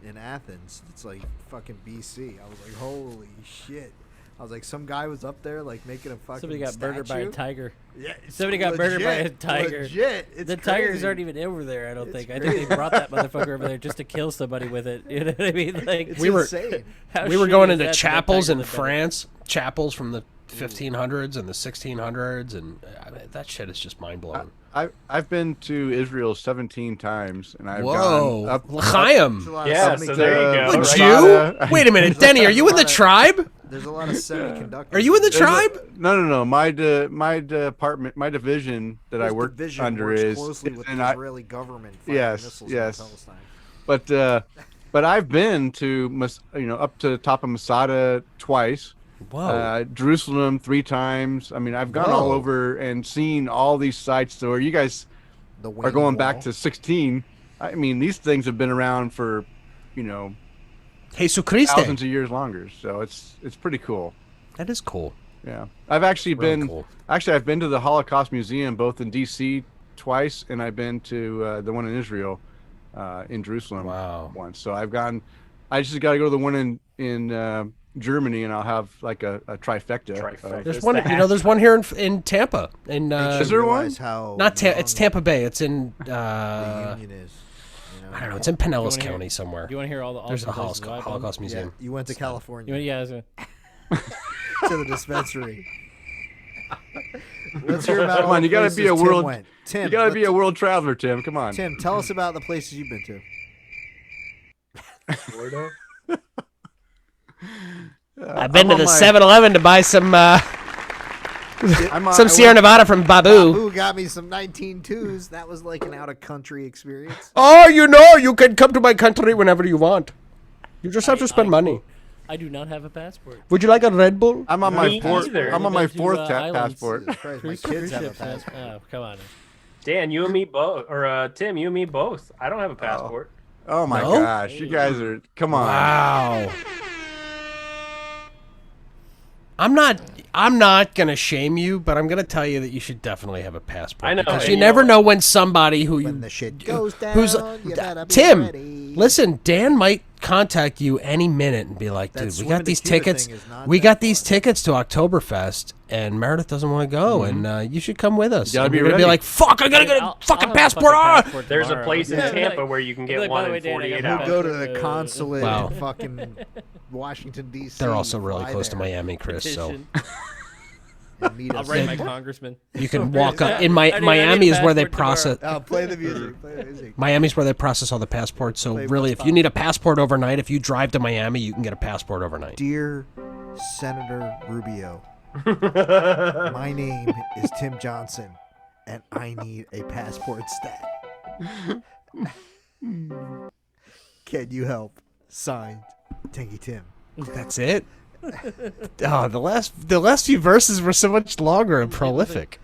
in Athens, it's like fucking BC. I was like, holy shit. I was like, some guy was up there like making a fucking Somebody got murdered by a tiger. Yeah, Somebody got murdered by a tiger. Legit. It's the tigers crazy. aren't even over there. I don't think. I think they brought that motherfucker over there just to kill somebody with it. You know what I mean? Like It's we were insane. we were going shitty is into that that chapels tiger in lived in it? France, chapels from the 1500s and the 1600s, and that shit is just mind blowing. I've been to Israel 17 times, and I've Whoa, gone up. L'chaim. Yeah, so there you go. A right? Jew? Wait a minute, Denny, are you in the tribe? There's a lot of semiconductors. Are you in the tribe? No. My department, my division that I work under works is closely with in the Israeli government. firing missiles in yes. Palestine. But I've been to up to the top of Masada twice. Whoa. Jerusalem 3 times. I mean, I've gone all Whoa. over and seen all these sites. So you guys The are Wailing going back Wall. to 16. I mean, these things have been around for, Jesus Christ. thousands of years longer. So it's pretty cool. That is cool. Yeah, I've actually Really been. cool. Actually, I've been to the Holocaust Museum both in D.C. twice, and I've been to the one in Israel, in Jerusalem. Once. So I've gone. I just got to go to the one in Germany, and I'll have like a trifecta. There's one. There's one here in Tampa. In Is there one? Not it's Tampa Bay. It's in. the Union is. I don't know. It's in Pinellas You wanna County somewhere. Do you want to hear all the? There's a awesome places I've been? Holocaust Museum. You went to California. Yeah, I was gonna- to the dispensary. Let's hear about Come all on, the you got to places be a Tim world. went. Tim, you got to be a world traveler, Tim. Come on. Tim, tell us about the places you've been to. Florida. I've been I'm to the on my- 7-Eleven to buy some I'm on- some I Sierra went- Nevada from Babu. Babu got me some 19.2s. That was like an out of country experience. Oh, you can come to my country whenever you want. You just have to spend money. I do not have a passport. Would you like a Red Bull? I'm on my Me fourth. either. I'm on my Been to, fourth islands. passport. Jesus Christ, my kids have a Cruise ships passport. Oh, come on. Dan, you and me both, or Tim, you and me both. I don't have a passport. Oh my No? gosh, you guys are. Come on. Wow. I'm not gonna shame you, but I'm gonna tell you that you should definitely have a passport. I know, because and you you never know- know when somebody who When the shit goes down, who's you better be Tim. ready. Listen, Dan might contact you any minute and be like, That "Dude, we swim got in these the Cuba tickets. thing is not We that got these tickets to Oktoberfest, and Meredith doesn't want to go, and you should come with us." You gotta And be you're gonna be ready. like, "Fuck! I gotta get a I'll fucking have a passport on." passport There's a tomorrow. place in Yeah. Tampa where you can get Like, by one the way, in Dan, I 48 got hours. We'll go to the consulate Wow. in fucking Washington, D.C. They're also really fly close to there, Miami, Chris. So Petition. and meet I'll us. write my congressman. you can walk up in I need a Miami is where they passport tomorrow. process. Oh, play the music. Play the music. Miami's where they process all the passports. So Play really, what's if you need a passport overnight, if you drive to Miami, you can get a passport overnight. Dear Senator Rubio, my name is Tim Johnson, and I need a passport stat. Can you help? Signed, Tinky Tim. That's it. Oh, the last few verses were so much longer and prolific.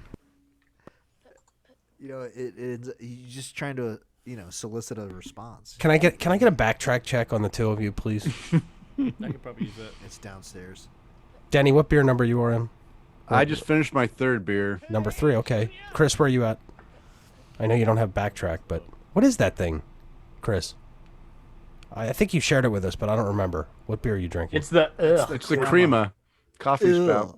You know, it's you're just trying to solicit a response. Can I get a backtrack check on the two of you, please? I could probably use that. It's downstairs. Denny, what beer number you are in? I just finished my third beer. Number 3. Okay. Chris, where are you at? I know you don't have backtrack, but what is that thing, Chris? I think you shared it with us, but I don't remember. What beer are you drinking? It's the It's the Crema coffee spout.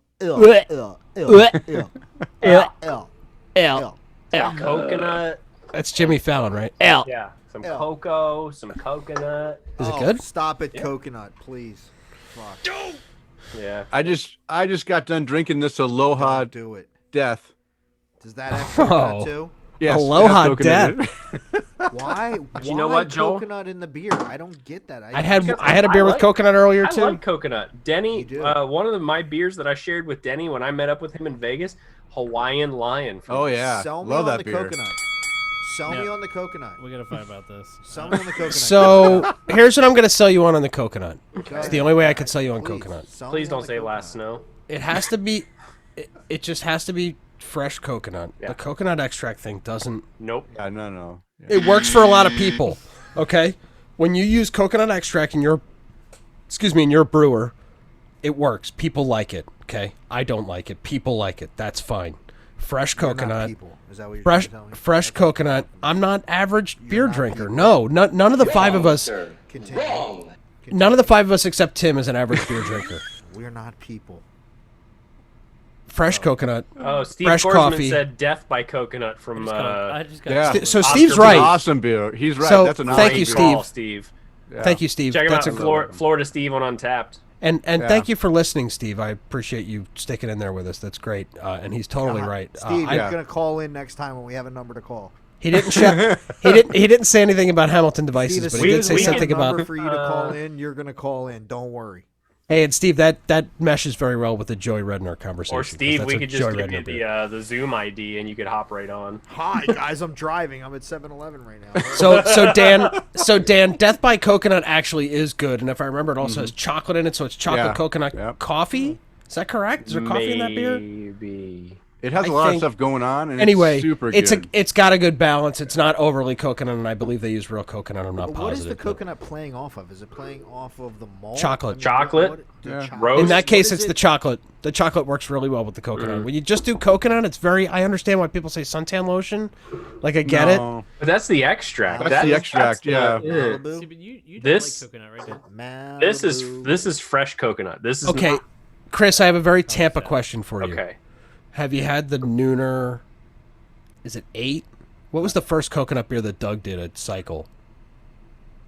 coconut. That's Jimmy Fallon, right? Yeah, some cocoa, some coconut. Is it good? Stop it, coconut, please. Fuck. Yeah. I just got done drinking this Aloha Don't do it. Death. Does that have coconut too? Yes, Aloha it has coconut in it. Why? You know what, Joel? Coconut in the beer? I don't get that. I had a beer with coconut earlier too. I like coconut. Denny, You do. one of my beers that I shared with Denny when I met up with him in Vegas, Hawaiian Lion. Oh yeah, Sell me love on that the beer. coconut. Sell me on the coconut. We gotta fight about this. Sell me on the coconut. So here's what I'm going to sell you on the coconut. It's the only way I could sell you on Please, coconut. sell me Please on don't the say coconut. last snow. It has to be. It just has to be fresh coconut. Yeah. The coconut extract thing doesn't. Nope. Yeah, no. Yeah. It works for a lot of people. Okay, when you use coconut extract and you're a brewer, it works. People like it. Okay, I don't like it. People like it. That's fine. Fresh You're not coconut. people. Is that what you're Fresh, telling me? fresh coconut. I'm not average beer not drinker. people. No, none of the five of us. Continue. None of the five of us except Tim is an average beer drinker. We're not people. Fresh coconut. Oh, Steve fresh Korsman coffee. said "Death by Coconut" from. I just got Yeah. So Oscar Steve's Peterson. right. Awesome beer. He's right. So, That's an thank awesome you, beer. Steve. Call, Steve. Yeah. Thank you, Steve. Check him That's out. Florida Steve on Untapped. And Yeah. thank you for listening, Steve. I appreciate you sticking in there with us. That's great. And he's totally right. Steve, I- you're gonna call in next time when we have a number to call. he didn't. He didn't say anything about Hamilton devices, Steve, but as he soon did as say we something get a number about. for you to call in. You're gonna call in. Don't worry. Hey, and Steve, that meshes very well with the Joey Redner conversation. Or 'cause Steve, that's we a could Joey just give Redner you beer. the Zoom ID and you could hop right on. Hi guys, I'm driving. I'm at 7-Eleven right now. So Dan, Death by Coconut actually is good, and if I remember, it also has chocolate in it, so it's chocolate Yeah. coconut Yep. coffee. Is that correct? Is there coffee in that beer? Maybe. It has I a lot of think- stuff going on, and Anyway, it's super it's good. it's got a good balance. It's not overly coconut, and I believe they use real coconut. I'm not What is positive. the but- coconut playing off of? Is it playing off of the malt? Chocolate. Chocolate? Yeah. Roast? In that case, What is it's the it? chocolate. The chocolate works really well with the coconut. When you just do coconut, it's very. I understand why people say suntan lotion. Like I get it. No. But that's the extract. That's the extract, the- yeah. Malibu? See, but you don't This- like coconut, right? Dan? Malibu. This is fresh coconut. This is Okay, not- Chris, I have a very Tampa question for you. okay. Have you had the Nooner? Is it 8? What was the first coconut beer that Doug did at Cycle?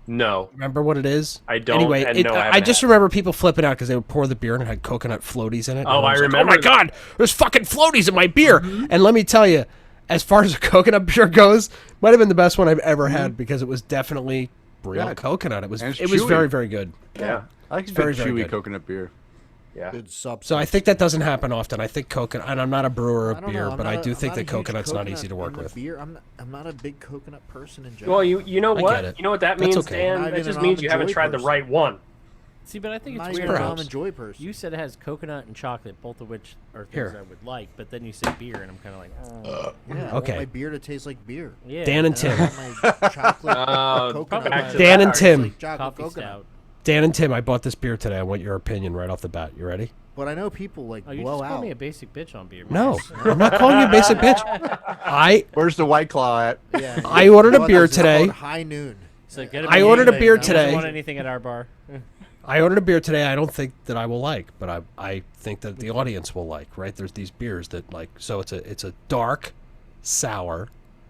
No. Remember what it is? I don't, Anyway, and it, no, I I haven't just had it. remember people flipping out because they would pour the beer and it had coconut floaties in it. and Oh, everyone I was like, remember oh my that. God, there's fucking floaties in my beer. And let me tell you, as far as a coconut beer goes, might have been the best one I've ever had because it was definitely real Yeah. coconut. It was And it's very, chewy. very good. Yeah. I like It's a very, good very chewy good. coconut beer. Yeah. Good substance. So I think that doesn't happen often. I think coconut, and I'm not a brewer I of don't beer, know. I'm but not I a- do I'm think not that a huge coconut's not coconut easy to in work the with. Beer. I'm not a big coconut person in general. Well, you know I what? get it. You know what that That's means, okay. Not Dan? That even just an means you almond haven't joy tried the person. right one. See, but I think not it's even weird. an Perhaps. almond joy person. You said it has coconut and chocolate, both of which are things Here. I would like, but then you said beer, and I'm kind of like, oh. Yeah, I Okay. want my beer to taste like beer. Yeah. Dan and And Tim. I want my chocolate coconut. back to Dan that. and Tim. Like chocolate Coffee coconut. stout. Dan and Tim, I bought this beer today. I want your opinion right off the bat. You ready? But I know people like Oh, you blow just called out. me a basic bitch on beer. man. No, I'm not calling you a basic bitch. Where's the White Claw at? Yeah, I ordered a what beer is it today. called? High noon. So get I ordered a beer I today. don't want anything at our bar. I ordered a beer today. I don't think that I will like, but I think that the audience will like. Right? There's these beers that like. So it's a dark sour,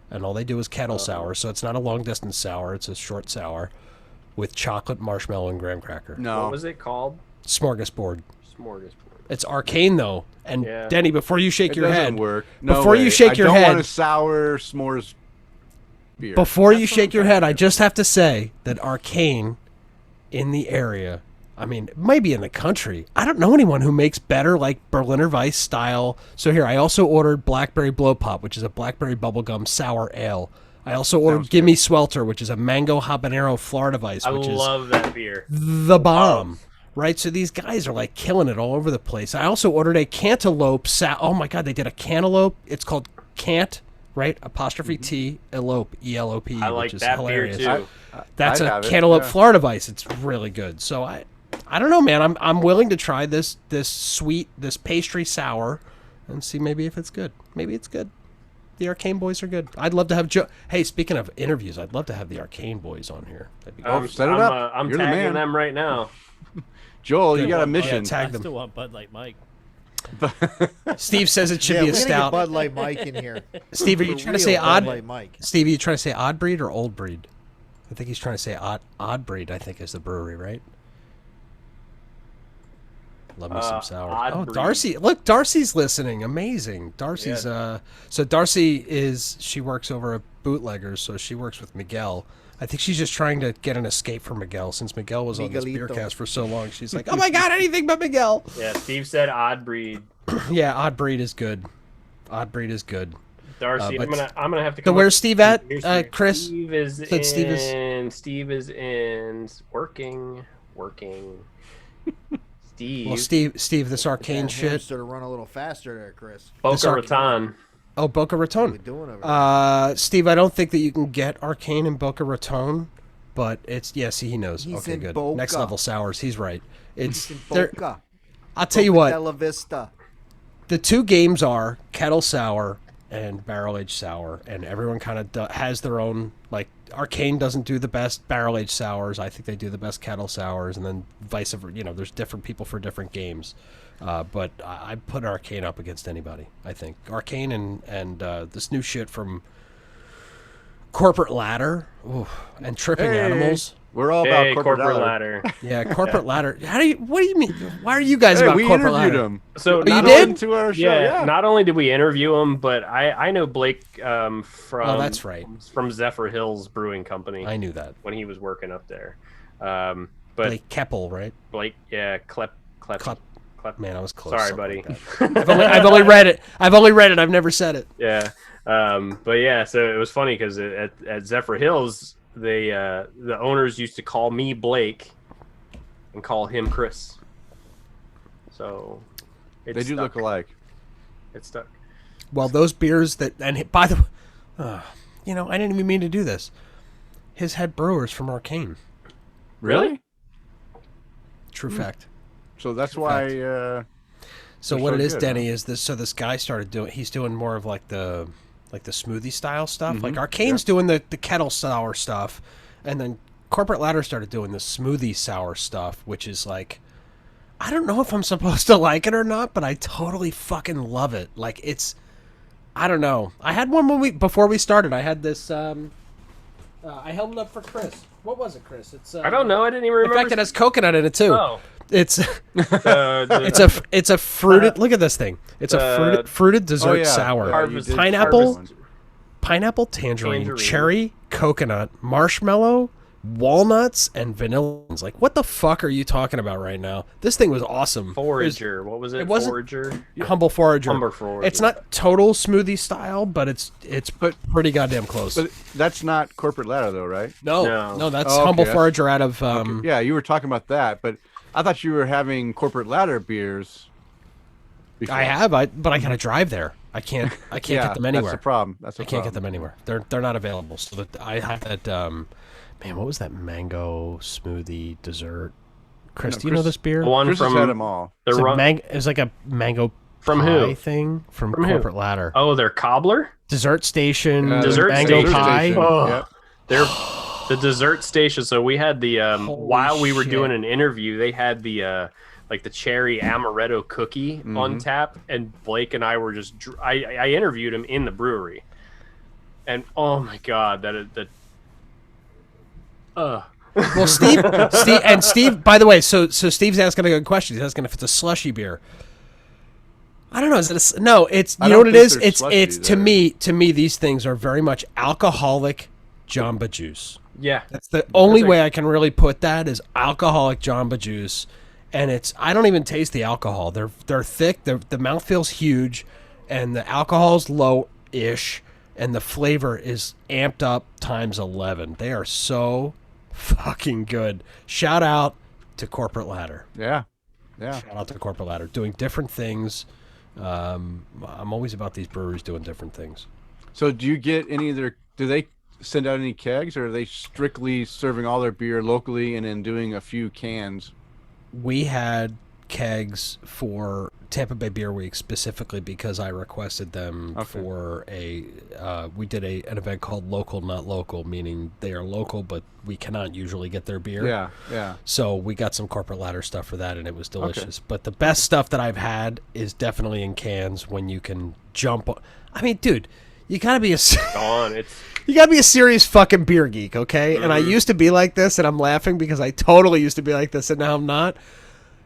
and all they do is kettle sour. So it's not a long distance sour. It's a short sour with chocolate, marshmallow, and graham cracker. No. What was it called? Smorgasbord. Smorgasbord. It's arcane though. And Yeah. Denny, before you shake It your doesn't head, work. No before you way. shake I your don't head, want a sour s'mores beer. before you shake your head, I just have to say that arcane in the area, I mean, maybe in the country, I don't know anyone who makes better like Berliner Weiss style. So here, I also ordered Blackberry Blow Pop, which is a blackberry bubblegum sour ale. I also ordered Gimme Swelter, which is a mango habanero Florida Weiss, I which is love that beer. the bomb. Right, so these guys are like killing it all over the place. I also ordered a cantaloupe. Oh my God, they did a cantaloupe. It's called Cant, right? Apostrophe T, elope, ELOP, I like which is that hilarious. beer too. That's I'd a have it, cantaloupe yeah. Florida Weiss. It's really good. So I don't know, man. I'm willing to try this sweet, this pastry sour, and see maybe if it's good. Maybe it's good. The Arcane boys are good. I'd love to have Joe. Hey, speaking of interviews, I'd love to have the Arcane boys on here. That'd be Oh, set it up. I'm You're the tagging man. them right now. Joel, you got a mission. Tag I them. still want Bud Light Mike. Steve says it should Yeah, be we're a gonna stout. get Bud Light Mike in here. Steve, are you For trying to real, say Bud odd? Light Mike. Steve, are you trying to say odd breed or old breed? I think he's trying to say odd breed. I think is the brewery, right? Love me some sour. Odd Oh, Breed. Darcy! Look, Darcy's listening. Amazing. Darcy's so Darcy she works over at Bootleggers, so she works with Miguel. I think she's just trying to get an escape from Miguel since Miguel was on this Miguelito. Beercast for so long. She's like, oh my god, anything but Miguel. Yeah, Steve said odd breed. Yeah, odd breed is good. Odd breed is good. Darcy, but- I'm gonna have to. So Come where's up- Steve at, Here's Kris? Steve is Said in. Steve is- Steve is in working. Steve. Well, Steve, this arcane That shit. hamster to run a little faster there, Chris. Boca Raton. Oh, Boca Raton. What are we doing over there? Steve, I don't think that you can get arcane in Boca Raton, but it's see, he knows. He's Okay, in good. Boca. Next level sours. He's right. It's In there. Boca. I'll tell you Boca what. Bella Vista. The two games are kettle sour and barrel aged sour, and everyone kind of has their own. Like Arcane doesn't do the best barrel aged sours. I think they do the best kettle sours, and then vice versa. There's different people for different games. But I put Arcane up against anybody. I think Arcane and this new shit from Corporate Ladder and Tripping Animals. We're all about corporate ladder. Yeah, Corporate Ladder. What do you mean? Why are you guys about we Corporate interviewed Ladder? him. So you not did? only- To our show, yeah, not only did we interview him, but I know Blake from that's right. from Zephyr Hills Brewing Company. I knew that when he was working up there. But Blake Keppel, right? Blake, yeah, Klep. Man, I was close. Sorry, something buddy. like that. I've only read it. I've never said it. Yeah, but yeah, so it was funny because at Zephyr Hills, the owners used to call me Blake and call him Kris. So They do look alike. It stuck. Well, those beers by the way, I didn't even mean to do this. His head brewer's from Arcane. Really? True fact. So that's True why. fact. So they're what so it is, good, Denny, is this. So this guy started doing. He's doing more of like the smoothie style stuff. Like Arcane's doing the kettle sour stuff, and then Corporate Ladder started doing the smoothie sour stuff, which is like, I don't know if I'm supposed to like it or not, but I totally fucking love it. Like it's, I don't know. I had one before we started. I had this. I held it up for Kris. What was it, Kris? It's. I don't know. I didn't even remember. In fact, it has coconut in it too. Oh. It's it's a fruited. Look at this thing. It's a fruited dessert sour. Pineapple, tangerine, cherry, coconut, marshmallow, walnuts, and vanilla. Like, what the fuck are you talking about right now? This thing was awesome. Forager. What was it? It wasn't Forager. Humble Forager. Humble Forager. It's not total smoothie style, but it's pretty goddamn close. But that's not Corporate Ladder, though, right? No, that's Humble Forager out of. Yeah, you were talking about that, but I thought you were having Corporate Ladder beers. Before. I have, but I gotta drive there. I can't get them anywhere. That's the problem. I can't get them anywhere. They're not available. So I have that. Man, what was that mango smoothie dessert? Kris, do you know this beer? The one Kris from has had them all. It was like a mango from pie who? thing from Corporate Ladder. Oh, their cobbler. Dessert Station. Dessert mango Station. pie. Oh, Yep. they're the dessert station. So we had the while we were shit. doing an interview, they had the like the cherry amaretto cookie on tap, and Blake and I were just I interviewed him in the brewery, and oh my god, Well, Steve. By the way, so Steve's asking a good question. He's asking if it's a slushy beer. I don't know. Is it no? It's you know what it is. It's to me these things are very much alcoholic Jamba Juice. Yeah, that's the only way I can really put that is alcoholic Jamba Juice, and I don't even taste the alcohol. They're thick. The mouthfeel's huge, and the alcohol's low-ish, and the flavor is amped up times 11. They are so fucking good. Shout out to Corporate Ladder. Yeah. Shout out to Corporate Ladder, doing different things. I'm always about these breweries doing different things. So do you get any of their? Do they send out any kegs, or are they strictly serving all their beer locally and then doing a few cans? We had kegs for Tampa Bay Beer Week specifically because I requested them for a we did an event called Local Not Local, meaning they are local, but we cannot usually get their beer. Yeah, yeah. So we got some corporate ladder stuff for that, and it was delicious. But the best stuff that I've had is definitely in cans when you can jump. I mean, dude, you gotta be you gotta be a serious fucking beer geek, okay? And I used to be like this, and I'm laughing because I totally used to be like this, and now I'm not.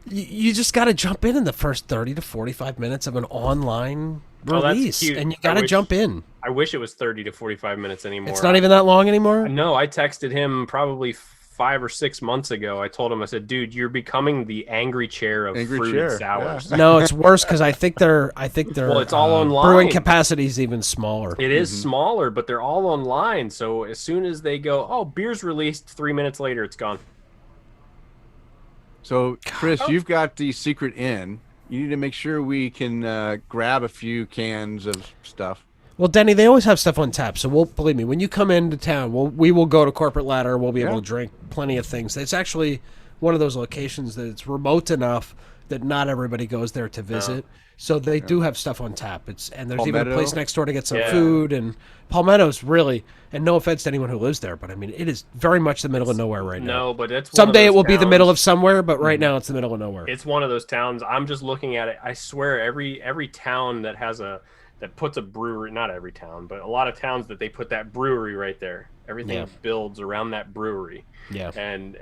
You just got to jump in the first 30 to 45 minutes of an online release, and you got to jump in. I wish it was 30 to 45 minutes anymore. It's not even that long anymore? No, I texted him probably 5 or 6 months ago. I told him, I said, dude, you're becoming the angry chair of fruited sours. Yeah. No, it's worse because I think they're well, it's all online. Brewing capacity is even smaller. It is smaller, but they're all online. So as soon as they go, oh, beer's released, 3 minutes later, it's gone. So, Kris, you've got the secret in. You need to make sure we can grab a few cans of stuff. Well, Denny, they always have stuff on tap. So believe me, when you come into town, we will go to Corporate Ladder. We'll be able to drink plenty of things. It's actually one of those locations that it's remote enough that not everybody goes there to visit. So they do have stuff on tap. And there's even a place next door to get some food. And Palmetto's really, and no offense to anyone who lives there, but I mean, it is very much the middle of nowhere right now. No, but it's someday it will be the middle of somewhere, but right now it's the middle of nowhere. It's one of those towns. I'm just looking at it. I swear, every town that puts a brewery, not every town, but a lot of towns that they put that brewery right there. Everything builds around that brewery. Yeah. And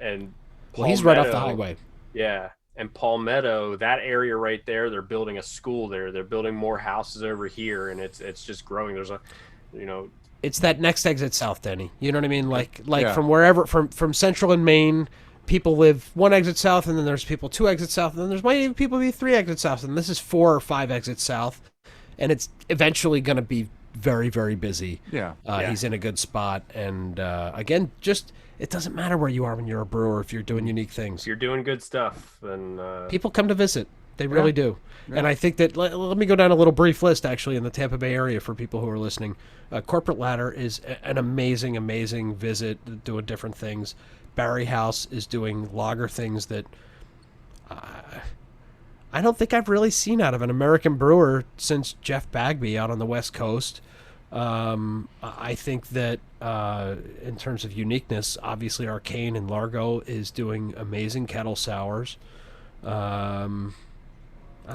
well, he's right off the highway. Yeah. And Palmetto, that area right there, they're building a school there. They're building more houses over here, and it's just growing. There's it's that next exit south, Denny. You know what I mean? Like from wherever, from Central and Maine, people live one exit south, and then there's people 2 exits south, and then there's might even people be 3 exits south, and this is 4 or 5 exits south, and it's eventually going to be very, very busy. Yeah. He's in a good spot, and again, just. It doesn't matter where you are when you're a brewer if you're doing unique things. If you're doing good stuff, then people come to visit. They really do. Yeah. And I think that let me go down a little brief list actually in the Tampa Bay area for people who are listening. Corporate Ladder is an amazing, amazing visit doing different things. Barry House is doing lager things that I don't think I've really seen out of an American brewer since Jeff Bagby out on the West Coast. I think that in terms of uniqueness, obviously Arcane and Largo is doing amazing kettle sours. I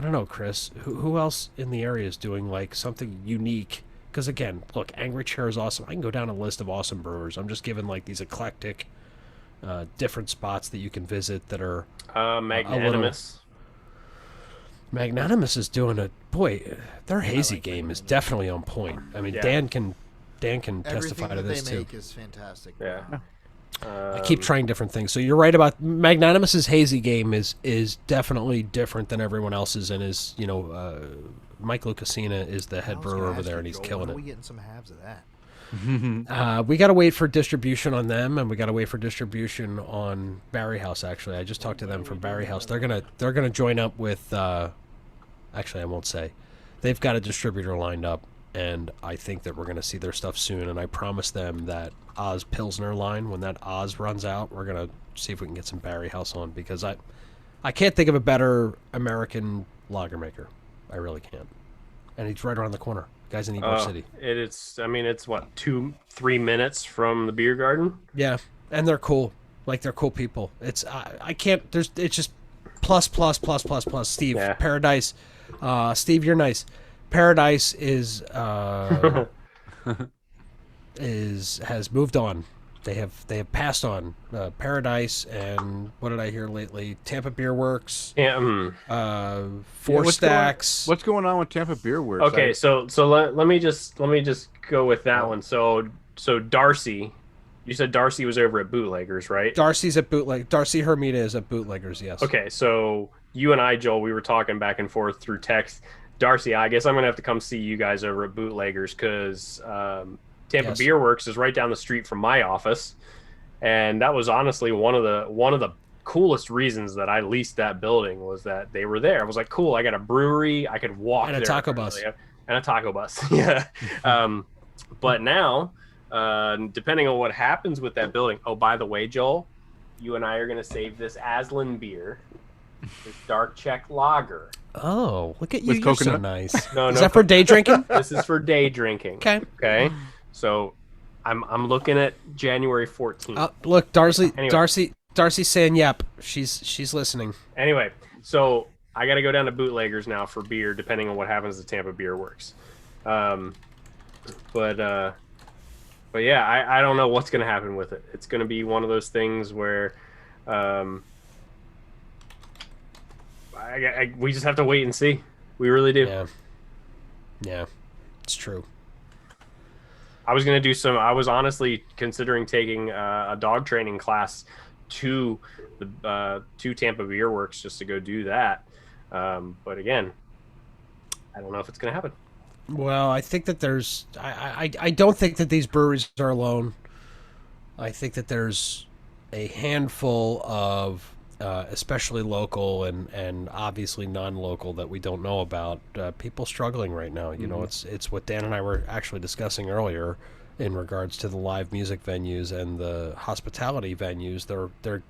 don't know, Kris. Who else in the area is doing like something unique? Because again, look, Angry Chair is awesome. I can go down a list of awesome brewers. I'm just giving like these eclectic, different spots that you can visit that are Magnanimous. Magnanimous is doing their hazy game is definitely on point. I mean, Dan can testify to this too. Everything they make is fantastic. Yeah. I keep trying different things. So you're right about Magnanimous's hazy game is definitely different than everyone else's, and is Mike Lucasina is the head brewer over there, and he's killing it. We getting some halves of that. We got to wait for distribution on them, and we got to wait for distribution on Barry House. Actually, I just talked to them from Barry House. They're gonna join up with. Actually, I won't say. They've got a distributor lined up, and I think that we're going to see their stuff soon. And I promise them that Oz Pilsner line, when that Oz runs out, we're going to see if we can get some Barry House on, because I can't think of a better American lager maker. I really can't. And he's right around the corner. Guy's in Ybor City. It's what, 2-3 minutes from the beer garden? Yeah, and they're cool. Like, they're cool people. It's I can't. It's just plus. Steve, Paradise. Steve, you're nice. Paradise has moved on. They have passed on. Paradise, and what did I hear lately? Tampa Beer Works. Four Stacks. What's going on with Tampa Beer Works? Okay, so let me just go with that one. So Darcy, you said Darcy was over at Bootleggers, right? Darcy's at Bootleg. Darcy Hermita is at Bootleggers. Yes. Okay, so you and I, Joel, we were talking back and forth through text. Darcy, I guess I'm gonna have to come see you guys over at Bootleggers, because Tampa Beer Works is right down the street from my office, and that was honestly one of the coolest reasons that I leased that building, was that they were there. I was like, cool, I got a brewery, I could walk and a taco bus, and a taco bus, yeah. But now, depending on what happens with that building. Oh, by the way, Joel, you and I are gonna save this Aslan beer, this dark Czech lager. Oh, look at you! With You're so coconut? nice. No, Is no that for day drinking? This is for day drinking. Okay. Okay. So, I'm looking at January 14th. Look, Anyway. Darcy's saying yep. She's listening. Anyway, so I got to go down to Bootleggers now for beer, depending on what happens at Tampa Beer Works. But yeah, I don't know what's going to happen with it. It's going to be one of those things where we just have to wait and see. We really do. Yeah, it's true. I was going to do I was honestly considering taking a dog training class to Tampa Beer Works just to go do that. But again, I don't know if it's going to happen. Well, I think that there's I don't think that these breweries are alone. I think that there's a handful of especially local and obviously non-local that we don't know about, people struggling right now. You know, it's what Dan and I were actually discussing earlier in regards to the live music venues and the hospitality venues.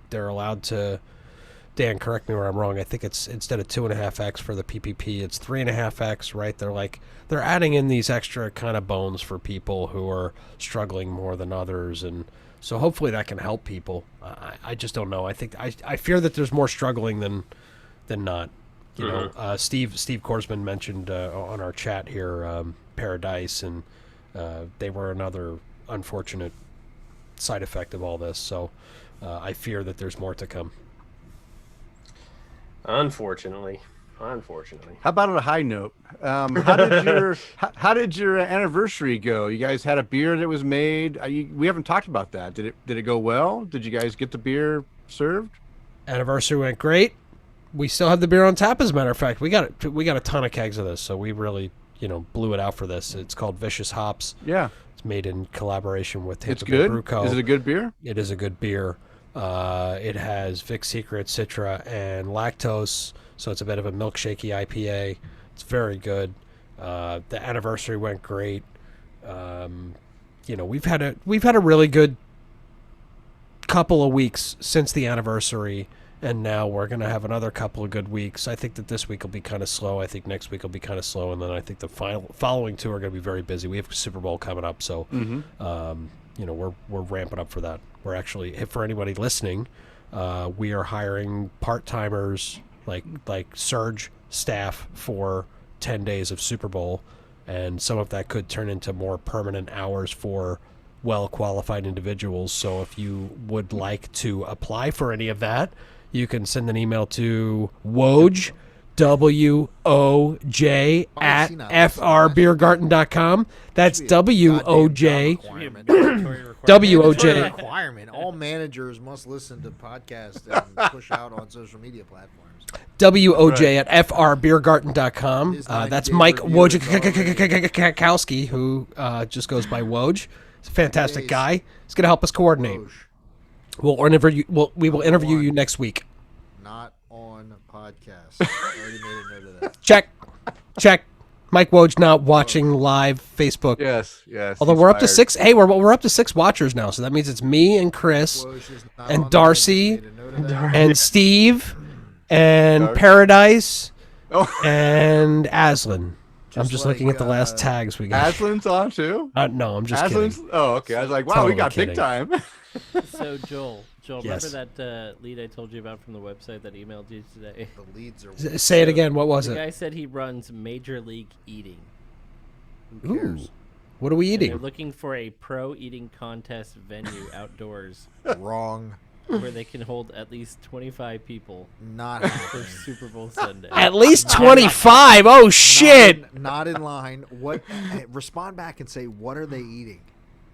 They're allowed to, Dan, correct me where I'm wrong, I think it's instead of 2.5x for the PPP, it's 3.5x, right? They're adding in these extra kind of bones for people who are struggling more than others, and so hopefully that can help people. I just don't know. I think I fear that there's more struggling than not. You know, Steve Korsman mentioned on our chat here Paradise, and they were another unfortunate side effect of all this. So I fear that there's more to come. Unfortunately. How about on a high note? How did your anniversary go? You guys had a beer that was made. We haven't talked about that. Did it go well? Did you guys get the beer served? Anniversary went great. We still have the beer on tap. As a matter of fact, we got a ton of kegs of this, so we really blew it out for this. It's called Vicious Hops. Yeah, it's made in collaboration with Tampa It's good. Bay Brew Co. Is it a good beer? It is a good beer. It has Vic Secret, Citra, and lactose. So it's a bit of a milkshakey IPA. It's very good. The anniversary went great. We've had a really good couple of weeks since the anniversary, and now we're gonna have another couple of good weeks. I think that this week will be kind of slow. I think next week will be kind of slow, and then I think the following two are gonna be very busy. We have Super Bowl coming up, so we're ramping up for that. We're actually, for anybody listening, we are hiring part-timers, like surge staff for 10 days of Super Bowl, and some of that could turn into more permanent hours for well-qualified individuals. So if you would like to apply for any of that, you can send an email to Woj, WOJ at FRBeergarten.com. That's WOJ. WOJ. Requirement. All managers must listen to podcasts and push out on social media platforms. WOJ at FRBeergarten.com. That's Mike Wojciechowski, who just goes by Woj. He's a fantastic guy. He's going to help us coordinate. We'll interview you. We will interview you next week. Not on podcast. I already made a note of that. Check. Mike Woj not watching live Facebook. Yes. Although we're up to 6. Hey, we're up to 6 watchers now, so that means it's me and Kris and Darcy and Steve and Paradise and Aslan. I'm just looking at the last tags we got. Aslan's on too? No, I'm just kidding. Oh, okay. I was like, wow, Totally we got kidding. big time. So Joel, Yes. remember that lead I told you about from the website that emailed you today? The leads are. Say it again. What was The it? guy said he runs Major League Eating. Who cares? Ooh. What are we And they're eating? looking for a pro eating contest venue outdoors Wrong. where they can hold at least 25 people Not for happening. Super Bowl Sunday. At least 25. Oh shit. Not in line. What? Respond back and say, what are they eating?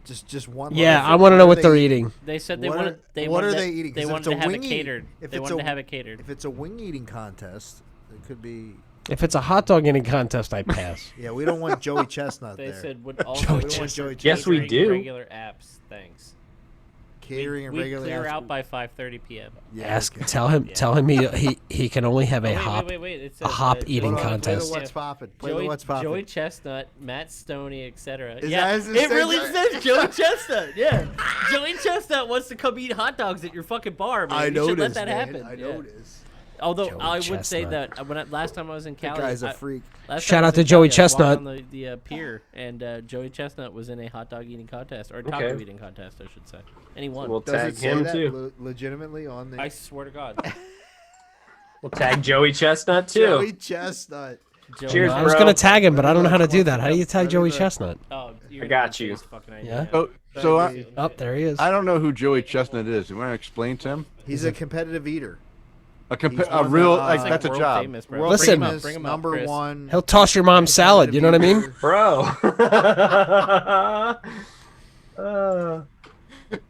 Just one. Yeah, line. I want to know what they're eating. They said they What wanted. are- They what wanted are to- they eating? They 'Cause if wanted it's to a have it wing eat- catered. if They it's wanted a- to have it catered. If it's a wing eating contest, it could be. If it's a hot dog eating contest, I pass. Yeah, we don't want Joey Chestnut They there. said would Joey also we don't want Joey Chestnut. Yes, we catering do. Regular apps, thanks. Catering and we regular. clear apps- out by 5:30 p.m. Yeah, Ask. okay. Tell him he can only have a hop. Wait. It a says, hop eating Hold on, contest. Play the what's poppin'. Play Joey, the what's poppin'. Joey Chestnut, Matt Stoney, etc. Is Yeah, that his it really signature? says Joey Chestnut. Yeah, Joey Chestnut wants to come eat hot dogs at your fucking bar, man. I You noticed, should let that man. happen. I Yeah. noticed. Although Joey I would say Chestnut. that last time I was in Cali, guy's a freak. Shout out to Joey Chestnut. On the pier, and Joey Chestnut was in a hot dog eating contest or taco eating contest, I should say, and he won. We'll Does tag it say him that too. legitimately on the. I swear to God. We'll tag Joey Chestnut too. Joey Chestnut. Cheers, I was bro. gonna tag him, but I don't know how to do that. How do you tag Joey Chestnut? Oh, I got you. Yeah. So there he is. I don't know who Joey Chestnut is. You want to explain to him? He's a competitive eater. A real that's a job. World Listen, famous, number one. He'll toss your mom's salad. You know what I mean? Bro.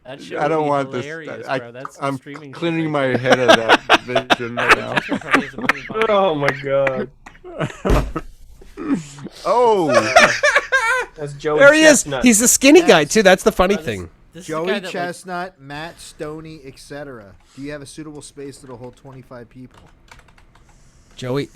I don't want this. I'm cleaning my head of that vision right now. Oh my god. That's Joey There he Chestnut. is. He's the skinny guy too. That's the funny thing. Joey Chestnut, Matt Stoney, etc. Do you have a suitable space that'll hold 25 people? Joey.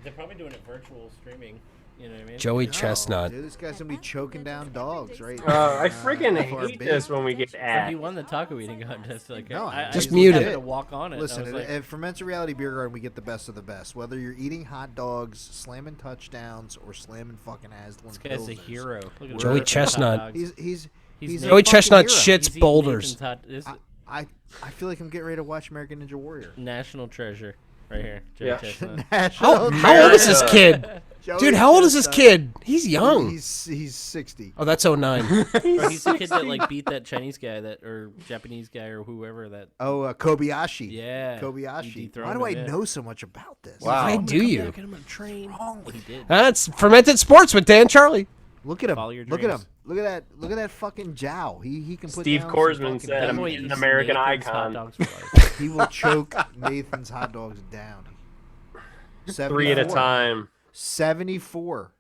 They're probably doing it virtual streaming. You know what I mean? Joey Chestnut. Dude, this guy's gonna be choking down dogs, right? I freaking hate this when we get ads. He won the taco eating contest. Like, No, just mute it. To walk on it. Listen, like, at Fermented Reality Beer Garden, we get the best of the best. Whether you're eating hot dogs, slamming touchdowns, or slamming fucking Aslan. this guy's a hero. Look at Joey him. Chestnut. He's Joey a Chestnut fucking hero. shits boulders. I feel like I'm getting ready to watch American Ninja Warrior. National treasure, right here. Joey Yeah. Chestnut. How old is this kid? Dude, how old is this kid? He's young. He's 60. Oh, that's 09. Bro, he's the kid that like beat that Chinese guy or Japanese guy or whoever that. Oh, Kobayashi. Yeah. Kobayashi. dethroned Why do I him, yeah. know so much about this? Wow. Why do you? Get him on a train. He did. That's Fermented Sports with Dan Charlie. Look at him. Follow your Look at him. dreams. Look at that. Look at that fucking jow. He can put. Steve down Korsman some fucking- said That's why an he eats American Nathan's hot icon. dogs for life. He will choke Nathan's hot dogs down. 3 at a 74. time. 74.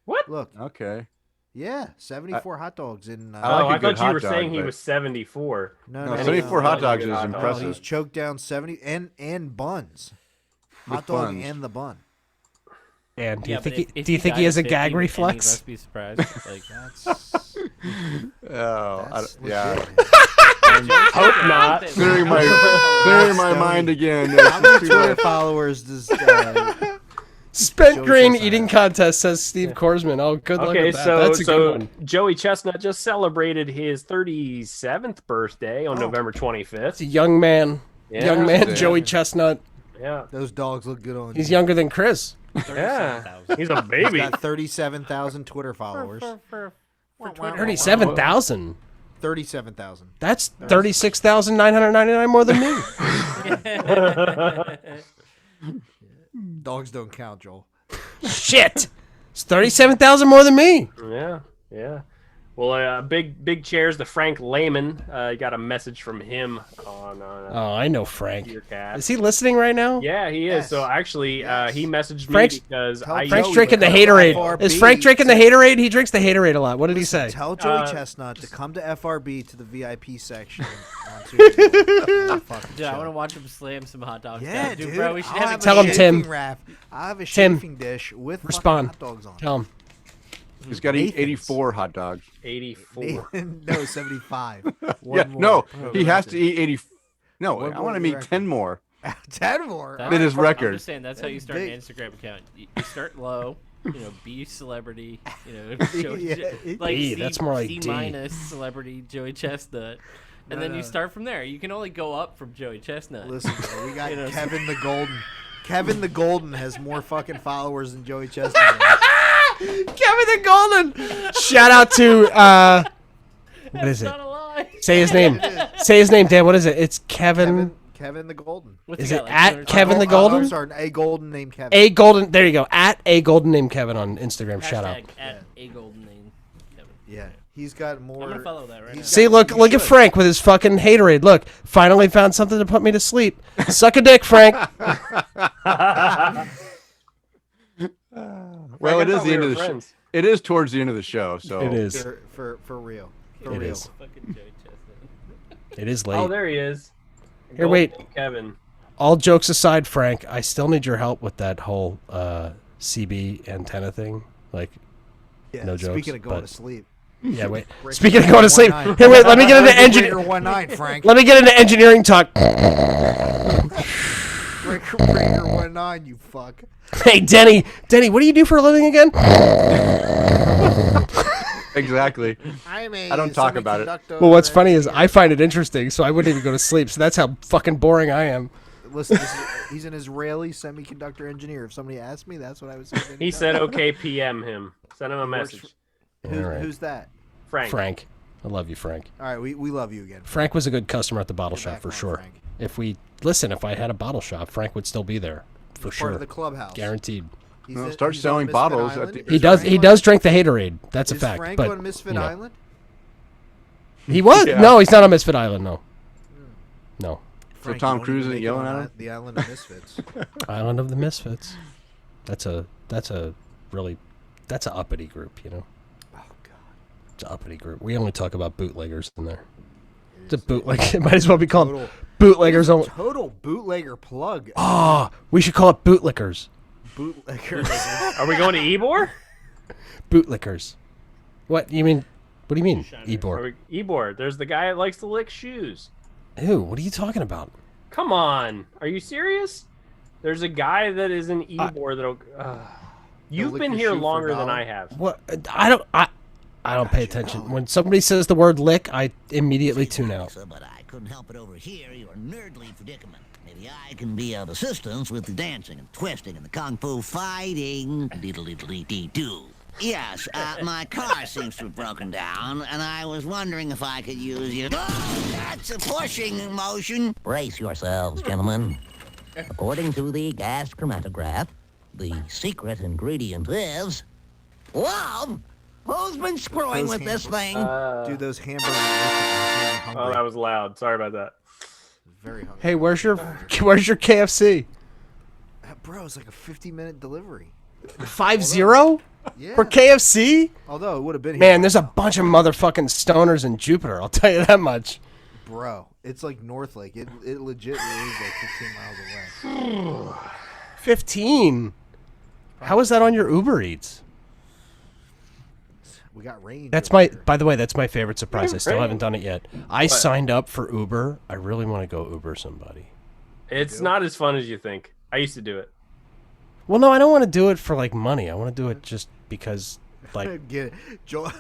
What? Look. Okay. Yeah, 74 hot dogs in. I like a I good thought you hot were dog, saying he but- was 74. No, 74 hot dogs is Oh, impressive. he's choked down 70 and buns. Hot With dog buns. and the bun. And do you Yeah, think but he, if do you think he died has a at gag 50, reflex? any of us be surprised. Like That's Oh, yeah. legit, Hope not. Clearing my mind again. How many Twitter followers does Spent Joey grain Chestnut eating contest, says Steve Korsman. Oh, good luck Okay, with that. so That's a good one. Joey Chestnut just celebrated his 37th birthday on November It's 25th. a young man. Yeah. Young man, Yeah. Joey Chestnut. Yeah, those dogs look good on He's you? younger than Kris. yeah. He's a He's baby. got 37,000 Twitter followers. 37,000. 37,000. That's 36,999 more than me. Dogs don't count, Joel. Shit. It's 37,000 more than me. Yeah, yeah. Well, big chairs to Frank Lehman. Got a message from him on. Oh, I know Frank. Beercast. Is he listening right now? Yeah, he is. Yes. So actually, he messaged Frank's- me because Tell I. Frank's Joey drinking the to come to Haterade. FRB. Is Frank drinking the Haterade? He drinks the Haterade a lot. What did he say? Tell Joey Chestnut to come to FRB to the VIP section on Tuesday. Dude, I want to watch him slam some hot dogs. Yeah, down. dude. Bro, we should I'll have have a Tell him, a Tim. chafing rack. I have a Tim, chafing dish with fucking respond. hot dogs on. Tell him. He's got to eat Nathan's. 84 hot dogs. 84. No, 75. Yeah, One more. no, Oh, he has to record. eat 80. No, One I more want to than eat record. 10 more. 10 more. That- That is I'm record. just saying that's how you start big. an Instagram account. You start low, B celebrity, Joey, Yeah. like D, C, that's more like C D. minus celebrity Joey Chestnut, and then you start from there. You can only go up from Joey Chestnut. Listen, bro, we got You know, Kevin the Golden. Kevin the Golden has more fucking followers than Joey Chestnut. Kevin the Golden. Shout out to what is it? Not a lie. Say his name. Say his name, Dan. What is it? It's Kevin. Kevin the Golden. What's Is he it got, like at 200 Kevin the I'm Golden? sorry, a golden named Kevin. A Golden. There you go. At a Golden named Kevin on Instagram. Shout out. Hashtag at a golden name. Kevin. Yeah, he's got more. I'm gonna follow that right now. See, look at Frank with his fucking Haterade. Look, finally found something to put me to sleep. Suck a dick, Frank. Well, it I is thought the we end were of the show. friends. It is towards the end of the show, so It is. For real. For It real. is. Fucking Joey Chestnut. It is late. Oh, there he is. Here, wait. Kevin. All jokes aside, Frank, I still need your help with that whole CB antenna thing. Like, Yeah, no jokes. speaking of going but- to sleep. Yeah, wait. Breaker Speaking of going to sleep, 1-9. here, wait. Let me get into Breaker engineering. 1-9, Frank. Let me get into engineering talk. Breaker 19, you fuck. Hey, Denny, what do you do for a living again? Exactly. I don't talk about it. Well, what's funny is I find it interesting, so I wouldn't even go to sleep. So that's how fucking boring I am. Listen, he's an Israeli semiconductor engineer. If somebody asked me, that's what I was saying. He said, "Okay, PM him. Send him a message." Who's that? Frank. I love you, Frank. All right, we love you again. Frank was a good customer at the bottle shop for sure. Frank. If I had a bottle shop, Frank would still be there for sure. Part of the clubhouse. Guaranteed. Start selling bottles. He does drink the Haterade. That's a fact. Frank but on Misfit Island? He was. Yeah. No, he's not on Misfit Island. No. No. So Tom Cruise isn't yelling at him. The Island of Misfits. Island of the Misfits. That's a uppity group, you know. Oh God. It's an uppity group. We only talk about bootleggers in there. It's a bootleg. It might as well be called bootleggers only. Total bootlegger plug. Oh, we should call it bootlickers. Bootleggers. Are we going to Ebor? Bootlickers. What do you mean? What do you mean, Ebor? Ebor. There's the guy that likes to lick shoes. Ew, what are you talking about? Come on. Are you serious? There's a guy that is in Ebor that'll. You've been here longer than I have. What? I don't pay attention. When somebody says the word lick, I immediately tune out. But I couldn't help it over here. Your nerdly predicament. Maybe I can be of assistance with the dancing and twisting and the kung fu fighting. Diddle-diddle-dee-doo. Yes, my car seems to have broken down, and I was wondering if I could use your... Oh, that's a pushing motion. Brace yourselves, gentlemen. According to the gas chromatograph, the secret ingredient is... love. Who's been screwing with this thing? Dude, those hamburgers. Oh, that was loud. Sorry about that. Very hungry. Hey, where's your KFC? Bro, it's like a 50-minute delivery. 5-0? Yeah. For KFC? Although it would have been here. Man, there's a bunch of motherfucking stoners in Jupiter. I'll tell you that much. Bro, it's like North Lake. It legitimately is like 15 miles away. 15? How is that on your Uber Eats? We got rain. By the way, that's my favorite surprise. I still haven't done it yet. I signed up for Uber. I really want to go Uber somebody. It's not as fun as you think. I used to do it. Well, no, I don't want to do it for like money. I want to do it just because, like, get it. Joel.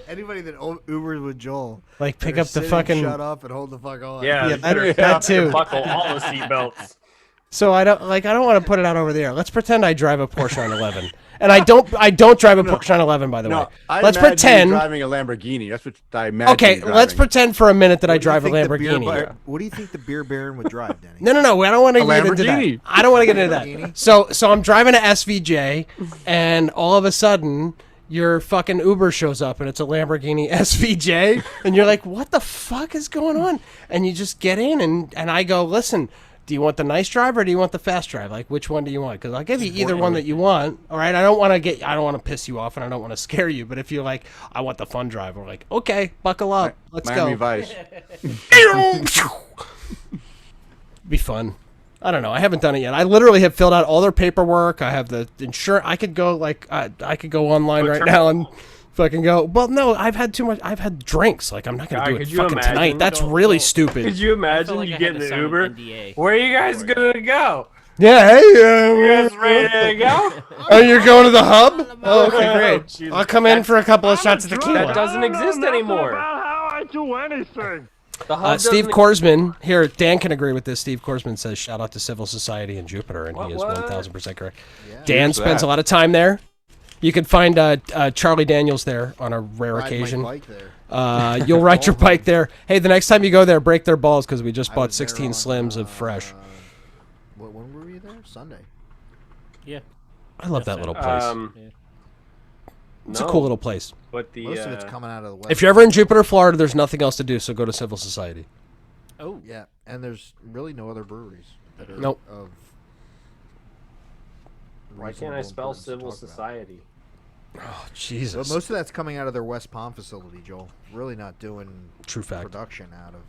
Anybody that Ubers with Joel, like, pick up the fucking. Shut up and hold the fuck on. Yeah, that too. Buckle all the seatbelts. So I don't want to put it out over the air. Let's pretend I drive a Porsche 911, and I don't drive a Porsche 911, by the way. Let's pretend driving a Lamborghini. That's what I imagine. Okay, let's pretend for a minute that I drive a Lamborghini. What do you think the beer baron would drive, Denny? No. I don't want to get into that. I don't want to get into that. So I'm driving a SVJ, and all of a sudden your fucking Uber shows up, and it's a Lamborghini SVJ, and you're like, what the fuck is going on? And you just get in, and I go, listen. Do you want the nice drive or do you want the fast drive? Like, which one do you want? Because I'll give you either one that you want. All right, I don't want to piss you off and I don't want to scare you. But if you're like, I want the fun drive, we're like, okay, buckle up, let's Miami go. Vice. Be fun. I don't know. I haven't done it yet. I literally have filled out all their paperwork. I have the insurance. I could go I could go online right now and fucking go. Well, no, I've had too much. I've had drinks. Like, I'm not gonna do it fucking tonight. That's really stupid. Could you imagine you get in the Uber? Where are you guys gonna go? Yeah, hey, you guys ready to go? Oh, you're going to the hub? Oh, okay, great. I'll come in for a couple of shots of tequila. That doesn't exist anymore. How I do anything? Steve Korsman, here, Dan can agree with this. Steve Korsman says, shout out to Civil Society in Jupiter, and he is 1,000% correct. Yeah. Dan spends a lot of time there. You can find Charlie Daniels there on a rare occasion. My bike there. You'll ride your bike there. Hey, the next time you go there, break their balls because we just bought 16 Slims of fresh. When were you there? Sunday. Yeah. I love that little place. It's a cool little place. But the, most of it's coming out of the west. If you're ever in Jupiter, Florida, there's nothing else to do, so go to Civil Society. Oh. Yeah, and there's really no other breweries. That are Nope. Of Why can't I spell Civil Society? Oh, Jesus. But most of that's coming out of their West Palm facility, Joel. Really not doing True fact. production out of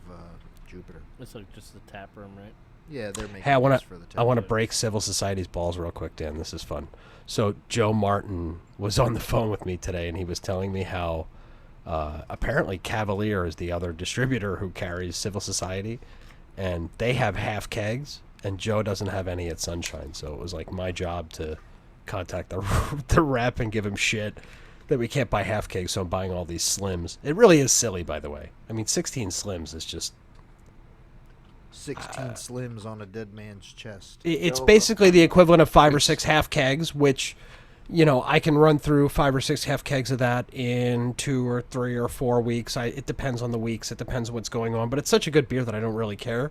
Jupiter. It's like just the tap room, right? Yeah, they're making. Hey, I want to to break Civil Society's balls real quick, Dan. This is fun. So Joe Martin was on the phone with me today, and he was telling me how apparently Cavalier is the other distributor who carries Civil Society, and they have half kegs, and Joe doesn't have any at Sunshine, so it was like my job to contact the rep and give him shit that we can't buy half kegs, so I'm buying all these slims. It really is silly, by the way. I mean, 16 slims is just 16 slims on a dead man's chest. It's basically the equivalent of 5 or 6 half kegs, which, you know, I can run through 5 or 6 half kegs of that in 2 or 3 or 4 weeks. It depends on the weeks. It depends what's going on. But it's such a good beer that I don't really care.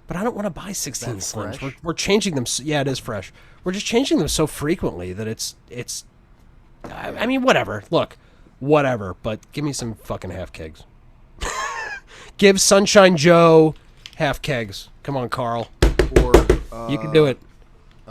But I don't want to buy 16 slims. We're changing them. Yeah, it is fresh. We're just changing them so frequently that it's. I mean, whatever. Look, whatever. But give me some fucking half kegs. Give Sunshine Joe half kegs. Come on, Carl. Or you can do it.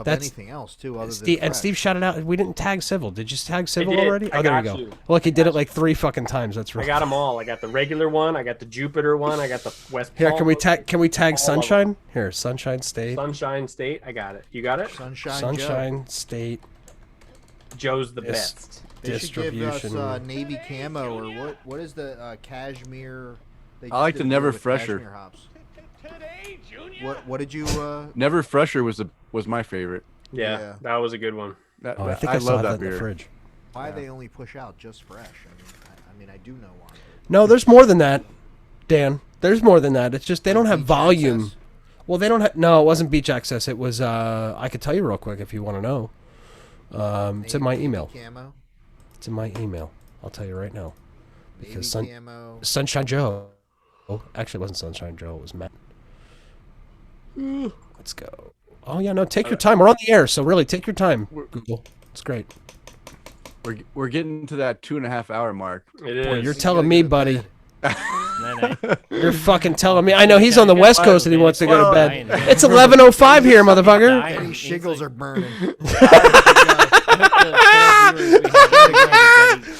That's anything else too, other Steve, than and Steve shouted out. We didn't tag Civil. Did you tag Civil did. already? I Oh, there you got go. you. Look, he did it like 3 fucking times. That's right. I got them all. I got the regular one. I got the Jupiter one. I got the West. Here, Palm can we tag? Can we tag all of Sunshine? Here, Sunshine State. Sunshine State. I got it. You got it. Sunshine State. Joe's the best. They should give us Navy Camo or what is the cashmere? I like the Never Fresher. Cashmere hops. What did you? Never Fresher was my favorite. Yeah, that was a good one. I think I love that beer. In the fridge. Why they only push out just fresh? I mean, I do know why. No, there's more than that, Dan. There's more than that. It's just they don't have volume. Access? Well, they don't have. No, it wasn't Beach Access. It was. I could tell you real quick if you want to know. It's in my email. Camo? It's in my email. I'll tell you right now. Because Camo. Sunshine Joe. Oh, actually, it wasn't Sunshine Joe. It was Matt. Let's go. Oh yeah, no, take your time. We're on the air, so really take your time. Google, it's great. We're getting to that 2.5 hour mark. It is. Boy, you're telling me, buddy. You're fucking telling me. I know he's on the West Coast and he wants to go to bed. It's 11:05 here, motherfucker. Any shiggles are burning.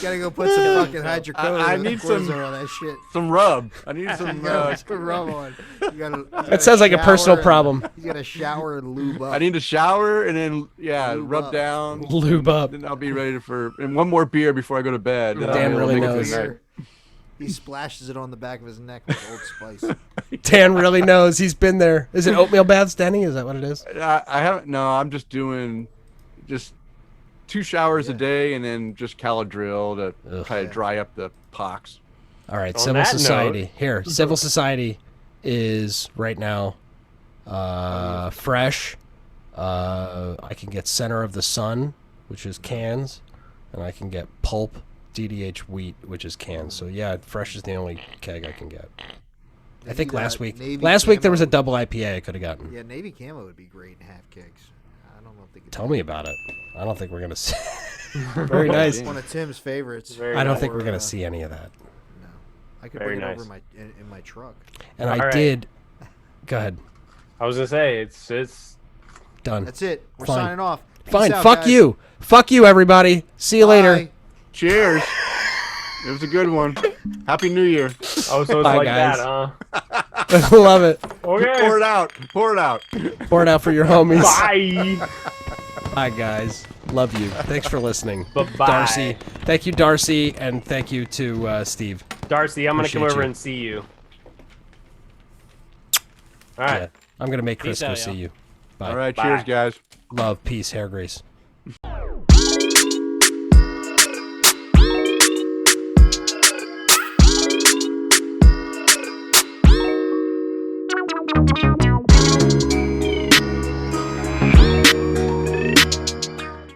Gotta go put some fucking hydrocodone. I need some on that shit. Some rub. I need some rub on. That sounds like a personal problem. You gotta shower and lube up. I need to shower and then lube rub up. down, lube up. Then I'll be ready and one more beer before I go to bed. Dan really knows. He splashes it on the back of his neck with Old Spice. Dan really knows. He's been there. Is it oatmeal baths, Denny? Is that what it is? I haven't. No, I'm just doing 2 showers a day and then just Caladrill to try to dry up the pox. All right, Civil Society. Here, Civil Society is right now fresh. I can get Center of the Sun, which is cans, and I can get Pulp DDH Wheat, which is cans. So yeah, fresh is the only keg I can get. I think last week there was a double IPA I could have gotten. Yeah, Navy Camo would be great in half kegs. I don't know if they could. Tell me about it. I don't think we're gonna see. Very nice. One of Tim's favorites. I don't think we're gonna see any of that. No, I could bring it over in my truck. And I did. Go ahead. I was gonna say it's done. That's it. We're Fine. signing off. Fine. Peace out, Fuck guys. you. Fuck you, everybody. See you later. Cheers. It was a good one. Happy New Year. Oh, so it's Bye, like guys. that, huh? Love it. Okay. Pour it out. Pour it out. Pour it out for your homies. Bye. Bye, guys. Love you. Thanks for listening. Bye-bye. Darcy. Thank you, Darcy, and thank you to Steve. Darcy, I'm going to come Appreciate over you. and see you. All right. Yeah, I'm going to make Kris Peace go out, see y'all. you. Bye. All right. Bye. Cheers, guys. Love, peace, hair grease.